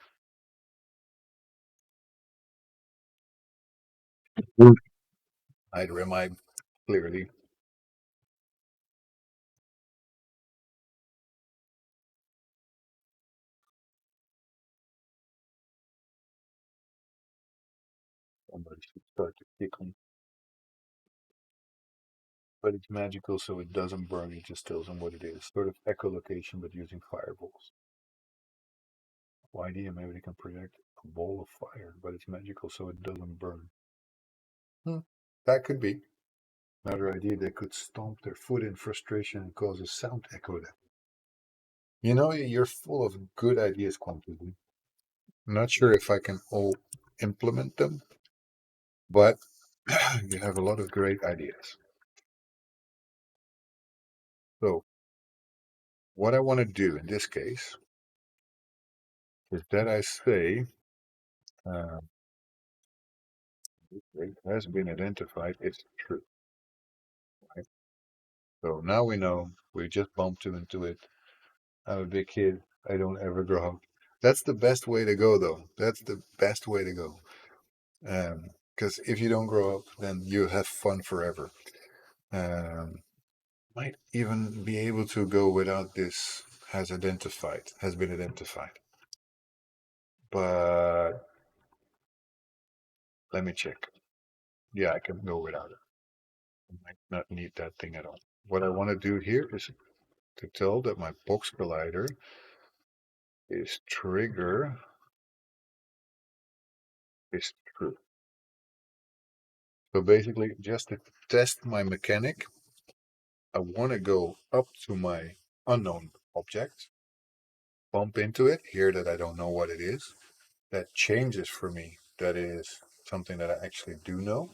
A: Neither am I, clearly. Somebody should start to kick me. But it's magical, so it doesn't burn. It just tells them what it is. Sort of echolocation, but using fireballs. Why do you maybe can project a ball of fire, but it's magical, so it doesn't burn? Hmm. That could be. Another idea, they could stomp their foot in frustration and cause a sound echo. You know, you're full of good ideas, Quantum. I'm not sure if I can all implement them, but you have a lot of great ideas. So, what I want to do in this case is that I say uh, it has been identified, it's true. Right? So now we know we just bumped into it. I'm a big kid. I don't ever grow up. That's the best way to go, though. That's the best way to go. Because if you don't grow up, then you have fun forever. Um, might even be able to go without this has been identified. But let me check. Yeah, I can go without it. I might not need that thing at all. What I want to do here is to tell that my box collider is trigger is true. So basically, just to test my mechanic, I want to go up to my unknown object, bump into it, hear that I don't know what it is. That changes for me. That is something that I actually do know.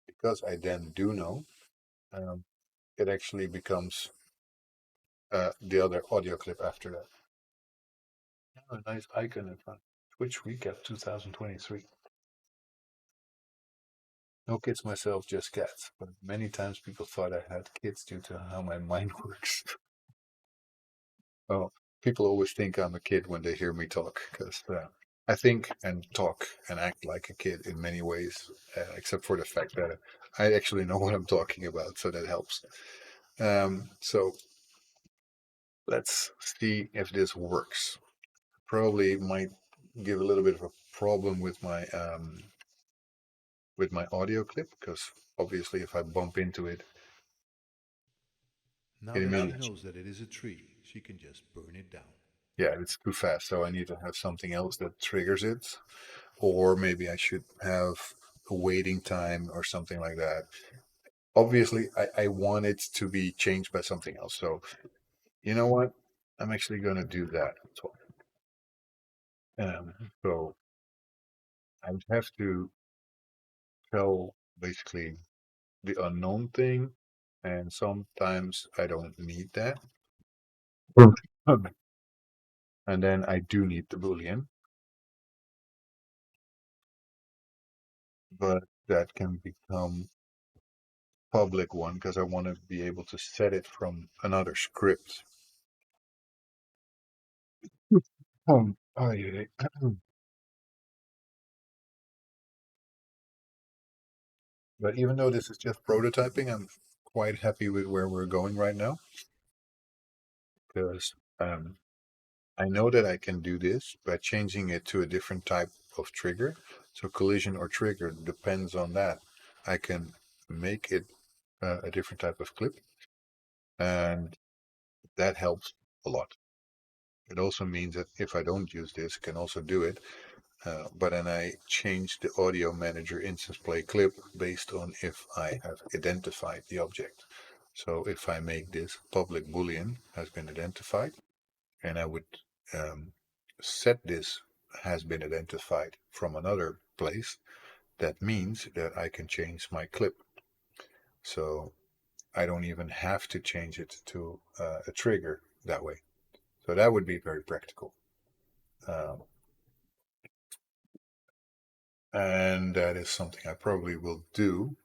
A: Because I then do know, um, it actually becomes the other audio clip after that. Oh, a nice icon in front. Twitch Recap 2023. No kids myself, just cats. But many times people thought I had kids due to how my mind works. Oh, people always think I'm a kid when they hear me talk because I think and talk and act like a kid in many ways, except for the fact that I actually know what I'm talking about, so that helps. So let's see if this works. Probably might give a little bit of a problem with my audio clip because obviously if I bump into it,
B: Now
A: it
B: that she
A: immediately
B: knows that it is a tree, she can just burn it down.
A: yeah, it's too fast. So I need to have something else that triggers it, or maybe I should have a waiting time or something like that. Obviously, I want it to be changed by something else. So you know what? I'm actually going to do that. So I would have to tell basically the unknown thing, and sometimes I don't need that. And then I do need the Boolean, but that can become public one because I want to be able to set it from another script. Oh, yeah. But even though this is just prototyping, I'm quite happy with where we're going right now because I know that I can do this by changing it to a different type of trigger. So collision or trigger depends on that. I can make it a different type of clip, and that helps a lot. It also means that if I don't use this, I can also do it. But then I change the audio manager instance play clip based on if I have identified the object. So if I make this public boolean has been identified, and I would um, set this has been identified from another place, that means that I can change my clip. So I don't even have to change it to a trigger that way. So that would be very practical. Um, and that is something I probably will do,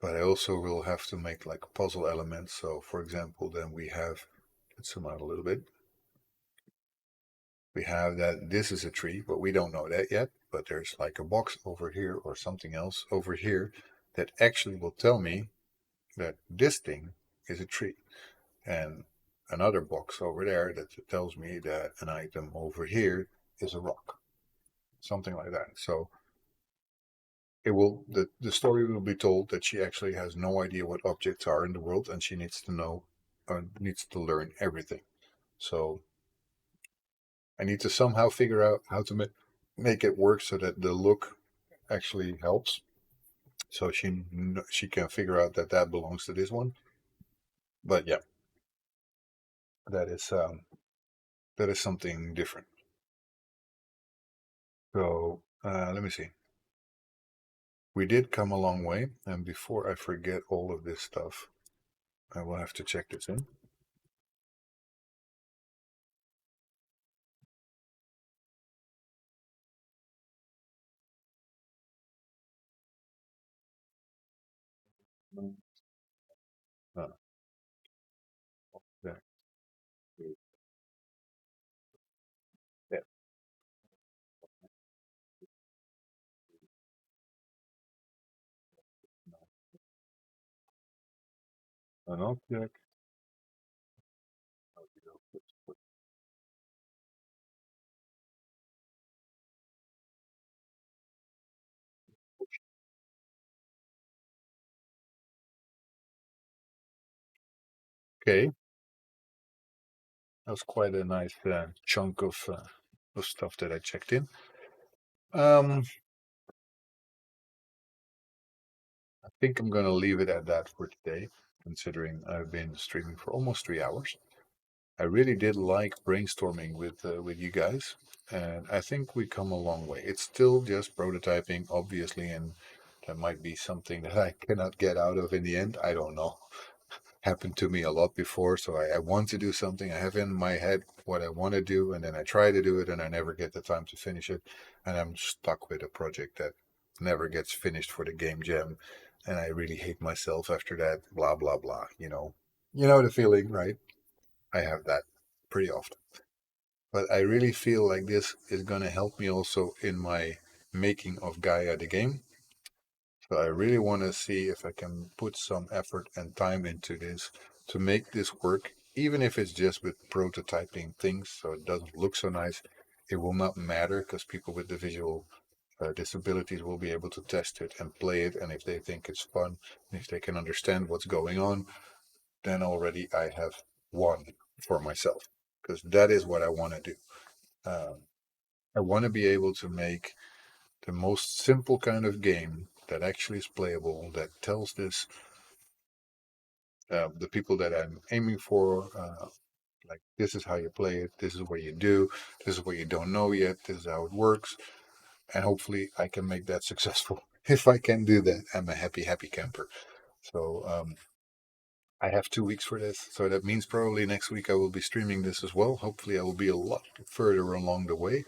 A: but I also will have to make like puzzle elements. So for example, then we have, let's zoom out a little bit. We have that this is a tree, but we don't know that yet. But there's like a box over here or something else over here that actually will tell me that this thing is a tree. And another box over there that tells me that an item over here is a rock. something like that. So it will the story will be told that she actually has no idea what objects are in the world, and she needs to know, needs to learn everything. So I need to somehow figure out how to make it work so that the look actually helps. So she can figure out that that belongs to this one. But yeah, that is that is something different. So let me see. We did come a long way, and before I forget all of this stuff, I will have to check this in. Uh, yeah, yeah, an object. Okay, that was quite a nice chunk of stuff that I checked in. Um, I think I'm gonna leave it at that for today, considering I've been streaming for almost 3 hours. I really did like brainstorming with you guys, and I think we come a long way. It's still just prototyping, obviously, and that might be something that I cannot get out of in the end. I don't know. Happened to me a lot before, so I want to do something. I have in my head what I want to do, and then I try to do it, and I never get the time to finish it, and I'm stuck with a project that never gets finished for the game jam, and I really hate myself after that. Blah blah blah. You know the feeling, right? I have that pretty often. But I really feel like this is going to help me also in my making of Gaia the game. So I really want to see if I can put some effort and time into this to make this work, even if it's just with prototyping things so it doesn't look so nice. It will not matter because people with the visual disabilities will be able to test it and play it. And if they think it's fun, and if they can understand what's going on, then already I have won for myself because that is what I want to do. Um, I want to be able to make the most simple kind of game that actually is playable, that tells the people that I'm aiming for, like this is how you play it, this is what you do, this is what you don't know yet, this is how it works, and hopefully I can make that successful. If I can do that, I'm a happy, happy camper. So I have 2 weeks for this, so that means probably next week I will be streaming this as well. Hopefully, I will be a lot further along the way.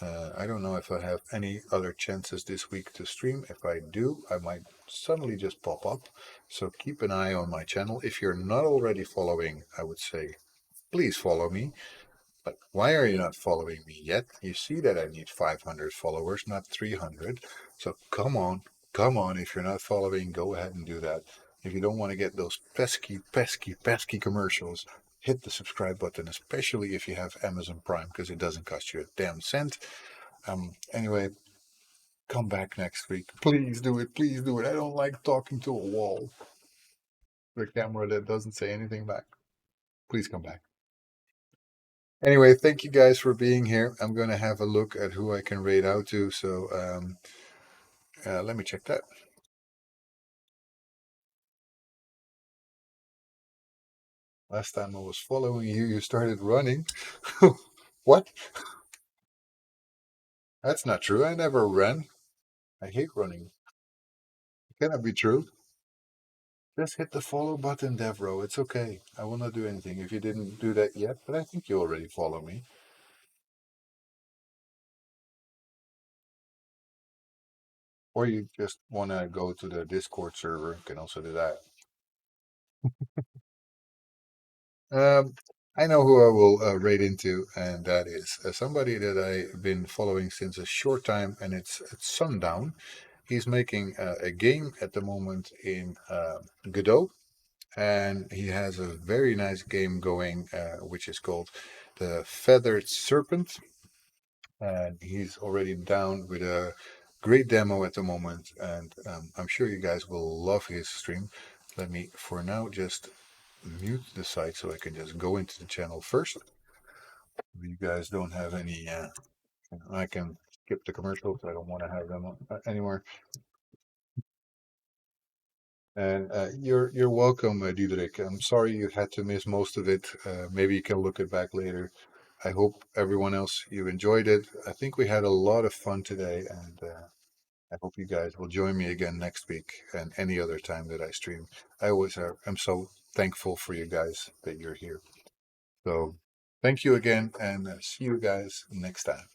A: I don't know if I have any other chances this week to stream. If I do, I might suddenly just pop up. So keep an eye on my channel. If you're not already following, I would say please follow me. But why are you not following me yet? You see that I need 500 followers, not 300. So come on. If you're not following, go ahead and do that. If you don't want to get those pesky commercials, hit the subscribe button, especially if you have Amazon Prime, because it doesn't cost you a damn cent. Anyway, come back next week. Please do it. Please do it. I don't like talking to a wall. The camera that doesn't say anything back. Please come back. Anyway, thank you guys for being here. I'm going to have a look at who I can raid out to. So let me check that. Last time I was following you, you started running. What? That's not true. I never ran. I hate running. It cannot be true. Just hit the follow button, Devro. It's okay. I will not do anything if you didn't do that yet, but I think you already follow me. Or you just want to go to the Discord server, you can also do that. Um, I know who I will raid into, and that is somebody that I've been following since a short time, and it's Sundown. He's making a game at the moment in Godot, and he has a very nice game going, which is called The Feathered Serpent. and he's already down with a great demo at the moment. And I'm sure you guys will love his stream. Let me, for now, just mute the site so I can just go into the channel first. You guys don't have any. I can skip the commercials. I don't want to have them anymore. And you're welcome, Diederik. I'm sorry you had to miss most of it. Maybe you can look it back later. I hope everyone else you enjoyed it. I think we had a lot of fun today, and I hope you guys will join me again next week and any other time that I stream. I always am so thankful for you guys that you're here. So thank you again, and see you guys next time.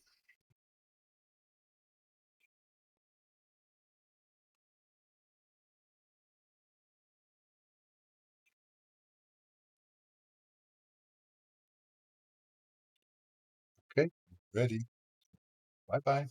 A: Okay, ready. Bye bye.